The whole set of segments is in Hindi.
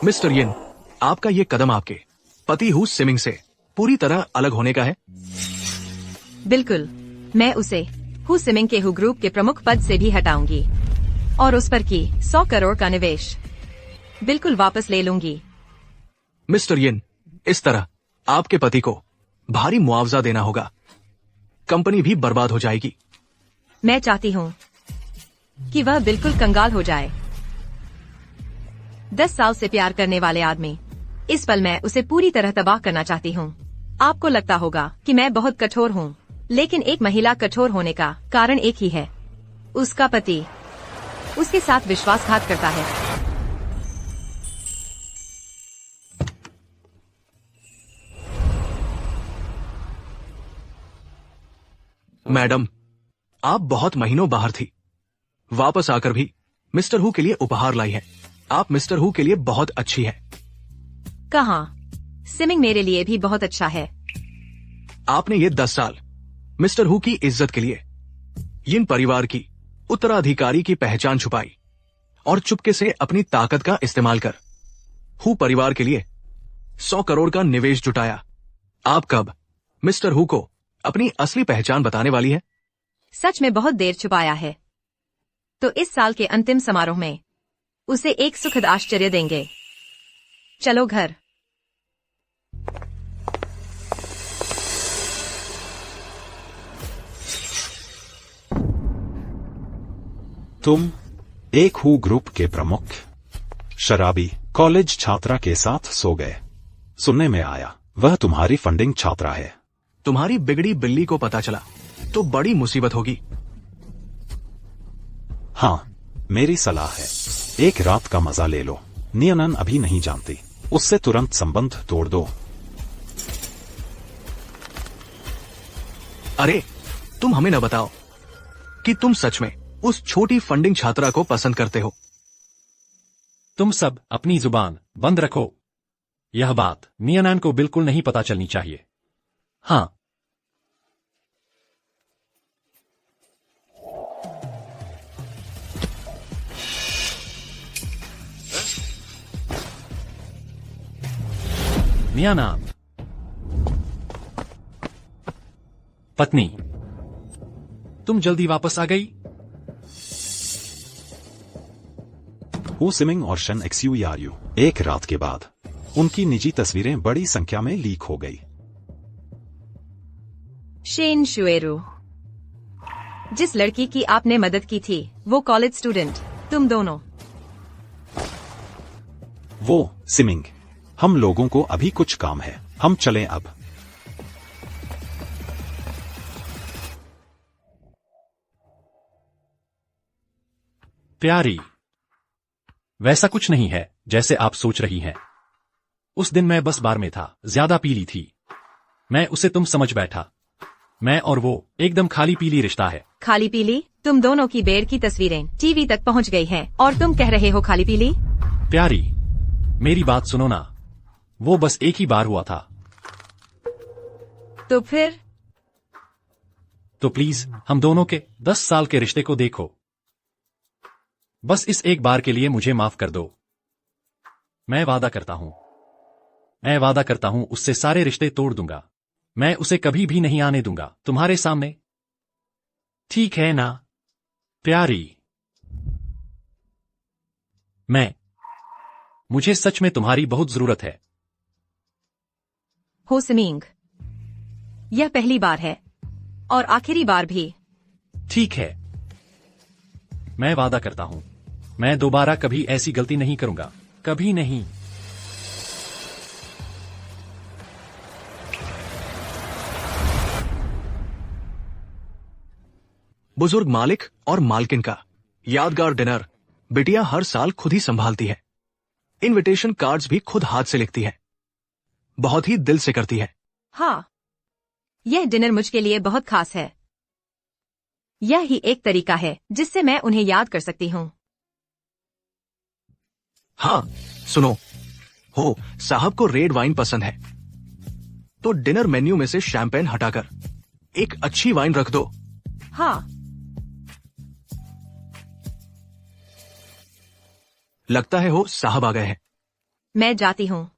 मिस्टर यिन, आपका ये कदम आपके पति हु सिमिंग से पूरी तरह अलग होने का है। बिल्कुल, मैं उसे हु सिमिंग के हु ग्रुप के प्रमुख पद से भी हटाऊंगी और उस पर की 100 करोड़ का निवेश बिल्कुल वापस ले लूंगी। मिस्टर यिन, इस तरह आपके पति को भारी मुआवजा देना होगा। कंपनी भी बर्बाद हो जाएगी। मैं चाहती हूँ कि वह बिल्कुल कंगाल हो जाए। 10 साल से प्यार करने वाले आदमी, इस पल मैं उसे पूरी तरह तबाह करना चाहती हूँ। आपको लगता होगा कि मैं बहुत कठोर हूँ, लेकिन एक महिला कठोर होने का कारण एक ही है, उसका पति उसके साथ विश्वासघात करता है। मैडम, आप बहुत महीनों बाहर थी। वापस आकर भी मिस्टर हु के लिए उपहार लाई है। आप मिस्टर हु के लिए बहुत अच्छी है। कहाँ? सिमिंग मेरे लिए भी बहुत अच्छा है। आपने ये 10 साल मिस्टर हु की इज्जत के लिए यिन परिवार की उत्तराधिकारी की पहचान छुपाई और चुपके से अपनी ताकत का इस्तेमाल कर हु परिवार के लिए 100 करोड़ का निवेश जुटाया। आप कब मिस्टर हु को अपनी असली पहचान बताने वाली है? सच में बहुत देर छुपाया है, तो इस साल के अंतिम समारोह में उसे एक सुखद आश्चर्य देंगे। चलो घर। तुम एक हु ग्रुप के प्रमुख शराबी कॉलेज छात्रा के साथ सो गए। सुनने में आया वह तुम्हारी फंडिंग छात्रा है। तुम्हारी बिगड़ी बिल्ली को पता चला तो बड़ी मुसीबत होगी। हाँ, मेरी सलाह है, एक रात का मजा ले लो। नियनन अभी नहीं जानती, उससे तुरंत संबंध तोड़ दो। अरे, तुम हमें न बताओ कि तुम सच में उस छोटी फंडिंग छात्रा को पसंद करते हो। तुम सब अपनी जुबान बंद रखो। यह बात नियनान को बिल्कुल नहीं पता चलनी चाहिए। हाँ, नियनान, पत्नी, तुम जल्दी वापस आ गई। हु सिमिंग और शन एक्सयूआरयू एक रात के बाद उनकी निजी तस्वीरें बड़ी संख्या में लीक हो गई। शेन शुएरू, जिस लड़की की आपने मदद की थी वो कॉलेज स्टूडेंट, तुम दोनों। वो सिमिंग, हम लोगों को अभी कुछ काम है, हम चलें अब। प्यारी, वैसा कुछ नहीं है जैसे आप सोच रही हैं। उस दिन मैं बस बार में था, ज्यादा पीली थी। मैं उसे तुम समझ बैठा। मैं और वो एकदम खाली पीली रिश्ता है। खाली पीली? तुम दोनों की बेर की तस्वीरें टीवी तक पहुंच गई हैं और तुम कह रहे हो खाली पीली? प्यारी, मेरी बात सुनो ना, वो बस एक ही बार हुआ था। तो फिर? तो प्लीज हम दोनों के 10 साल के रिश्ते को देखो। बस इस एक बार के लिए मुझे माफ कर दो। मैं वादा करता हूं उससे सारे रिश्ते तोड़ दूंगा। मैं उसे कभी भी नहीं आने दूंगा तुम्हारे सामने। ठीक है ना प्यारी? मुझे सच में तुम्हारी बहुत जरूरत है। हो सिमिंग, यह पहली बार है और आखिरी बार भी। ठीक है, मैं वादा करता हूं मैं दोबारा कभी ऐसी गलती नहीं करूंगा, कभी नहीं। बुजुर्ग मालिक और मालकिन का यादगार डिनर बिटिया हर साल खुद ही संभालती है। इनविटेशन कार्ड्स भी खुद हाथ से लिखती है, बहुत ही दिल से करती है। हाँ, यह डिनर मुझके लिए बहुत खास है। यह ही एक तरीका है जिससे मैं उन्हें याद कर सकती हूँ। हाँ, सुनो, हो साहब को रेड वाइन पसंद है, तो डिनर मेन्यू में से शैंपेन हटाकर एक अच्छी वाइन रख दो। हाँ, लगता है हो साहब आ गए हैं। मैं जाती हूँ।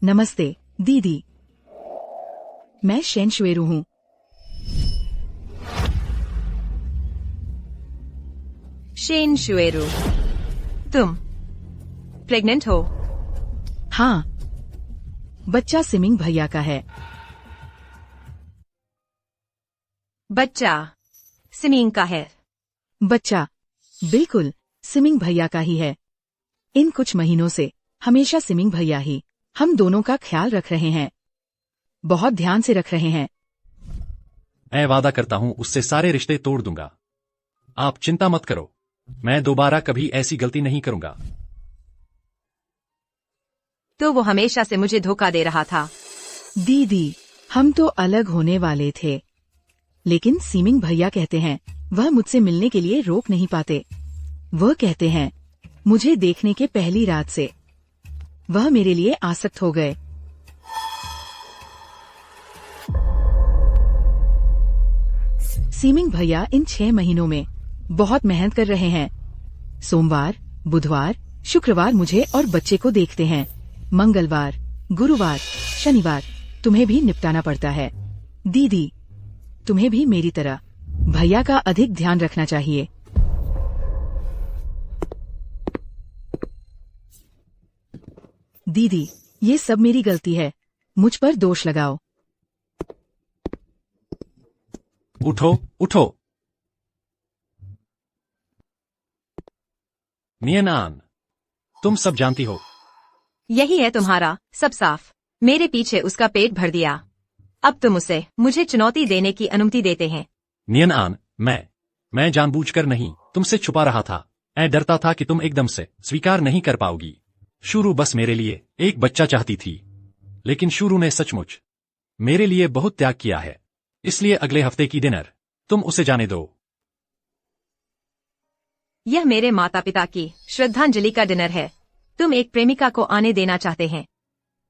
नमस्ते दीदी, मैं शेन श्वेरू हूँ। शेन शुएरू, तुम प्रेग्नेंट हो? हाँ, बच्चा सिमिंग भैया का है। बच्चा सिमिंग का है? बच्चा बिल्कुल सिमिंग भैया का ही है। इन कुछ महीनों से हमेशा सिमिंग भैया ही हम दोनों का ख्याल रख रहे हैं, बहुत ध्यान से रख रहे हैं। मैं वादा करता हूं उससे सारे रिश्ते तोड़ दूंगा। आप चिंता मत करो, मैं दोबारा कभी ऐसी गलती नहीं करूंगा। तो वो हमेशा से मुझे धोखा दे रहा था। दीदी, हम तो अलग होने वाले थे, लेकिन सिमिंग भैया कहते हैं वह मुझसे मिलने के लिए रोक नहीं पाते। वह कहते हैं मुझे देखने के पहली रात से वह मेरे लिए आसक्त हो गए। सिमिंग भैया इन 6 महीनों में बहुत मेहनत कर रहे हैं। सोमवार, बुधवार, शुक्रवार मुझे और बच्चे को देखते हैं। मंगलवार, गुरुवार, शनिवार तुम्हें भी निपटाना पड़ता है। दीदी, तुम्हें भी मेरी तरह भैया का अधिक ध्यान रखना चाहिए। दीदी, ये सब मेरी गलती है, मुझ पर दोष लगाओ। उठो उठो। नियनान, तुम सब जानती हो। यही है तुम्हारा सब साफ। मेरे पीछे उसका पेट भर दिया। अब तुम उसे मुझे चुनौती देने की अनुमति देते हैं। नियनान, मैं जानबूझकर नहीं तुमसे छुपा रहा था। मैं डरता था कि तुम एकदम से स्वीकार नहीं कर पाओगी। शुरू बस मेरे लिए एक बच्चा चाहती थी, लेकिन शुरू ने सचमुच मेरे लिए बहुत त्याग किया है। इसलिए अगले हफ्ते की डिनर तुम उसे जाने दो। यह मेरे माता पिता की श्रद्धांजलि का डिनर है। तुम एक प्रेमिका को आने देना चाहते हैं।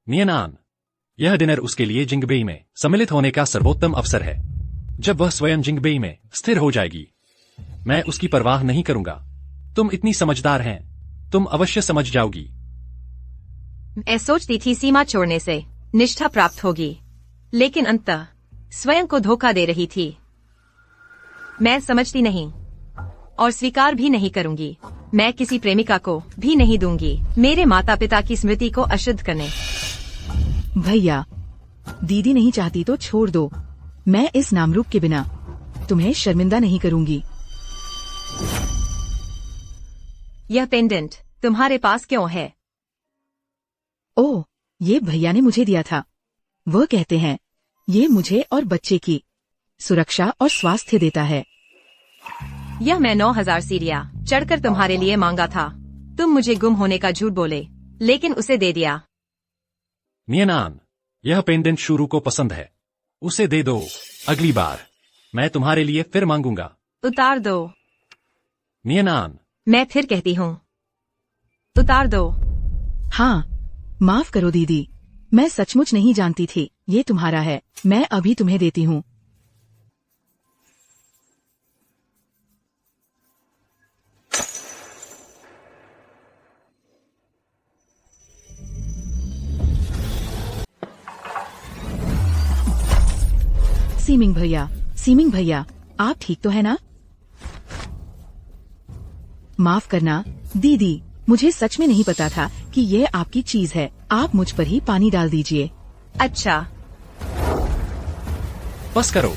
नियनान, यह डिनर उसके लिए जिंगबेई में सम्मिलित होने का सर्वोत्तम अवसर है। जब वह स्वयं जिंगबेई में स्थिर हो जाएगी, मैं उसकी परवाह नहीं करूंगा। तुम इतनी समझदार हैं, तुम अवश्य समझ जाओगी। मैं सोचती थी सीमा छोड़ने से निष्ठा प्राप्त होगी, लेकिन अंततः स्वयं को धोखा दे रही थी। मैं समझती नहीं और स्वीकार भी नहीं करूंगी। मैं किसी प्रेमिका को भी नहीं दूंगी मेरे माता पिता की स्मृति को अशुद्ध करने। भैया, दीदी नहीं चाहती तो छोड़ दो। मैं इस नामरूप के बिना तुम्हें शर्मिंदा नहीं करूंगी। यह पेंडेंट तुम्हारे पास क्यों है? ओह, ये भैया ने मुझे दिया था। वह कहते हैं ये मुझे और बच्चे की सुरक्षा और स्वास्थ्य देता है। यह मैं 9000 सीरिया चढ़कर तुम्हारे लिए मांगा था। तुम मुझे गुम होने का झूठ बोले, लेकिन उसे दे दिया। नियनान, यह पेंडेंट शुरू को पसंद है, उसे दे दो। अगली बार मैं तुम्हारे लिए फिर मांगूंगा। उतार दो। नियनान, मैं फिर कहती हूँ, उतार दो। हाँ, माफ करो दीदी, मैं सचमुच नहीं जानती थी ये तुम्हारा है। मैं अभी तुम्हें देती हूँ। सीमिंग भैया, आप ठीक तो है ना? माफ करना दीदी, मुझे सच में नहीं पता था कि ये आपकी चीज है। आप मुझ पर ही पानी डाल दीजिए। अच्छा, बस करो।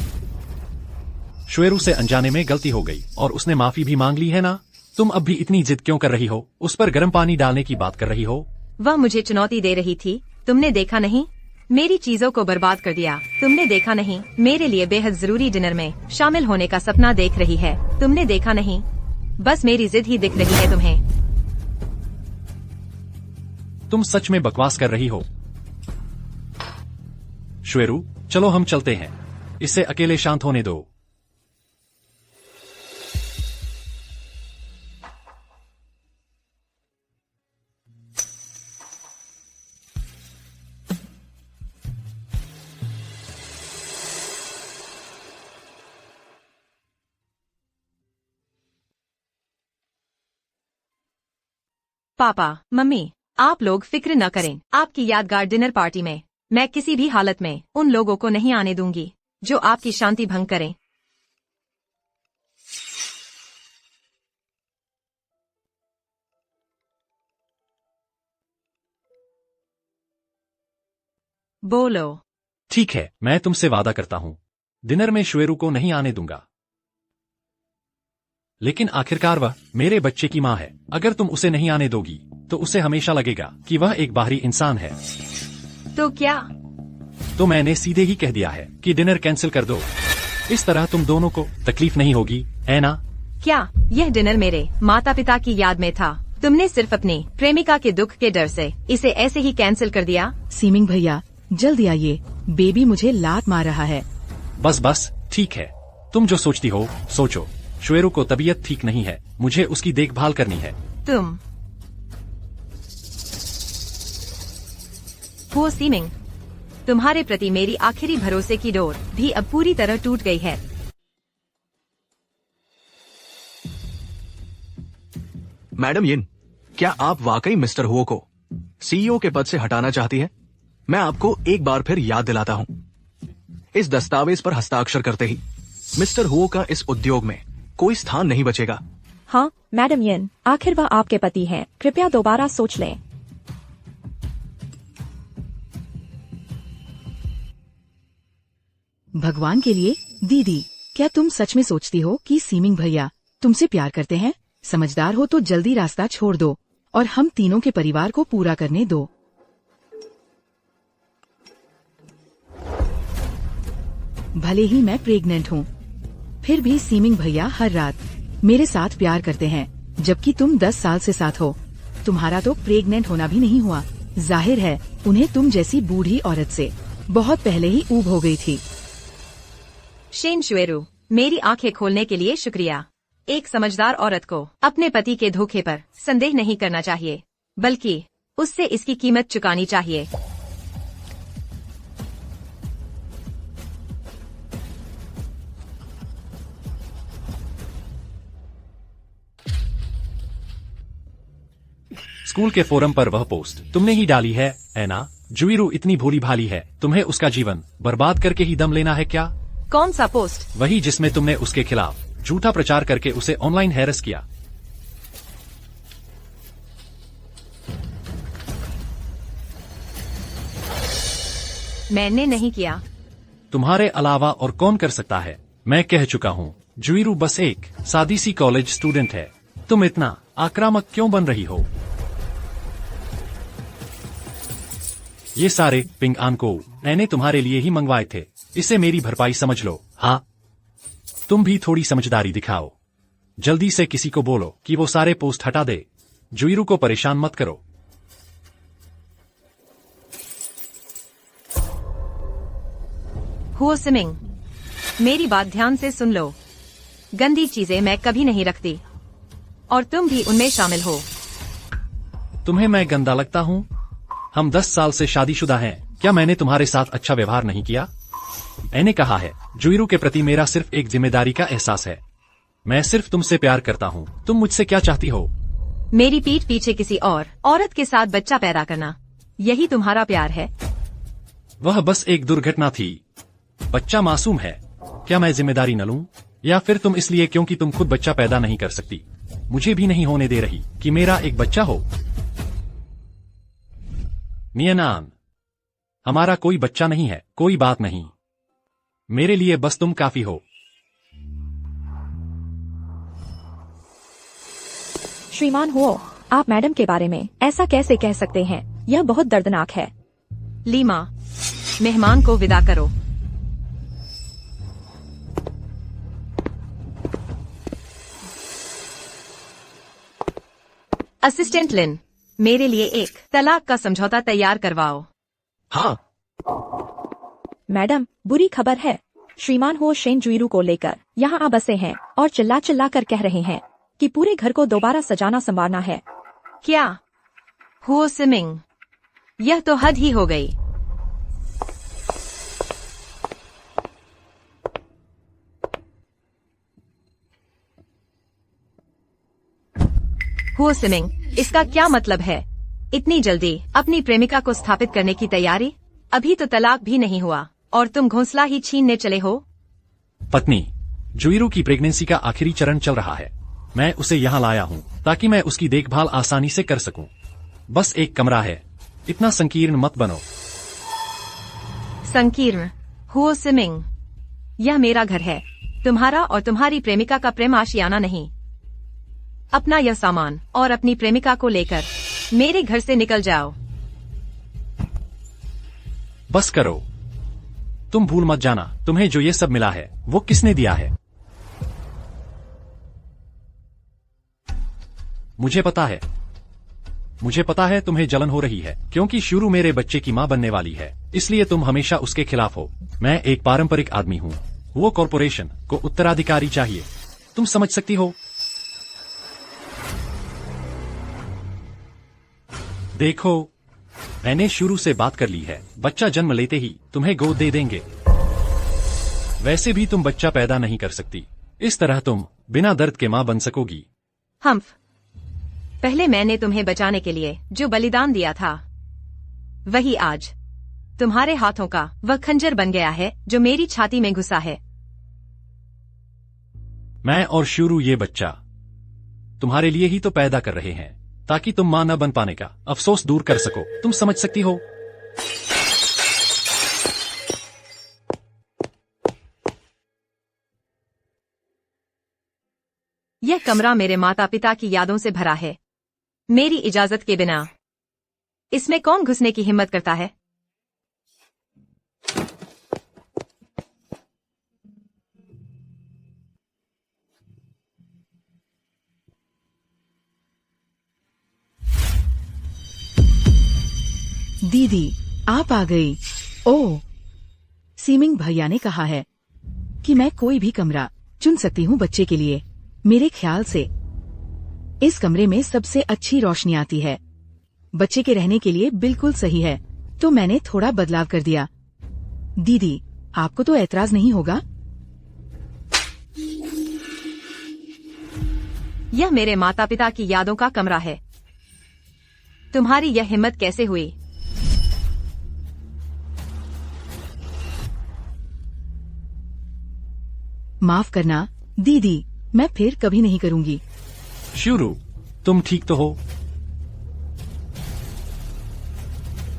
श्वेरू से अनजाने में गलती हो गई और उसने माफी भी मांग ली है ना? तुम अब भी इतनी जिद क्यों कर रही हो? उस पर गर्म पानी डालने की बात कर रही हो? वह मुझे चुनौती दे रही थी। तुमने देखा नहीं? मेरी चीजों को बर्बाद कर दिया। तुमने देखा नहीं? मेरे लिए बेहद जरूरी डिनर में शामिल होने का सपना देख रही है। तुमने देखा नहीं? बस मेरी जिद ही दिख रही है तुम्हें। तुम सच में बकवास कर रही हो। श्वेरू, चलो हम चलते हैं। इसे अकेले शांत होने दो। पापा, मम्मी, आप लोग फिक्र न करें। आपकी यादगार डिनर पार्टी में मैं किसी भी हालत में उन लोगों को नहीं आने दूंगी जो आपकी शांति भंग करें। बोलो। ठीक है, मैं तुमसे वादा करता हूँ डिनर में श्वेरू को नहीं आने दूंगा। लेकिन आखिरकार वह मेरे बच्चे की माँ है। अगर तुम उसे नहीं आने दोगी तो उसे हमेशा लगेगा कि वह एक बाहरी इंसान है। तो क्या? तो मैंने सीधे ही कह दिया है कि डिनर कैंसिल कर दो। इस तरह तुम दोनों को तकलीफ नहीं होगी, है ना? क्या यह डिनर मेरे माता पिता की याद में था? तुमने सिर्फ अपनी प्रेमिका के दुख के डर से इसे ऐसे ही कैंसिल कर दिया? सीमिंग भैया, जल्दी आइए, बेबी मुझे लात मार रहा है। बस बस, ठीक है। तुम जो सोचती हो सोचो। श्वेरू को तबीयत ठीक नहीं है, मुझे उसकी देखभाल करनी है। तुम हो सीमिंग, तुम्हारे प्रति मेरी आखिरी भरोसे की डोर भी अब पूरी तरह टूट गई है। मैडम यिन, क्या आप वाकई मिस्टर हुओ को सीईओ के पद से हटाना चाहती है? मैं आपको एक बार फिर याद दिलाता हूं, इस दस्तावेज पर हस्ताक्षर करते ही मिस्टर हुओ का इस उद्योग में कोई स्थान नहीं बचेगा। हाँ मैडम यिन, आखिर वह आपके पति हैं, कृपया दोबारा सोच लें। भगवान के लिए दीदी, क्या तुम सच में सोचती हो कि सीमिंग भैया तुमसे प्यार करते हैं? समझदार हो तो जल्दी रास्ता छोड़ दो और हम तीनों के परिवार को पूरा करने दो। भले ही मैं प्रेग्नेंट हूँ, फिर भी सीमिंग भैया हर रात मेरे साथ प्यार करते हैं, जबकि तुम 10 साल से साथ हो। तुम्हारा तो प्रेग्नेंट होना भी नहीं हुआ। जाहिर है उन्हें तुम जैसी बूढ़ी औरत से बहुत पहले ही ऊब हो गई थी। शेन श्वेरू, मेरी आंखें खोलने के लिए शुक्रिया। एक समझदार औरत को अपने पति के धोखे पर संदेह नहीं करना चाहिए, बल्कि उससे इसकी कीमत चुकानी चाहिए। स्कूल के फोरम पर वह पोस्ट तुमने ही डाली है ना? जुईरू इतनी भोली भाली है, तुम्हें उसका जीवन बर्बाद करके ही दम लेना है क्या? कौन सा पोस्ट? वही जिसमें तुमने उसके खिलाफ झूठा प्रचार करके उसे ऑनलाइन हैरेस किया। मैंने नहीं किया। तुम्हारे अलावा और कौन कर सकता है? मैं कह चुका हूँ, जुईरू बस एक सादी सी कॉलेज स्टूडेंट है। तुम इतना आक्रामक क्यों बन रही हो? ये सारे पिंग आन को मैंने तुम्हारे लिए ही मंगवाए थे। इसे मेरी भरपाई समझ लो। हाँ, तुम भी थोड़ी समझदारी दिखाओ। जल्दी से किसी को बोलो कि वो सारे पोस्ट हटा दे। जुईरू को परेशान मत करो। हुओ सिमिंग, मेरी बात ध्यान से सुन लो। गंदी चीजें मैं कभी नहीं रखती, और तुम भी उनमें शामिल हो। तुम्हें मैं गंदा लगता हूँ? हम 10 साल से शादीशुदा हैं। क्या मैंने तुम्हारे साथ अच्छा व्यवहार नहीं किया? मैंने कहा है, जुईरू के प्रति मेरा सिर्फ एक जिम्मेदारी का एहसास है। मैं सिर्फ तुमसे प्यार करता हूँ। तुम मुझसे क्या चाहती हो? मेरी पीठ पीछे किसी और औरत के साथ बच्चा पैदा करना, यही तुम्हारा प्यार है? वह बस एक दुर्घटना थी। बच्चा मासूम है। क्या मैं जिम्मेदारी न लूं? या फिर तुम इसलिए क्योंकि तुम खुद बच्चा पैदा नहीं कर सकती, मुझे भी नहीं होने दे रही कि मेरा एक बच्चा हो? नियनान, हमारा कोई बच्चा नहीं है। कोई बात नहीं, मेरे लिए बस तुम काफी हो। श्रीमान हुओ, आप मैडम के बारे में ऐसा कैसे कह सकते हैं? यह बहुत दर्दनाक है। लीमा, मेहमान को विदा करो। असिस्टेंट लिन, मेरे लिए एक तलाक का समझौता तैयार करवाओ। हाँ, मैडम, बुरी खबर है। श्रीमान हो शेन जुईरू को लेकर यहाँ आ बसे हैं और चिल्ला चिल्ला कर कह रहे हैं कि पूरे घर को दोबारा सजाना संवारना है। क्या? हुओ सिमिंग, यह तो हद ही हो गई। हुओ सिमिंग, इसका क्या मतलब है? इतनी जल्दी अपनी प्रेमिका को स्थापित करने की तैयारी? अभी तो तलाक भी नहीं हुआ और तुम घोंसला ही छीनने चले हो। पत्नी, जुइरू की प्रेगनेंसी का आखिरी चरण चल रहा है। मैं उसे यहाँ लाया हूँ ताकि मैं उसकी देखभाल आसानी से कर सकूं। बस एक कमरा है, इतना संकीर्ण मत बनो। संकीर्ण? हुओ सिमिंग, यह मेरा घर है, तुम्हारा और तुम्हारी प्रेमिका का प्रेम आशियाना नहीं। अपना यह सामान और अपनी प्रेमिका को लेकर मेरे घर से निकल जाओ। बस करो। तुम भूल मत जाना, तुम्हें जो ये सब मिला है वो किसने दिया है। मुझे पता है तुम्हें जलन हो रही है क्योंकि शुरू मेरे बच्चे की मां बनने वाली है, इसलिए तुम हमेशा उसके खिलाफ हो। मैं एक पारंपरिक आदमी हूँ, वो कॉरपोरेशन को उत्तराधिकारी चाहिए, तुम समझ सकती हो। देखो, मैंने शुरू से बात कर ली है, बच्चा जन्म लेते ही तुम्हें गोद दे देंगे। वैसे भी तुम बच्चा पैदा नहीं कर सकती, इस तरह तुम बिना दर्द के मां बन सकोगी। हम्फ, पहले मैंने तुम्हें बचाने के लिए जो बलिदान दिया था, वही आज तुम्हारे हाथों का वह खंजर बन गया है जो मेरी छाती में घुसा है। मैं और शुरू ये बच्चा तुम्हारे लिए ही तो पैदा कर रहे हैं ताकि तुम मां न बन पाने का अफसोस दूर कर सको, तुम समझ सकती हो। यह कमरा मेरे माता पिता की यादों से भरा है, मेरी इजाजत के बिना इसमें कौन घुसने की हिम्मत करता है? दीदी, आप आ गई। ओह, सीमिंग भैया ने कहा है कि मैं कोई भी कमरा चुन सकती हूँ बच्चे के लिए। मेरे ख्याल से इस कमरे में सबसे अच्छी रोशनी आती है, बच्चे के रहने के लिए बिल्कुल सही है, तो मैंने थोड़ा बदलाव कर दिया। दीदी, आपको तो ऐतराज नहीं होगा? यह मेरे माता पिता की यादों का कमरा है। तुम्हारी यह हिम्मत कैसे हुई? माफ करना दीदी, मैं फिर कभी नहीं करूंगी। शुरू, तुम ठीक तो हो?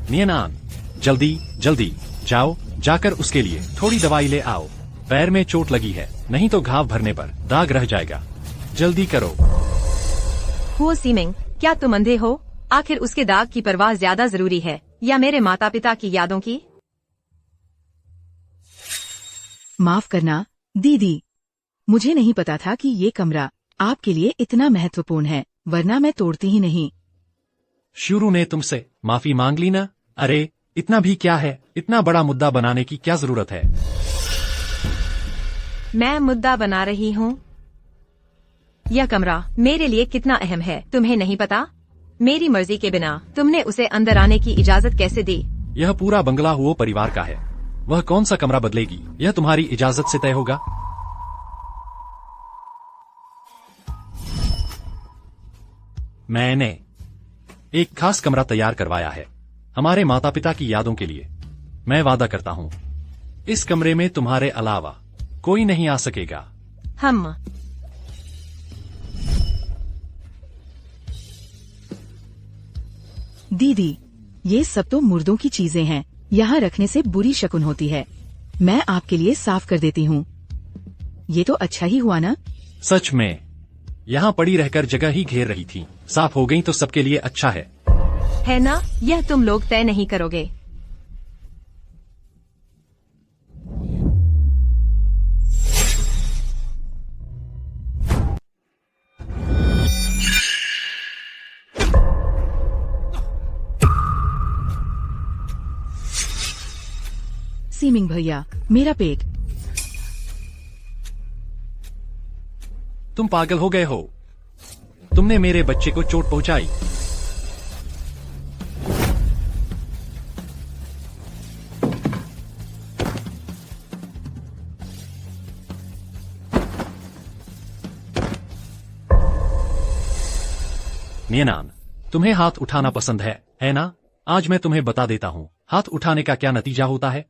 नियनान, जल्दी जल्दी जाओ, जाकर उसके लिए थोड़ी दवाई ले आओ। पैर में चोट लगी है, नहीं तो घाव भरने पर दाग रह जाएगा। जल्दी करो। हुओ सीमिंग, क्या तुम अंधे हो? आखिर उसके दाग की परवाह ज्यादा जरूरी है या मेरे माता पिता की यादों की? माफ करना दीदी, मुझे नहीं पता था कि ये कमरा आपके लिए इतना महत्वपूर्ण है, वरना मैं तोड़ती ही नहीं। शुरू ने तुमसे माफी मांग ली ना? अरे, इतना भी क्या है, इतना बड़ा मुद्दा बनाने की क्या जरूरत है? मैं मुद्दा बना रही हूँ। यह कमरा मेरे लिए कितना अहम है, तुम्हें नहीं पता? मेरी मर्जी के बिना तुमने उसे अंदर आने की इजाजत कैसे दी? यह पूरा बंगला हुओ परिवार का है, वह कौन सा कमरा बदलेगी, यह तुम्हारी इजाजत से तय होगा। मैंने एक खास कमरा तैयार करवाया है हमारे माता पिता की यादों के लिए। मैं वादा करता हूँ, इस कमरे में तुम्हारे अलावा कोई नहीं आ सकेगा। हम दीदी, ये सब तो मुर्दों की चीजें हैं, यहाँ रखने से बुरी शकुन होती है। मैं आपके लिए साफ कर देती हूँ। ये तो अच्छा ही हुआ ना? सच में, यहाँ पड़ी रहकर जगह ही घेर रही थी, साफ हो गई तो सबके लिए अच्छा है ना? यह तुम लोग तय नहीं करोगे। सीमिंग भैया, मेरा पेट। तुम पागल हो गए हो? तुमने मेरे बच्चे को चोट पहुंचाई। नियनान, तुम्हें हाथ उठाना पसंद है ना? आज मैं तुम्हें बता देता हूँ हाथ उठाने का क्या नतीजा होता है।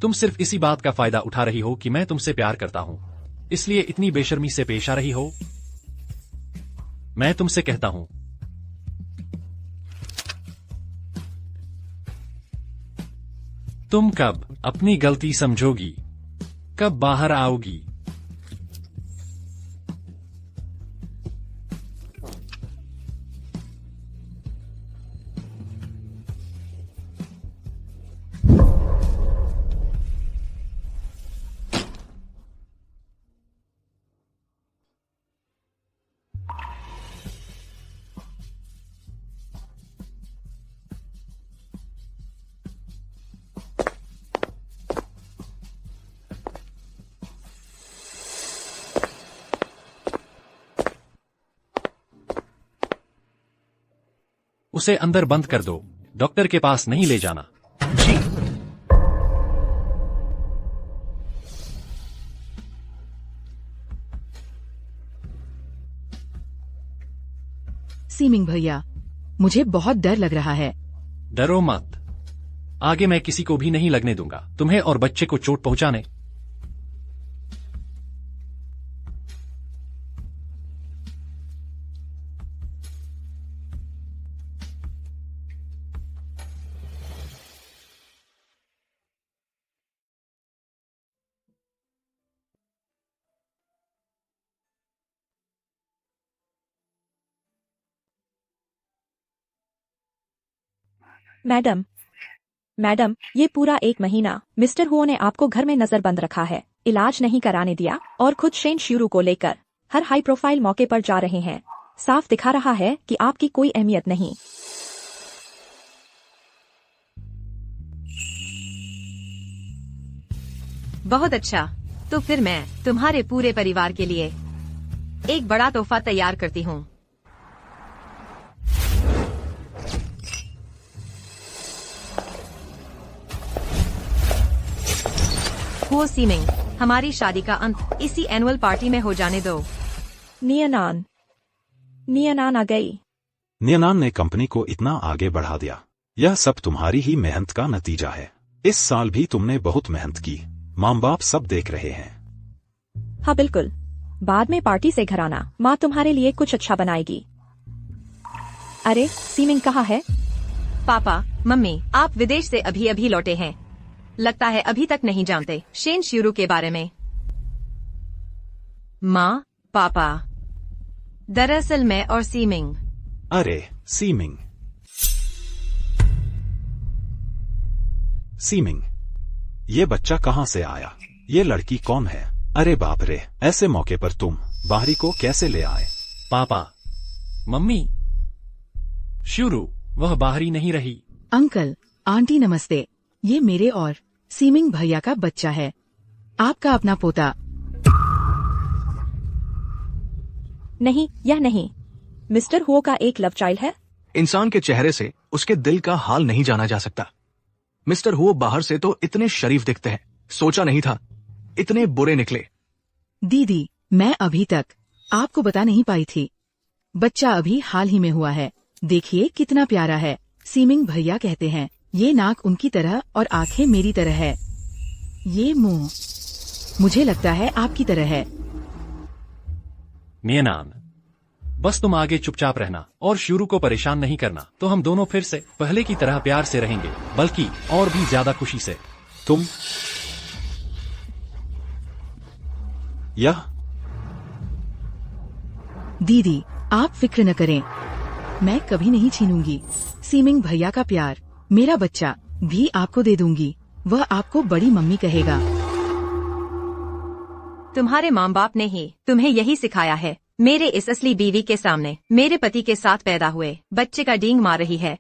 तुम सिर्फ इसी बात का फायदा उठा रही हो कि मैं तुमसे प्यार करता हूं, इसलिए इतनी बेशर्मी से पेश आ रही हो। मैं तुमसे कहता हूं, तुम कब अपनी गलती समझोगी? कब बाहर आओगी? उसे अंदर बंद कर दो, डॉक्टर के पास नहीं ले जाना। जी। सीमिंग भैया, मुझे बहुत डर लग रहा है। डरो मत, आगे मैं किसी को भी नहीं लगने दूंगा तुम्हें और बच्चे को चोट पहुंचाने। मैडम, मैडम, ये पूरा 1 महीना मिस्टर हुओ ने आपको घर में नजरबंद रखा है, इलाज नहीं कराने दिया और खुद शेन च्यूरू को लेकर हर हाई प्रोफाइल मौके पर जा रहे हैं। साफ दिखा रहा है कि आपकी कोई अहमियत नहीं। बहुत अच्छा, तो फिर मैं तुम्हारे पूरे परिवार के लिए एक बड़ा तोहफा तैयार करती हूँ। हुओ सीमिंग, हमारी शादी का अंत इसी एनुअल पार्टी में हो जाने दो। नियनान, नियनान आ गई। नियनान ने कंपनी को इतना आगे बढ़ा दिया। यह सब तुम्हारी ही मेहनत का नतीजा है। इस साल भी तुमने बहुत मेहनत की, माँ बाप सब देख रहे हैं। हाँ बिल्कुल, बाद में पार्टी से घर आना, माँ तुम्हारे लिए कुछ अच्छा बनाएगी। अरे सीमिंग कहाँ है? पापा, मम्मी, आप विदेश से अभी अभी लौटे हैं। लगता है अभी तक नहीं जानते शेन च्यूरू के बारे में। माँ, पापा, दरअसल मैं और सीमिंग। अरे सीमिंग, सीमिंग, ये बच्चा कहाँ से आया? ये लड़की कौन है? अरे बाप रे, ऐसे मौके पर तुम बाहरी को कैसे ले आए? पापा, मम्मी, च्यूरू वह बाहरी नहीं रही। अंकल, आंटी नमस्ते। ये मेरे और सीमिंग भैया का बच्चा है, आपका अपना पोता। नहीं, यह नहीं। मिस्टर हुओ का एक लव चाइल्ड है। इंसान के चेहरे से उसके दिल का हाल नहीं जाना जा सकता। मिस्टर हुओ बाहर से तो इतने शरीफ दिखते हैं, सोचा नहीं था इतने बुरे निकले। दीदी, मैं अभी तक आपको बता नहीं पाई थी, बच्चा अभी हाल ही में हुआ है। देखिए कितना प्यारा है। सीमिंग भैया कहते हैं ये नाक उनकी तरह और आंखें मेरी तरह है। ये मुंह मुझे लगता है आपकी तरह है। नियनान, बस तुम आगे चुपचाप रहना और च्यूरू को परेशान नहीं करना, तो हम दोनों फिर से पहले की तरह प्यार से रहेंगे, बल्कि और भी ज्यादा खुशी से। तुम यह दीदी, आप फिक्र न करें, मैं कभी नहीं छीनूंगी सीमिंग भैया का प्यार। मेरा बच्चा भी आपको दे दूंगी, वह आपको बड़ी मम्मी कहेगा। तुम्हारे माँ बाप ने ही तुम्हें यही सिखाया है। मेरे इस असली बीवी के सामने मेरे पति के साथ पैदा हुए बच्चे का डींग मार रही है।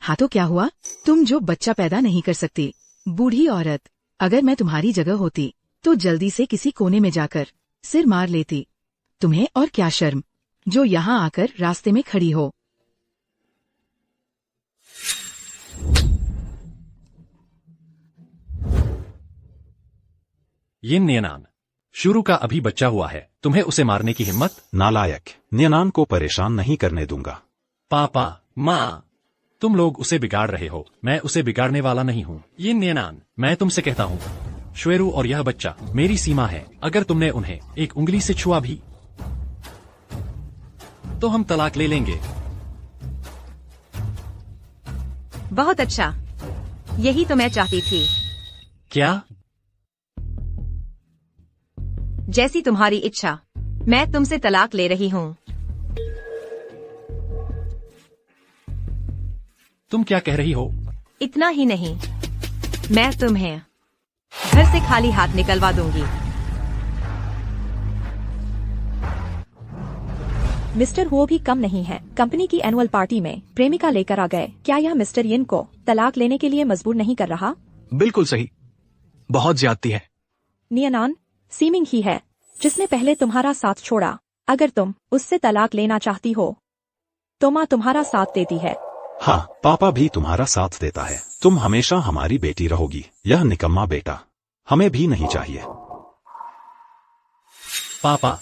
हाँ तो क्या हुआ? तुम जो बच्चा पैदा नहीं कर सकती, बूढ़ी औरत। अगर मैं तुम्हारी जगह होती तो जल्दी से किसी कोने में जाकर सिर मार लेती। तुम्हें और क्या शर्म, जो यहाँ आकर रास्ते में खड़ी हो। ये नियनान शुरू का अभी बच्चा हुआ है, तुम्हें उसे मारने की हिम्मत? नालायक, नियनान को परेशान नहीं करने दूंगा। पापा, माँ, तुम लोग उसे बिगाड़ रहे हो। मैं उसे बिगाड़ने वाला नहीं हूँ। ये नियनान, मैं तुमसे कहता हूँ, श्वेरू और यह बच्चा मेरी सीमा है। अगर तुमने उन्हें एक उंगली से छुआ भी तो हम तलाक ले लेंगे। बहुत अच्छा, यही तो मैं चाहती थी। क्या? जैसी तुम्हारी इच्छा, मैं तुमसे तलाक ले रही हूँ। तुम क्या कह रही हो? इतना ही नहीं, मैं तुम्हें घर से खाली हाथ निकलवा दूंगी। मिस्टर हुओ भी कम नहीं है। कंपनी की एनुअल पार्टी में प्रेमिका लेकर आ गए। क्या यह मिस्टर यिन को तलाक लेने के लिए मजबूर नहीं कर रहा? बिल्कुल सही, बहुत ज्यादती है। नियनान, सीमिंग ही है जिसने पहले तुम्हारा साथ छोड़ा। अगर तुम उससे तलाक लेना चाहती हो तो माँ तुम्हारा साथ देती है। हाँ, पापा भी तुम्हारा साथ देता है। तुम हमेशा हमारी बेटी रहोगी। यह निकम्मा बेटा हमें भी नहीं चाहिए। पापा,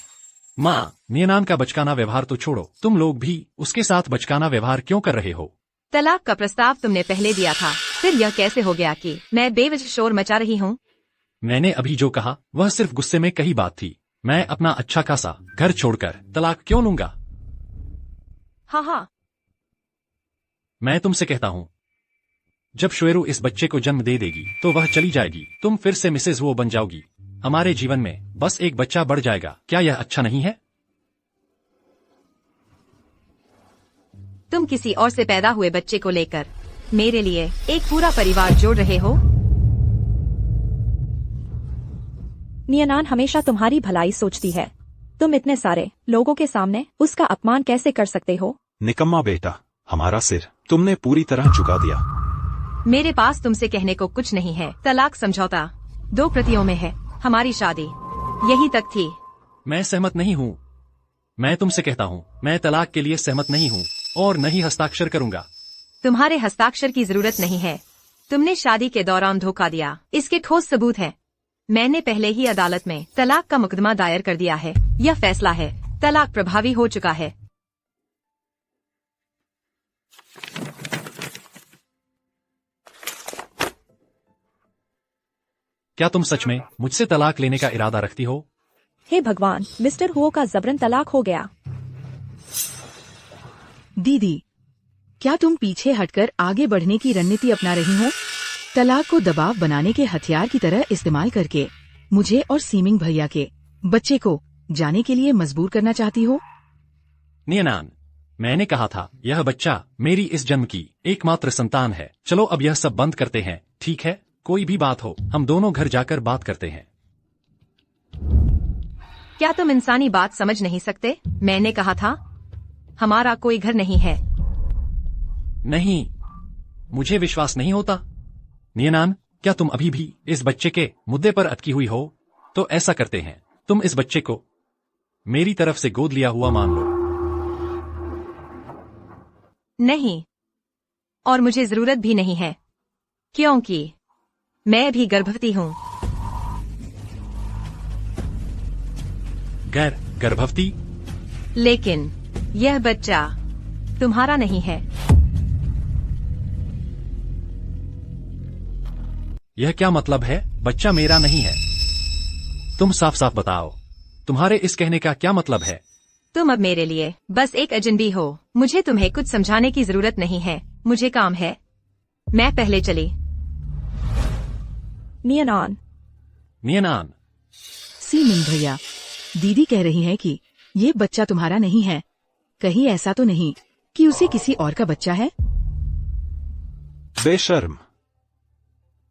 माँ, नियनान का बचकाना व्यवहार तो छोड़ो, तुम लोग भी उसके साथ बचकाना व्यवहार क्यों कर रहे हो? तलाक का प्रस्ताव तुमने पहले दिया था, फिर यह कैसे हो गया कि मैं बेवजह शोर मचा रही हूँ? मैंने अभी जो कहा वह सिर्फ गुस्से में कही बात थी। मैं अपना अच्छा खासा घर छोड़कर तलाक क्यों लूंगा? हाँ हाँ, मैं तुमसे कहता हूँ, जब श्वेरू इस बच्चे को जन्म दे देगी तो वह चली जाएगी। तुम फिर से मिसेज वो बन जाओगी। हमारे जीवन में बस एक बच्चा बढ़ जाएगा। क्या यह अच्छा नहीं है? तुम किसी और से पैदा हुए बच्चे को लेकर मेरे लिए एक पूरा परिवार जोड़ रहे हो। नियनान हमेशा तुम्हारी भलाई सोचती है। तुम इतने सारे लोगों के सामने उसका अपमान कैसे कर सकते हो? निकम्मा बेटा, हमारा सिर तुमने पूरी तरह झुका दिया। मेरे पास तुमसे कहने को कुछ नहीं है। तलाक समझौता 2 प्रतियों में है। हमारी शादी यही तक थी। मैं सहमत नहीं हूँ। मैं तुमसे कहता हूँ, मैं तलाक के लिए सहमत नहीं हूँ और नहीं हस्ताक्षर करूंगा। तुम्हारे हस्ताक्षर की जरूरत नहीं है। तुमने शादी के दौरान धोखा दिया, इसके ठोस सबूत है। मैंने पहले ही अदालत में तलाक का मुकदमा दायर कर दिया है। यह फैसला है, तलाक प्रभावी हो चुका है। क्या तुम सच में मुझसे तलाक लेने का इरादा रखती हो? हे भगवान, मिस्टर हुओ का जबरन तलाक हो गया। दीदी, क्या तुम पीछे हटकर आगे बढ़ने की रणनीति अपना रही हो? तलाक को दबाव बनाने के हथियार की तरह इस्तेमाल करके मुझे और सीमिंग भैया के बच्चे को जाने के लिए मजबूर करना चाहती हो? नियनान, मैंने कहा था यह बच्चा मेरी इस जन्म की एकमात्र संतान है। चलो अब यह सब बंद करते हैं, ठीक है? कोई भी बात हो हम दोनों घर जाकर बात करते हैं। क्या तुम इंसानी बात समझ नहीं सकते? मैंने कहा था हमारा कोई घर नहीं है। नहीं, मुझे विश्वास नहीं होता। नियनान, क्या तुम अभी भी इस बच्चे के मुद्दे पर अटकी हुई हो? तो ऐसा करते हैं, तुम इस बच्चे को मेरी तरफ से गोद लिया हुआ मान लो। नहीं, और मुझे जरूरत भी नहीं है, क्योंकि मैं भी गर्भवती हूँ। गर्भवती? लेकिन यह बच्चा तुम्हारा नहीं है। यह क्या मतलब है? बच्चा मेरा नहीं है? तुम साफ साफ बताओ, तुम्हारे इस कहने का क्या मतलब है? तुम अब मेरे लिए बस एक अजनबी हो। मुझे तुम्हें कुछ समझाने की जरूरत नहीं है। मुझे काम है, मैं पहले चली। नियनान, नियनान, सीमिंग भैया, दीदी कह रही है कि ये बच्चा तुम्हारा नहीं है। कहीं ऐसा तो नहीं कि उसे किसी और का बच्चा है? बेशर्म,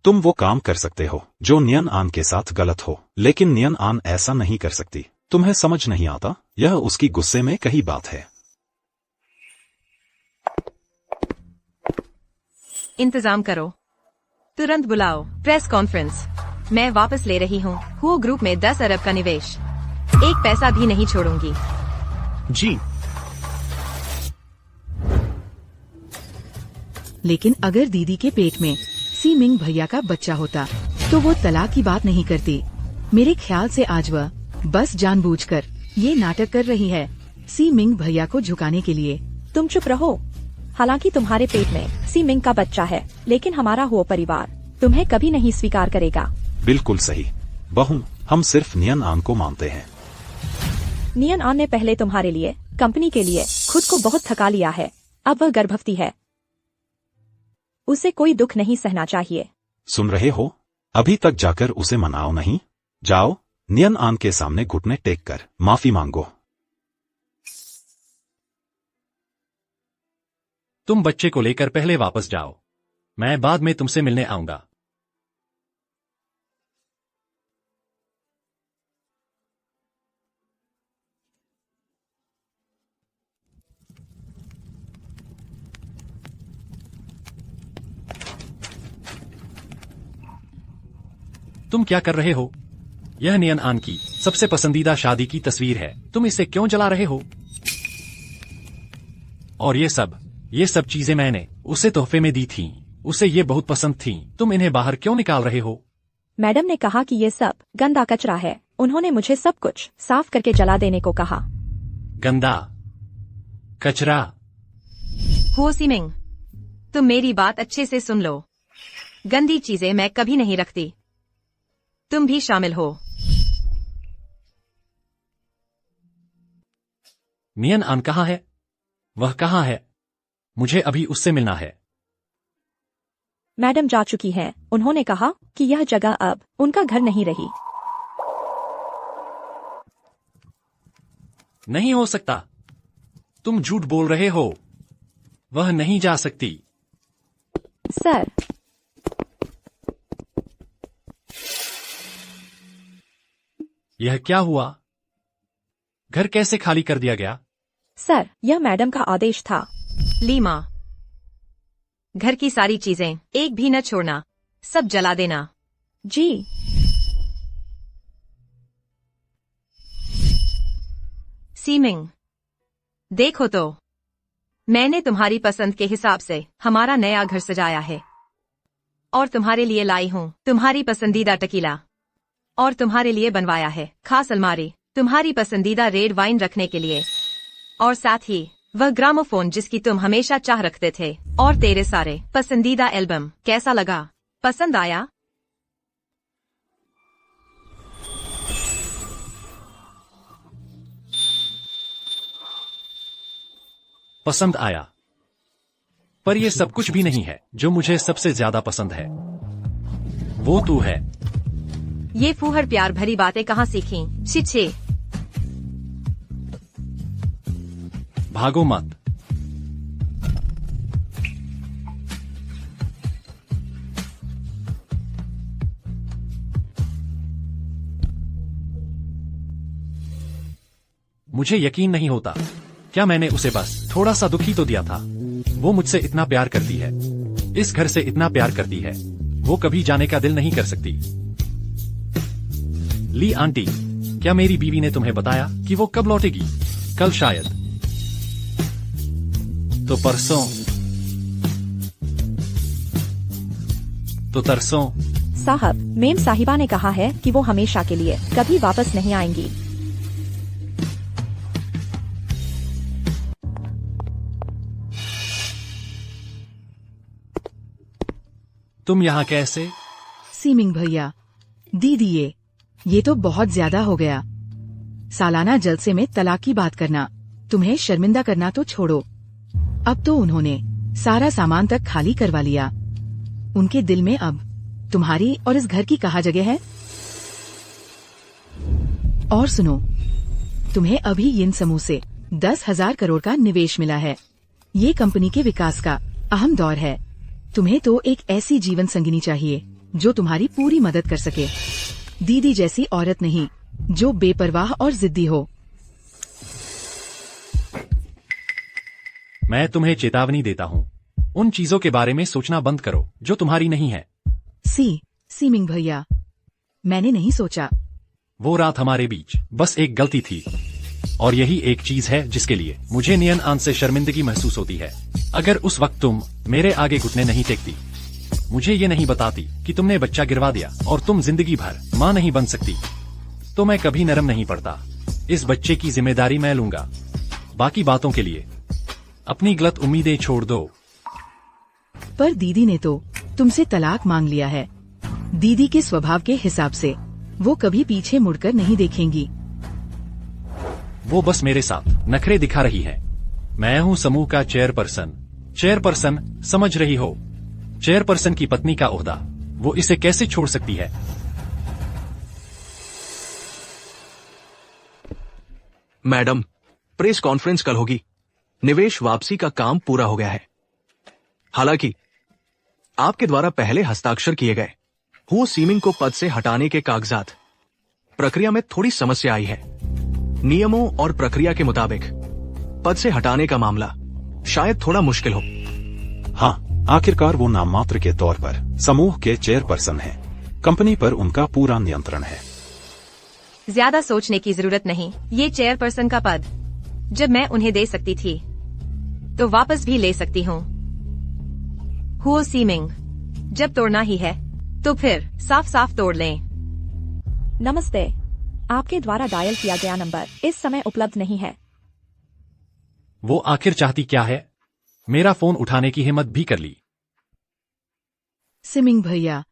तुम वो काम कर सकते हो जो नियन आन के साथ गलत हो, लेकिन नियन आन ऐसा नहीं कर सकती। तुम्हें समझ नहीं आता? यह उसकी गुस्से में कही बात है। इंतजाम करो, तुरंत बुलाओ प्रेस कॉन्फ्रेंस। मैं वापस ले रही हूँ हुओ ग्रुप में 10 अरब का निवेश। एक पैसा भी नहीं छोड़ूंगी। जी, लेकिन अगर दीदी के पेट में सीमिंग भैया का बच्चा होता तो वो तलाक की बात नहीं करती। मेरे ख्याल से आज वह बस जानबूझकर ये नाटक कर रही है, सी मिंग भैया को झुकाने के लिए। तुम चुप रहो। हालांकि तुम्हारे पेट में सी मिंग का बच्चा है, लेकिन हमारा हुआ परिवार तुम्हें कभी नहीं स्वीकार करेगा। बिल्कुल सही बहू, हम सिर्फ नियन आन को मानते हैं। नियन आन ने पहले तुम्हारे लिए, कंपनी के लिए खुद को बहुत थका लिया है। अब वह गर्भवती है, उसे कोई दुख नहीं सहना चाहिए। सुन रहे हो? अभी तक जाकर उसे मनाओ नहीं। जाओ, नियन आन के सामने घुटने टेक कर माफी मांगो। तुम बच्चे को लेकर पहले वापस जाओ, मैं बाद में तुमसे मिलने आऊंगा। तुम क्या कर रहे हो? यह नियन आन की सबसे पसंदीदा शादी की तस्वीर है, तुम इसे क्यों जला रहे हो? और ये सब चीजें मैंने उसे तोहफे में दी थीं, उसे ये बहुत पसंद थीं, तुम इन्हें बाहर क्यों निकाल रहे हो? मैडम ने कहा कि ये सब गंदा कचरा है, उन्होंने मुझे सब कुछ साफ करके जला देने को कहा। गंदा कचरा? हो सी मिंग, तुम मेरी बात अच्छे से सुन लो। गंदी चीजें मैं कभी नहीं रखती, तुम भी शामिल हो। नियन आन कहाँ है? वह कहाँ है? मुझे अभी उससे मिलना है। मैडम जा चुकी हैं, उन्होंने कहा कि यह जगह अब उनका घर नहीं रही। नहीं हो सकता, तुम झूठ बोल रहे हो, वह नहीं जा सकती। सर, यह क्या हुआ? घर कैसे खाली कर दिया गया? सर, यह मैडम का आदेश था। लीमा, घर की सारी चीजें एक भी न छोड़ना, सब जला देना। जी। सीमिंग, देखो तो, मैंने तुम्हारी पसंद के हिसाब से हमारा नया घर सजाया है, और तुम्हारे लिए लाई हूँ तुम्हारी पसंदीदा टकीला, और तुम्हारे लिए बनवाया है खास अलमारी तुम्हारी पसंदीदा रेड वाइन रखने के लिए, और साथ ही वह ग्रामोफोन जिसकी तुम हमेशा चाह रखते थे, और तेरे सारे पसंदीदा एल्बम। कैसा लगा? पसंद आया? पसंद आया, पर यह सब कुछ भी नहीं है जो मुझे सबसे ज्यादा पसंद है, वो तू है। ये फूहड़ प्यार भरी बातें कहाँ सीखी? छिछे, भागो मत। मुझे यकीन नहीं होता, क्या मैंने उसे बस थोड़ा सा दुख ही तो दिया था? वो मुझसे इतना प्यार करती है, इस घर से इतना प्यार करती है, वो कभी जाने का दिल नहीं कर सकती। ली आंटी, क्या मेरी बीवी ने तुम्हें बताया कि वो कब लौटेगी? कल शायद, तो परसों, तो तरसों। साहब, मेम साहिबा ने कहा है कि वो हमेशा के लिए कभी वापस नहीं आएंगी। तुम यहाँ कैसे? सीमिंग भैया, दीदी ये तो बहुत ज्यादा हो गया। सालाना जलसे में तलाक की बात करना, तुम्हें शर्मिंदा करना तो छोड़ो, अब तो उन्होंने सारा सामान तक खाली करवा लिया। उनके दिल में अब तुम्हारी और इस घर की कहाँ जगह है? और सुनो, तुम्हें अभी यिन समूह से 10,000 करोड़ का निवेश मिला है। ये कंपनी के विकास का अहम दौर है। तुम्हें तो एक ऐसी जीवन संगिनी चाहिए जो तुम्हारी पूरी मदद कर सके। दीदी जैसी औरत नहीं जो बेपरवाह और जिद्दी हो। मैं तुम्हें चेतावनी देता हूँ, उन चीजों के बारे में सोचना बंद करो जो तुम्हारी नहीं है। सीमिंग भैया, मैंने नहीं सोचा। वो रात हमारे बीच बस एक गलती थी, और यही एक चीज है जिसके लिए मुझे नियन आन से शर्मिंदगी महसूस होती है। अगर उस वक्त तुम मेरे आगे घुटने नहीं टेकती, मुझे ये नहीं बताती कि तुमने बच्चा गिरवा दिया और तुम जिंदगी भर माँ नहीं बन सकती, तो मैं कभी नरम नहीं पड़ता। इस बच्चे की जिम्मेदारी मैं लूंगा। बाकी बातों के लिए अपनी गलत उम्मीदें छोड़ दो। पर दीदी ने तो तुमसे तलाक मांग लिया है। दीदी के स्वभाव के हिसाब से वो कभी पीछे मुड़कर नहीं देखेंगी। वो बस मेरे साथ नखरे दिखा रही है। मैं हूँ समूह का चेयरपर्सन। चेयरपर्सन, समझ रही हो? चेयरपर्सन की पत्नी का ओहदा। वो इसे कैसे छोड़ सकती है? मैडम, प्रेस कॉन्फ्रेंस कल होगी। निवेश वापसी का काम पूरा हो गया है। हालांकि आपके द्वारा पहले हस्ताक्षर किए गए हु सीमिंग को पद से हटाने के कागजात प्रक्रिया में थोड़ी समस्या आई है। नियमों और प्रक्रिया के मुताबिक पद से हटाने का मामला शायद थोड़ा मुश्किल हो। हाँ, आखिरकार वो नाम मात्र के तौर पर समूह के चेयरपर्सन हैं। कंपनी पर उनका पूरा नियंत्रण है। ज्यादा सोचने की जरूरत नहीं। ये चेयरपर्सन का पद जब मैं उन्हें दे सकती थी तो वापस भी ले सकती हूँ। हुओ सीमिंग, जब तोड़ना ही है तो फिर साफ साफ तोड़ लें। नमस्ते, आपके द्वारा डायल किया गया नंबर इस समय उपलब्ध नहीं है। वो आखिर चाहती क्या है? मेरा फोन उठाने की हिम्मत भी कर ली। सिमिंग भैया,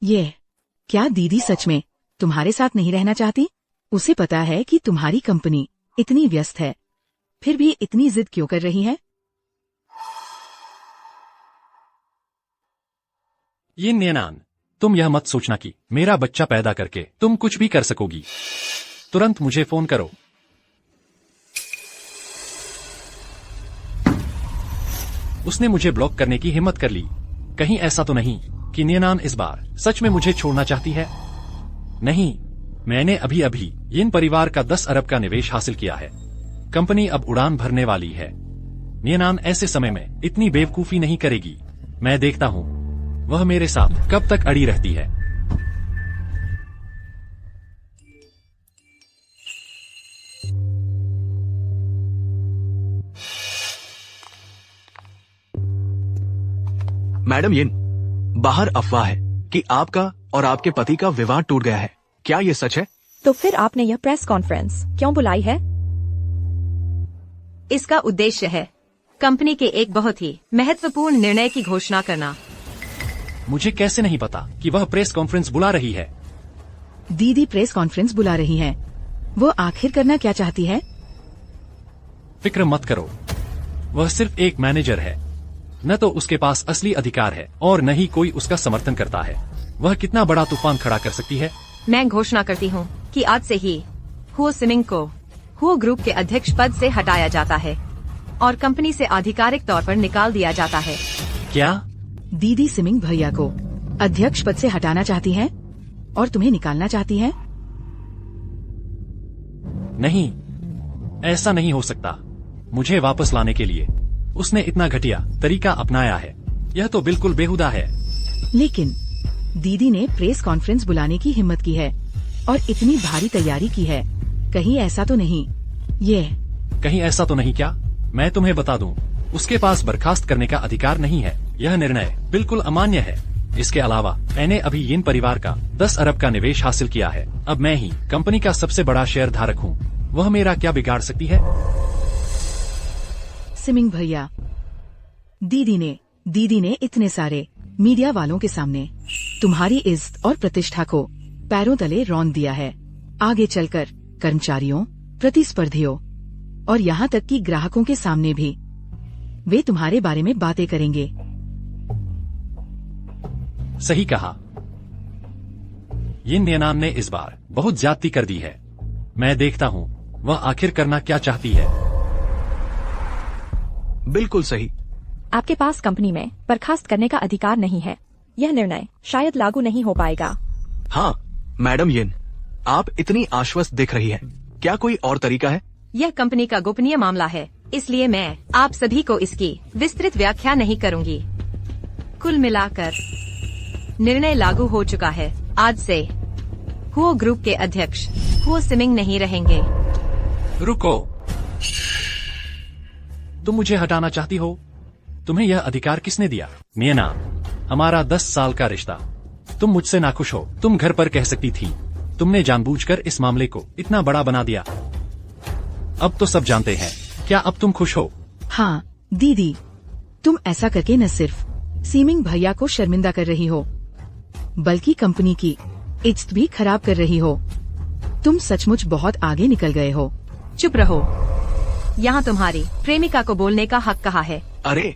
ये क्या दीदी सच में तुम्हारे साथ नहीं रहना चाहती? उसे पता है कि तुम्हारी कंपनी इतनी व्यस्त है, फिर भी इतनी जिद क्यों कर रही है? ये नेनान, तुम यह मत सोचना कि मेरा बच्चा पैदा करके तुम कुछ भी कर सकोगी। तुरंत मुझे फोन करो। उसने मुझे ब्लॉक करने की हिम्मत कर ली। कहीं ऐसा तो नहीं कि नेनान इस बार सच में मुझे छोड़ना चाहती है? नहीं, मैंने अभी अभी यिन परिवार का 10 अरब का निवेश हासिल किया है। कंपनी अब उड़ान भरने वाली है। नेनान ऐसे समय में इतनी बेवकूफी नहीं करेगी। मैं देखता हूँ वह मेरे साथ कब तक अड़ी रहती है। मैडम यिन, बाहर अफवाह है कि आपका और आपके पति का विवाह टूट गया है। क्या ये सच है? तो फिर आपने यह प्रेस कॉन्फ्रेंस क्यों बुलाई है? इसका उद्देश्य है कंपनी के एक बहुत ही महत्वपूर्ण निर्णय की घोषणा करना। मुझे कैसे नहीं पता कि वह प्रेस कॉन्फ्रेंस बुला रही है? दीदी प्रेस कॉन्फ्रेंस बुला रही हैं। वो आखिर करना क्या चाहती है? फिक्र मत करो, वह सिर्फ एक मैनेजर है। न तो उसके पास असली अधिकार है और न ही कोई उसका समर्थन करता है। वह कितना बड़ा तूफान खड़ा कर सकती है? मैं घोषणा करती हूँ कि आज से ही हुओ सिमिंग को हुओ ग्रुप के अध्यक्ष पद से हटाया जाता है और कंपनी से आधिकारिक तौर पर निकाल दिया जाता है। क्या? दीदी सिमिंग भैया को अध्यक्ष पद से हटाना चाहती हैं और तुम्हें निकालना चाहती हैं? नहीं, ऐसा नहीं हो सकता। मुझे वापस लाने के लिए उसने इतना घटिया तरीका अपनाया है। यह तो बिल्कुल बेहुदा है। लेकिन दीदी ने प्रेस कॉन्फ्रेंस बुलाने की हिम्मत की है और इतनी भारी तैयारी की है। कहीं ऐसा तो नहीं कहीं ऐसा तो नहीं क्या? मैं तुम्हें बता दूं, उसके पास बर्खास्त करने का अधिकार नहीं है। यह निर्णय बिल्कुल अमान्य है। इसके अलावा मैंने अभी यिन परिवार का 10 अरब का निवेश हासिल किया है। अब मैं ही कंपनी का सबसे बड़ा शेयर धारक हूँ। वह मेरा क्या बिगाड़ सकती है? सिमिंग भैया, दीदी ने इतने सारे मीडिया वालों के सामने तुम्हारी इज्जत और प्रतिष्ठा को पैरों तले रौंद दिया है। आगे चलकर कर्मचारियों, प्रतिस्पर्धियों और यहाँ तक कि ग्राहकों के सामने भी वे तुम्हारे बारे में बातें करेंगे। सही कहा। यिन नेनान ने इस बार बहुत ज्यादती कर दी है। मैं देखता हूँ वह आखिर करना क्या चाहती है। बिल्कुल सही। आपके पास कंपनी में बर्खास्त करने का अधिकार नहीं है। यह निर्णय शायद लागू नहीं हो पाएगा। हाँ मैडम यिन, आप इतनी आश्वस्त दिख रही हैं। क्या कोई और तरीका है? यह कंपनी का गोपनीय मामला है, इसलिए मैं आप सभी को इसकी विस्तृत व्याख्या नहीं करूंगी। कुल मिलाकर निर्णय लागू हो चुका है। आज से हुओ ग्रुप के अध्यक्ष हुओ सिमिंग नहीं रहेंगे। रुको, तुम मुझे हटाना चाहती हो? तुम्हें यह अधिकार किसने दिया? नियना, हमारा 10 साल का रिश्ता। तुम मुझसे नाखुश हो, तुम घर पर कह सकती थी तुमने जानबूझकर इस मामले को इतना बड़ा बना दिया। अब तो सब जानते हैं। क्या अब तुम खुश हो? हाँ दीदी, तुम ऐसा करके न सिर्फ सीमिंग भैया को शर्मिंदा कर रही हो, बल्कि कंपनी की इज्जत भी खराब कर रही हो। तुम सचमुच बहुत आगे निकल गए हो। चुप रहो। यहाँ तुम्हारी प्रेमिका को बोलने का हक कहाँ है? अरे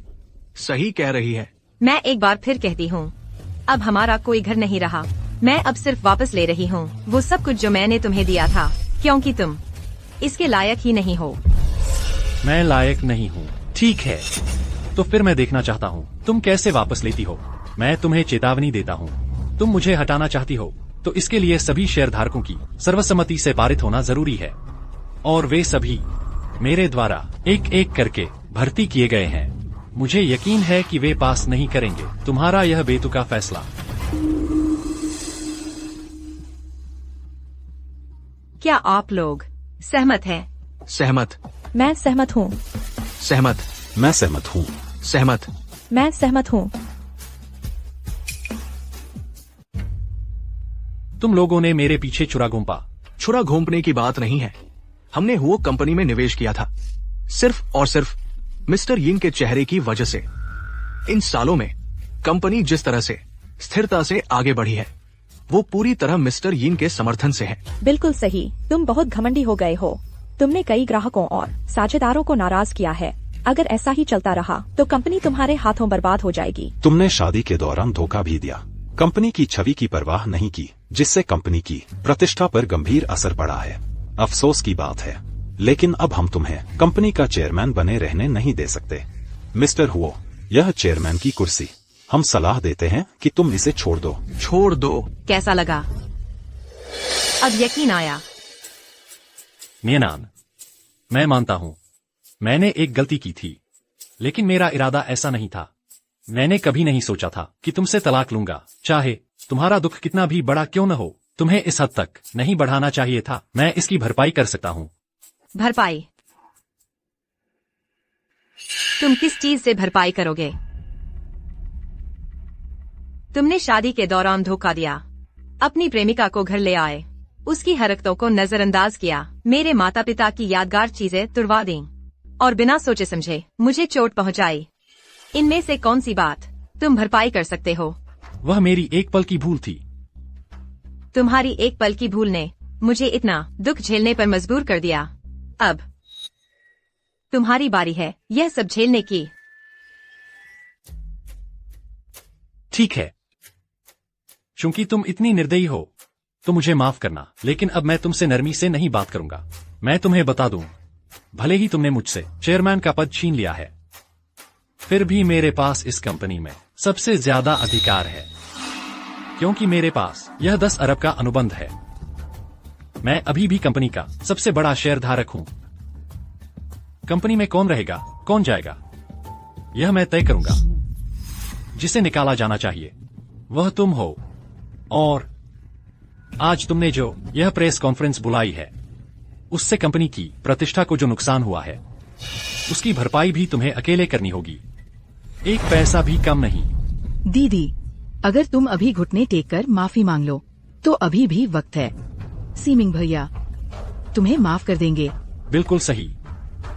सही कह रही है। मैं एक बार फिर कहती हूँ, अब हमारा कोई घर नहीं रहा। मैं अब सिर्फ वापस ले रही हूँ वो सब कुछ जो मैंने तुम्हें दिया था, क्योंकि तुम इसके लायक ही नहीं हो। मैं लायक नहीं हूँ। ठीक है, तो फिर मैं देखना चाहता हूँ तुम कैसे वापस लेती हो। मैं तुम्हें चेतावनी देता हूँ, तुम मुझे हटाना चाहती हो तो इसके लिए सभी शेयरधारकों की सर्वसम्मति से पारित होना जरूरी है, और वे सभी मेरे द्वारा एक एक करके भर्ती किए गए हैं। मुझे यकीन है कि वे पास नहीं करेंगे तुम्हारा यह बेतुका फैसला। क्या आप लोग सहमत हैं? सहमत। मैं सहमत हूँ। सहमत। मैं सहमत हूँ। सहमत। मैं सहमत हूँ। तुम लोगों ने मेरे पीछे छुरा घोंपा। छुरा घोंपने की बात नहीं है। हमने हुओ कंपनी में निवेश किया था, सिर्फ और सिर्फ मिस्टर यिन के चेहरे की वजह से। इन सालों में कंपनी जिस तरह से स्थिरता से आगे बढ़ी है, वो पूरी तरह मिस्टर यिन के समर्थन से है। बिल्कुल सही। तुम बहुत घमंडी हो गए हो। तुमने कई ग्राहकों और साझेदारों को नाराज किया है। अगर ऐसा ही चलता रहा तो कंपनी तुम्हारे हाथों बर्बाद हो जाएगी। तुमने शादी के दौरान धोखा भी दिया, कंपनी की छवि की परवाह नहीं की, जिससे कंपनी की प्रतिष्ठा पर गंभीर असर पड़ा है। अफसोस की बात है, लेकिन अब हम तुम्हें कंपनी का चेयरमैन बने रहने नहीं दे सकते। मिस्टर हुओ, यह चेयरमैन की कुर्सी, हम सलाह देते हैं कि तुम इसे छोड़ दो। छोड़ दो। कैसा लगा? अब यकीन आया? नियनान, मैं मानता हूँ मैंने एक गलती की थी, लेकिन मेरा इरादा ऐसा नहीं था। मैंने कभी नहीं सोचा था कि तुमसे तलाक लूंगा, चाहे तुम्हारा दुख कितना भी बड़ा क्यों न हो। तुम्हें इस हद तक नहीं बढ़ाना चाहिए था। मैं इसकी भरपाई कर सकता हूँ। भरपाई? तुम किस चीज से भरपाई करोगे? तुमने शादी के दौरान धोखा दिया, अपनी प्रेमिका को घर ले आए, उसकी हरकतों को नजरअंदाज किया, मेरे माता पिता की यादगार चीजें तुड़वा दी और बिना सोचे समझे मुझे चोट पहुंचाई। इनमें से कौन सी बात तुम भरपाई कर सकते हो? वह मेरी एक पल की भूल थी। तुम्हारी एक पल की भूल ने मुझे इतना दुख झेलने पर मजबूर कर दिया। अब तुम्हारी बारी है यह सब झेलने की। ठीक है, चूंकि तुम इतनी निर्दयी हो तो मुझे माफ करना, लेकिन अब मैं तुमसे नरमी से नहीं बात करूंगा। मैं तुम्हें बता दूं, भले ही तुमने मुझसे चेयरमैन का पद छीन लिया है, फिर भी मेरे पास इस कंपनी में सबसे ज्यादा अधिकार है, क्योंकि मेरे पास यह 10 अरब का अनुबंध है। मैं अभी भी कंपनी का सबसे बड़ा शेयरधारक हूं। कंपनी में कौन रहेगा, कौन जाएगा, यह मैं तय करूंगा। जिसे निकाला जाना चाहिए वह तुम हो, और आज तुमने जो यह प्रेस कॉन्फ्रेंस बुलाई है, उससे कंपनी की प्रतिष्ठा को जो नुकसान हुआ है, उसकी भरपाई भी तुम्हें अकेले करनी होगी, एक पैसा भी कम नहीं। दीदी, अगर तुम अभी घुटने टेक कर माफी मांग लो तो अभी भी वक्त है। सीमिंग भैया तुम्हें माफ कर देंगे। बिल्कुल सही।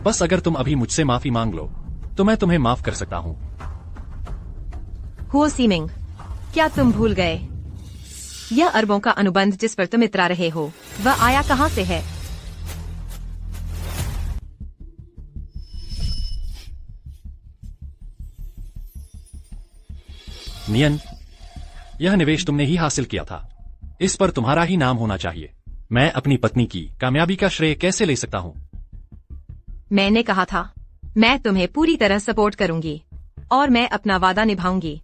बस अगर तुम अभी मुझसे माफी मांग लो तो मैं तुम्हें माफ कर सकता हूँ। हुओ सीमिंग, क्या तुम भूल गए यह अरबों का अनुबंध जिस पर तुम इतरा रहे हो, वह आया कहाँ से है? नियन, यह निवेश तुमने ही हासिल किया था, इस पर तुम्हारा ही नाम होना चाहिए। मैं अपनी पत्नी की कामयाबी का श्रेय कैसे ले सकता हूँ? मैंने कहा था मैं तुम्हें पूरी तरह सपोर्ट करूंगी और मैं अपना वादा निभाऊंगी।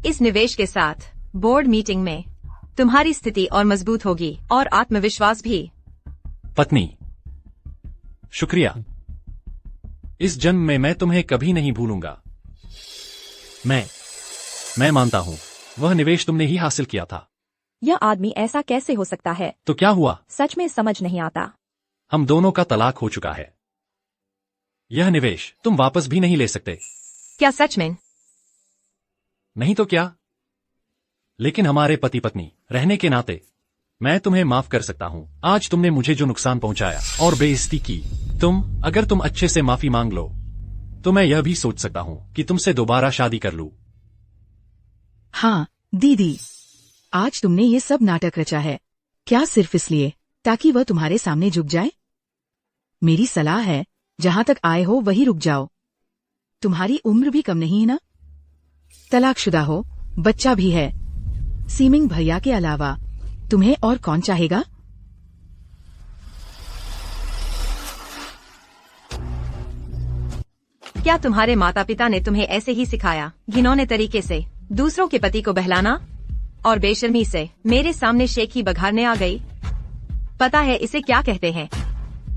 इस निवेश के साथ बोर्ड मीटिंग में तुम्हारी स्थिति और मजबूत होगी और आत्मविश्वास भी। पत्नी, शुक्रिया। इस जन्म में मैं तुम्हें कभी नहीं भूलूंगा। मैं मानता हूँ वह निवेश तुमने ही हासिल किया था। यह आदमी ऐसा कैसे हो सकता है? तो क्या हुआ? सच में समझ नहीं आता। हम दोनों का तलाक हो चुका है। यह निवेश तुम वापस भी नहीं ले सकते। क्या सच में? नहीं तो क्या, लेकिन हमारे पति पत्नी रहने के नाते मैं तुम्हें माफ कर सकता हूँ। आज तुमने मुझे जो नुकसान पहुंचाया और बेइज्जती की, अगर तुम अच्छे से माफी मांग लो तो मैं यह भी सोच सकता हूँ कि तुमसे दोबारा शादी कर लूं। हाँ दीदी, आज तुमने ये सब नाटक रचा है, क्या सिर्फ इसलिए ताकि वह तुम्हारे सामने झुक जाए? मेरी सलाह है, जहाँ तक आए हो वही रुक जाओ। तुम्हारी उम्र भी कम नहीं है ना? तलाकशुदा हो, बच्चा भी है। सीमिंग भैया के अलावा तुम्हें और कौन चाहेगा? क्या तुम्हारे माता पिता ने तुम्हें ऐसे ही सिखाया, घिनौने तरीके से दूसरों के पति को बहलाना? और बेशर्मी से मेरे सामने शेख ही बघारने आ गई। पता है इसे क्या कहते हैं?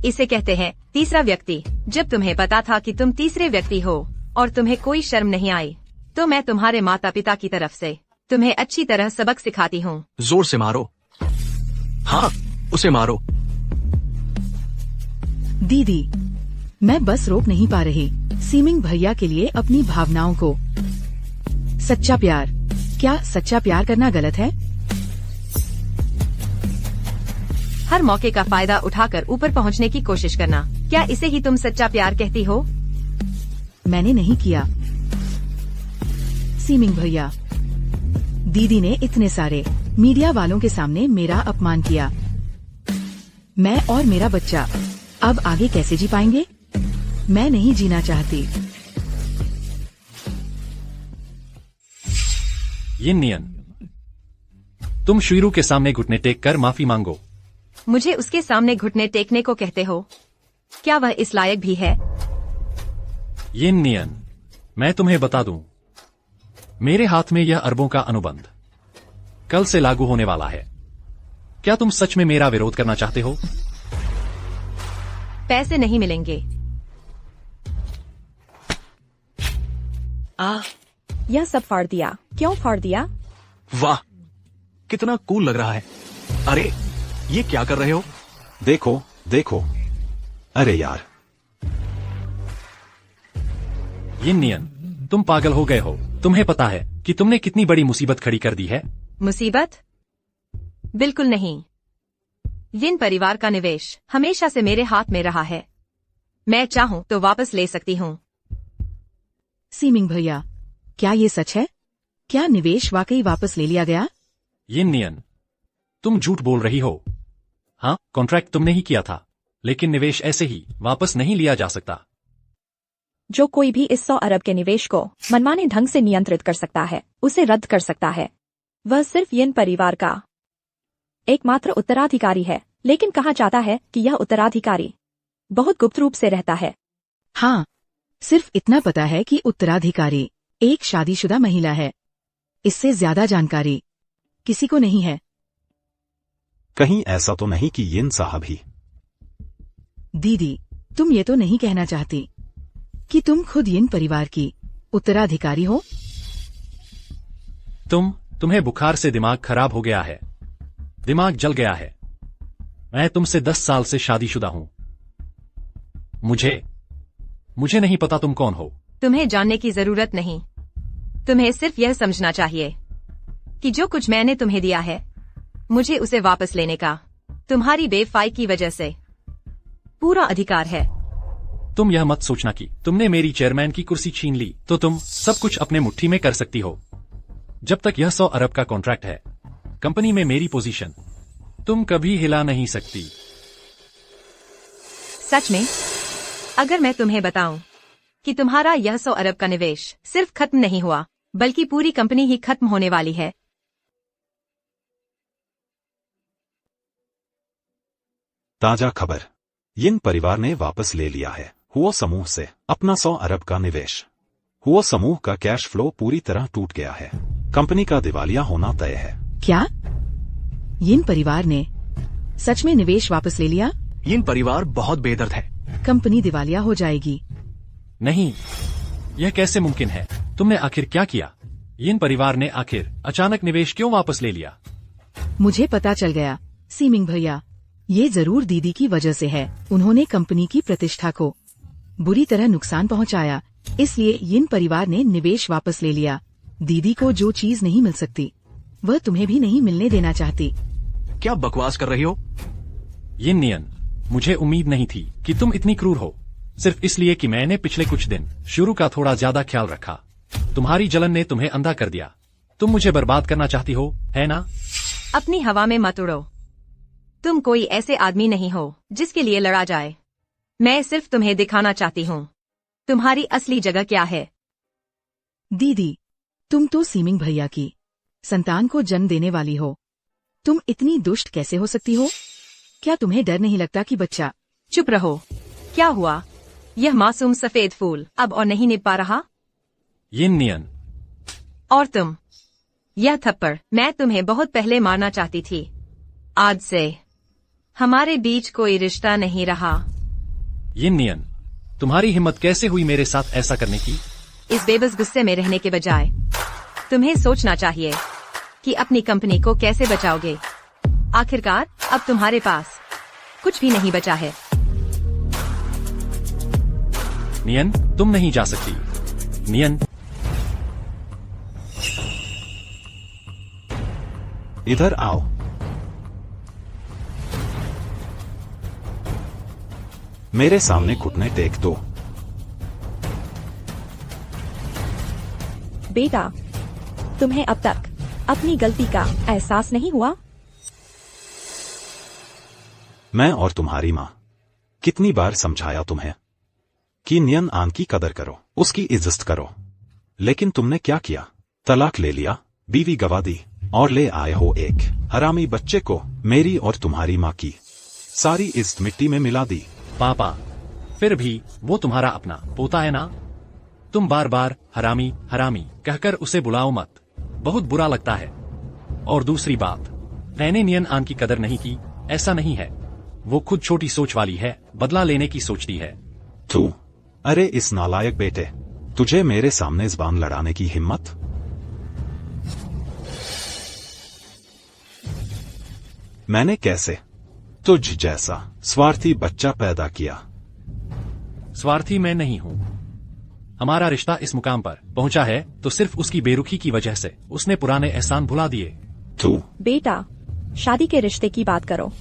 इसे कहते हैं तीसरा व्यक्ति। जब तुम्हें पता था कि तुम तीसरे व्यक्ति हो और तुम्हें कोई शर्म नहीं आई, तो मैं तुम्हारे माता पिता की तरफ से तुम्हें अच्छी तरह सबक सिखाती हूँ। जोर से मारो। हाँ, उसे मारो। दीदी, मैं बस रोक नहीं पा रही सीमिंग भैया के लिए अपनी भावनाओं को। सच्चा प्यार, क्या सच्चा प्यार करना गलत है? हर मौके का फायदा उठाकर ऊपर पहुंचने की कोशिश करना, क्या इसे ही तुम सच्चा प्यार कहती हो? मैंने नहीं किया सीमिंग भैया। दीदी ने इतने सारे मीडिया वालों के सामने मेरा अपमान किया। मैं और मेरा बच्चा अब आगे कैसे जी पाएंगे? मैं नहीं जीना चाहती। यिन, तुम शीरू के सामने घुटने टेक कर माफी मांगो। मुझे उसके सामने घुटने टेकने को कहते हो? क्या वह इस लायक भी है? यिन, मैं तुम्हें बता दूं, मेरे हाथ में यह अरबों का अनुबंध कल से लागू होने वाला है। क्या तुम सच में मेरा विरोध करना चाहते हो? पैसे नहीं मिलेंगे। यह सब फाड़ दिया। क्यों फाड़ दिया? वाह, कितना कूल लग रहा है। अरे, ये क्या कर रहे हो? देखो देखो, अरे यार। यिन, तुम पागल हो गए हो। तुम्हें पता है कि तुमने कितनी बड़ी मुसीबत खड़ी कर दी है? मुसीबत? बिल्कुल नहीं। यिन परिवार का निवेश हमेशा से मेरे हाथ में रहा है। मैं चाहूं तो वापस ले सकती हूँ। सीमिंग भैया, क्या ये सच है? क्या निवेश वाकई वापस ले लिया गया? यिन, तुम झूठ बोल रही हो। हाँ, कॉन्ट्रैक्ट तुमने ही किया था, लेकिन निवेश ऐसे ही वापस नहीं लिया जा सकता। जो कोई भी इस 100 अरब के निवेश को मनमाने ढंग से नियंत्रित कर सकता है, उसे रद्द कर सकता है। वह सिर्फ यिन परिवार का एकमात्र उत्तराधिकारी है, लेकिन कहा जाता है कि यह उत्तराधिकारी बहुत गुप्त रूप से रहता है। हाँ, सिर्फ इतना पता है कि उत्तराधिकारी एक शादीशुदा महिला है। इससे ज्यादा जानकारी किसी को नहीं है। कहीं ऐसा तो नहीं कि यिन साहब ही? दीदी, तुम ये तो नहीं कहना चाहती कि तुम खुद यिन परिवार की उत्तराधिकारी हो? तुम्हें बुखार से दिमाग खराब हो गया है। दिमाग जल गया है। मैं तुमसे 10 साल से शादीशुदा हूं। मुझे नहीं पता तुम कौन हो। तुम्हें जानने की जरूरत नहीं। तुम्हें सिर्फ यह समझना चाहिए कि जो कुछ मैंने तुम्हें दिया है, मुझे उसे वापस लेने का तुम्हारी बेवफाई की वजह से पूरा अधिकार है। तुम यह मत सोचना कि तुमने मेरी चेयरमैन की कुर्सी छीन ली तो तुम सब कुछ अपने मुट्ठी में कर सकती हो। जब तक यह 100 अरब का कॉन्ट्रैक्ट है, कंपनी में मेरी पोजीशन तुम कभी हिला नहीं सकती। सच में? अगर मैं तुम्हें बताऊं कि तुम्हारा यह 100 अरब का निवेश सिर्फ खत्म नहीं हुआ, बल्कि पूरी कंपनी ही खत्म होने वाली है। ताजा खबर, यिन परिवार ने वापस ले लिया है हुओ समूह से अपना 100 अरब का निवेश। हुओ समूह का कैश फ्लो पूरी तरह टूट गया है। कंपनी का दिवालिया होना तय है। क्या यिन परिवार ने सच में निवेश वापस ले लिया? यिन परिवार बहुत बेदर्द है। कंपनी दिवालिया हो जाएगी। नहीं, यह कैसे मुमकिन है? तुमने आखिर क्या किया? यिन परिवार ने आखिर अचानक निवेश क्यों वापस ले लिया? मुझे पता चल गया सीमिंग भैया, ये जरूर दीदी की वजह से है। उन्होंने कंपनी की प्रतिष्ठा को बुरी तरह नुकसान पहुंचाया, इसलिए यिन परिवार ने निवेश वापस ले लिया। दीदी को जो चीज नहीं मिल सकती, वह तुम्हें भी नहीं मिलने देना चाहती। क्या बकवास कर रही हो? ये नियन, मुझे उम्मीद नहीं थी कि तुम इतनी क्रूर हो, सिर्फ इसलिए कि मैंने पिछले कुछ दिन शुरू का थोड़ा ज्यादा ख्याल रखा। तुम्हारी जलन ने तुम्हें अंधा कर दिया। तुम मुझे बर्बाद करना चाहती हो, है ना? अपनी हवा में मत उड़ो। तुम कोई ऐसे आदमी नहीं हो जिसके लिए लड़ा जाए। मैं सिर्फ तुम्हें दिखाना चाहती हूँ तुम्हारी असली जगह क्या है। दीदी, तुम तो सीमिंग भैया की संतान को जन्म देने वाली हो। तुम इतनी दुष्ट कैसे हो सकती हो? क्या तुम्हें डर नहीं लगता कि बच्चा... चुप रहो। क्या हुआ? यह मासूम सफेद फूल अब और नहीं निभ पा रहा? ये नियन, और तुम? यह थप्पड़ मैं तुम्हें बहुत पहले मारना चाहती थी। आज से हमारे बीच कोई रिश्ता नहीं रहा। ये नियन, तुम्हारी हिम्मत कैसे हुई मेरे साथ ऐसा करने की? इस बेबस गुस्से में रहने के बजाय तुम्हें सोचना चाहिए कि अपनी कंपनी को कैसे बचाओगे। आखिरकार अब तुम्हारे पास कुछ भी नहीं बचा है। नियन, तुम नहीं जा सकती। नियन, इधर आओ। मेरे सामने घुटने टेक दो। बेटा, तुम्हें अब तक अपनी गलती का एहसास नहीं हुआ? मैं और तुम्हारी माँ कितनी बार समझाया तुम्हें कि नियन आन की कदर करो, उसकी इज्जत करो, लेकिन तुमने क्या किया? तलाक ले लिया, बीवी गवा दी और ले आए हो एक हरामी बच्चे को। मेरी और तुम्हारी माँ की सारी इज्जत मिट्टी में मिला दी। पापा, फिर भी वो तुम्हारा अपना पोता है ना? तुम बार बार हरामी हरामी कहकर उसे बुलाओ मत, बहुत बुरा लगता है। और दूसरी बात, मैंने नियन आन की कदर नहीं की, ऐसा नहीं है। वो खुद छोटी सोच वाली है, बदला लेने की सोचती है। तू, अरे इस नालायक बेटे, तुझे मेरे सामने ज़बान लड़ाने की हिम्मत? मैंने कैसे तुझ जैसा स्वार्थी बच्चा पैदा किया? स्वार्थी मैं नहीं हूँ। हमारा रिश्ता इस मुकाम पर पहुँचा है तो सिर्फ उसकी बेरुखी की वजह से। उसने पुराने एहसान भुला दिए। तू, बेटा, शादी के रिश्ते की बात करो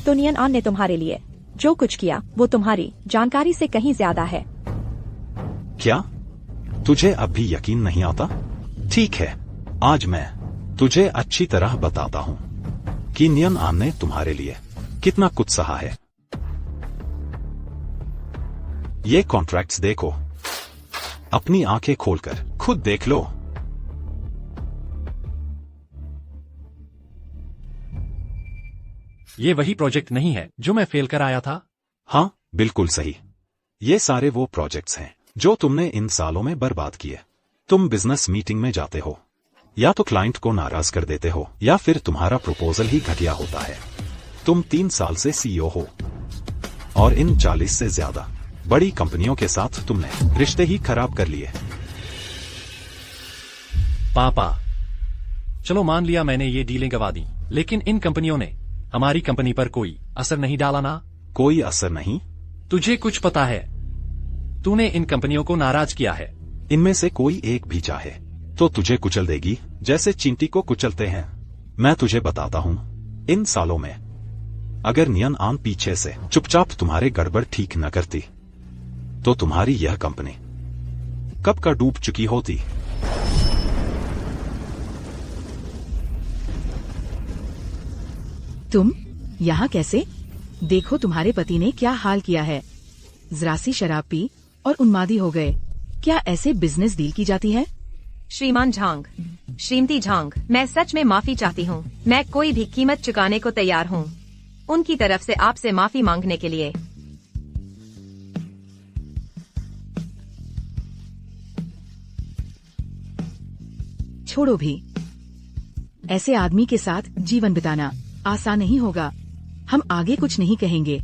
तो नियन आन ने तुम्हारे लिए जो कुछ किया वो तुम्हारी जानकारी से कहीं ज्यादा है। क्या तुझे अब भी यकीन नहीं आता? ठीक है, आज मैं तुझे अच्छी तरह बताता हूँ कि नियन आन ने तुम्हारे लिए कितना कुछ सहा है। ये कॉन्ट्रैक्ट्स देखो, अपनी आंखें खोलकर खुद देख लो। ये वही प्रोजेक्ट नहीं है जो मैं फेल कर आया था? हाँ, बिल्कुल सही। ये सारे वो प्रोजेक्ट्स हैं जो तुमने इन सालों में बर्बाद किए। तुम बिजनेस मीटिंग में जाते हो, या तो क्लाइंट को नाराज कर देते हो, या फिर तुम्हारा प्रपोजल ही घटिया होता है। तुम 3 साल से सीईओ हो, और इन 40 से ज्यादा बड़ी कंपनियों के साथ तुमने रिश्ते ही खराब कर लिए। पापा, चलो मान लिया मैंने ये डीलें गवा दी, लेकिन इन कंपनियों ने हमारी कंपनी पर कोई असर नहीं डाला ना? कोई असर नहीं? तुझे कुछ पता है? तूने इन कंपनियों को नाराज किया है। इनमें से कोई एक भी चाहे तो तुझे कुचल देगी, जैसे चींटी को कुचलते हैं। मैं तुझे बताता हूँ, इन सालों में अगर नियन आन पीछे से चुपचाप तुम्हारे गड़बड़ ठीक न करती तो तुम्हारी यह कंपनी कब का डूब चुकी होती। तुम यहाँ कैसे? देखो तुम्हारे पति ने क्या हाल किया है। जरा सी शराब पी और उन्मादी हो गए। क्या ऐसे बिजनेस डील की जाती है? श्रीमान झांग, श्रीमती झांग, मैं सच में माफी चाहती हूँ। मैं कोई भी कीमत चुकाने को तैयार हूँ उनकी तरफ से आपसे माफी मांगने के लिए। छोड़ो भी, ऐसे आदमी के साथ जीवन बिताना आसान नहीं होगा। हम आगे कुछ नहीं कहेंगे।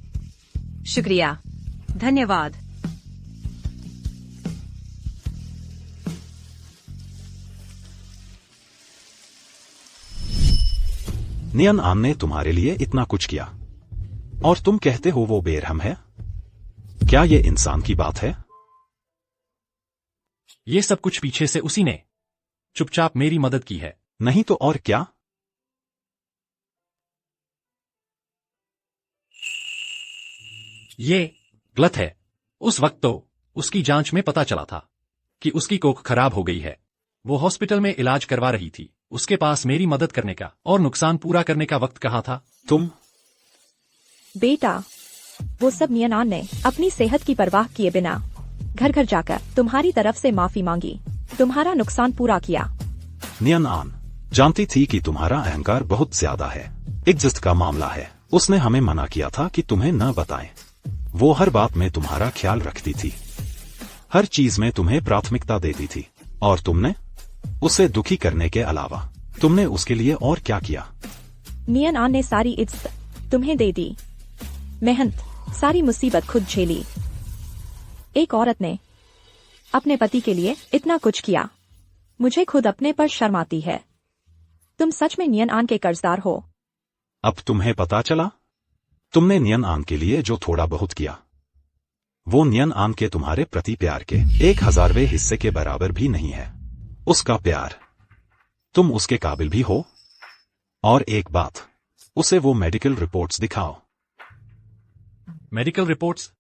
शुक्रिया, धन्यवाद। नियन आन ने तुम्हारे लिए इतना कुछ किया और तुम कहते हो वो बेरहम है? क्या ये इंसान की बात है? ये सब कुछ पीछे से उसी ने चुपचाप मेरी मदद की है। नहीं तो और क्या? ये गलत है। उस वक्त तो उसकी जांच में पता चला था कि उसकी कोख खराब हो गई है। वो हॉस्पिटल में इलाज करवा रही थी। उसके पास मेरी मदद करने का और नुकसान पूरा करने का वक्त कहाँ था? तुम बेटा, वो सब नियनान ने अपनी सेहत की परवाह किए बिना घर घर जाकर तुम्हारी तरफ से माफी मांगी, तुम्हारा नुकसान पूरा किया। नियन जानती थी कि तुम्हारा अहंकार बहुत ज्यादा है। इज्जत का मामला है। उसने हमें मना किया था कि तुम्हें न बताएं। वो हर बात में तुम्हारा ख्याल रखती थी, हर चीज में तुम्हें प्राथमिकता देती थी। और तुमने उसे दुखी करने के अलावा तुमने उसके लिए और क्या किया? नियनान ने सारी इज्जत तुम्हें दे दी, मेहनत, सारी मुसीबत खुद झेली। एक औरत ने अपने पति के लिए इतना कुछ किया, मुझे खुद अपने पर शर्म आती है। तुम सच में नियनान के कर्जदार हो। अब तुम्हें पता चला? तुमने नियन के लिए जो थोड़ा बहुत किया, वो नियन के तुम्हारे प्रति प्यार के 1000वें हिस्से के बराबर भी नहीं है। उसका प्यार, तुम उसके काबिल भी हो। और एक बात, उसे वो मेडिकल रिपोर्ट्स दिखाओ। Medical reports?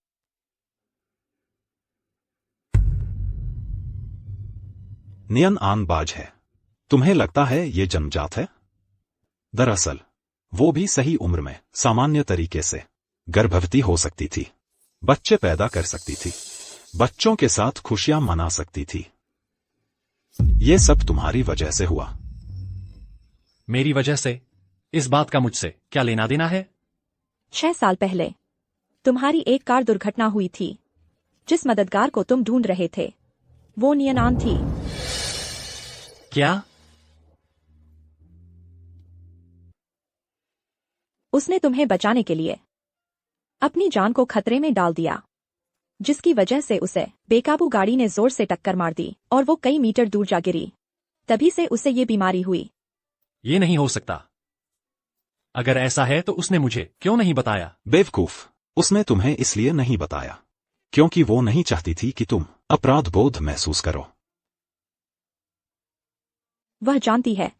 नियन बाज है। तुम्हें लगता है ये जन्मजात है? दरअसल वो भी सही उम्र में सामान्य तरीके से गर्भवती हो सकती थी, बच्चे पैदा कर सकती थी, बच्चों के साथ खुशियां मना सकती थी। ये सब तुम्हारी वजह से हुआ। मेरी वजह से? इस बात का मुझसे क्या लेना देना है? 6 साल पहले तुम्हारी एक कार दुर्घटना हुई थी। जिस मददगार को तुम ढूंढ रहे थे वो नियनान थी। क्या? उसने तुम्हें बचाने के लिए अपनी जान को खतरे में डाल दिया, जिसकी वजह से उसे बेकाबू गाड़ी ने जोर से टक्कर मार दी और वो कई मीटर दूर जा गिरी। तभी से उसे ये बीमारी हुई। ये नहीं हो सकता। अगर ऐसा है तो उसने मुझे क्यों नहीं बताया? बेवकूफ, उसने तुम्हें इसलिए नहीं बताया क्योंकि वो नहीं चाहती थी कि तुम अपराध बोध महसूस करो। वह जानती है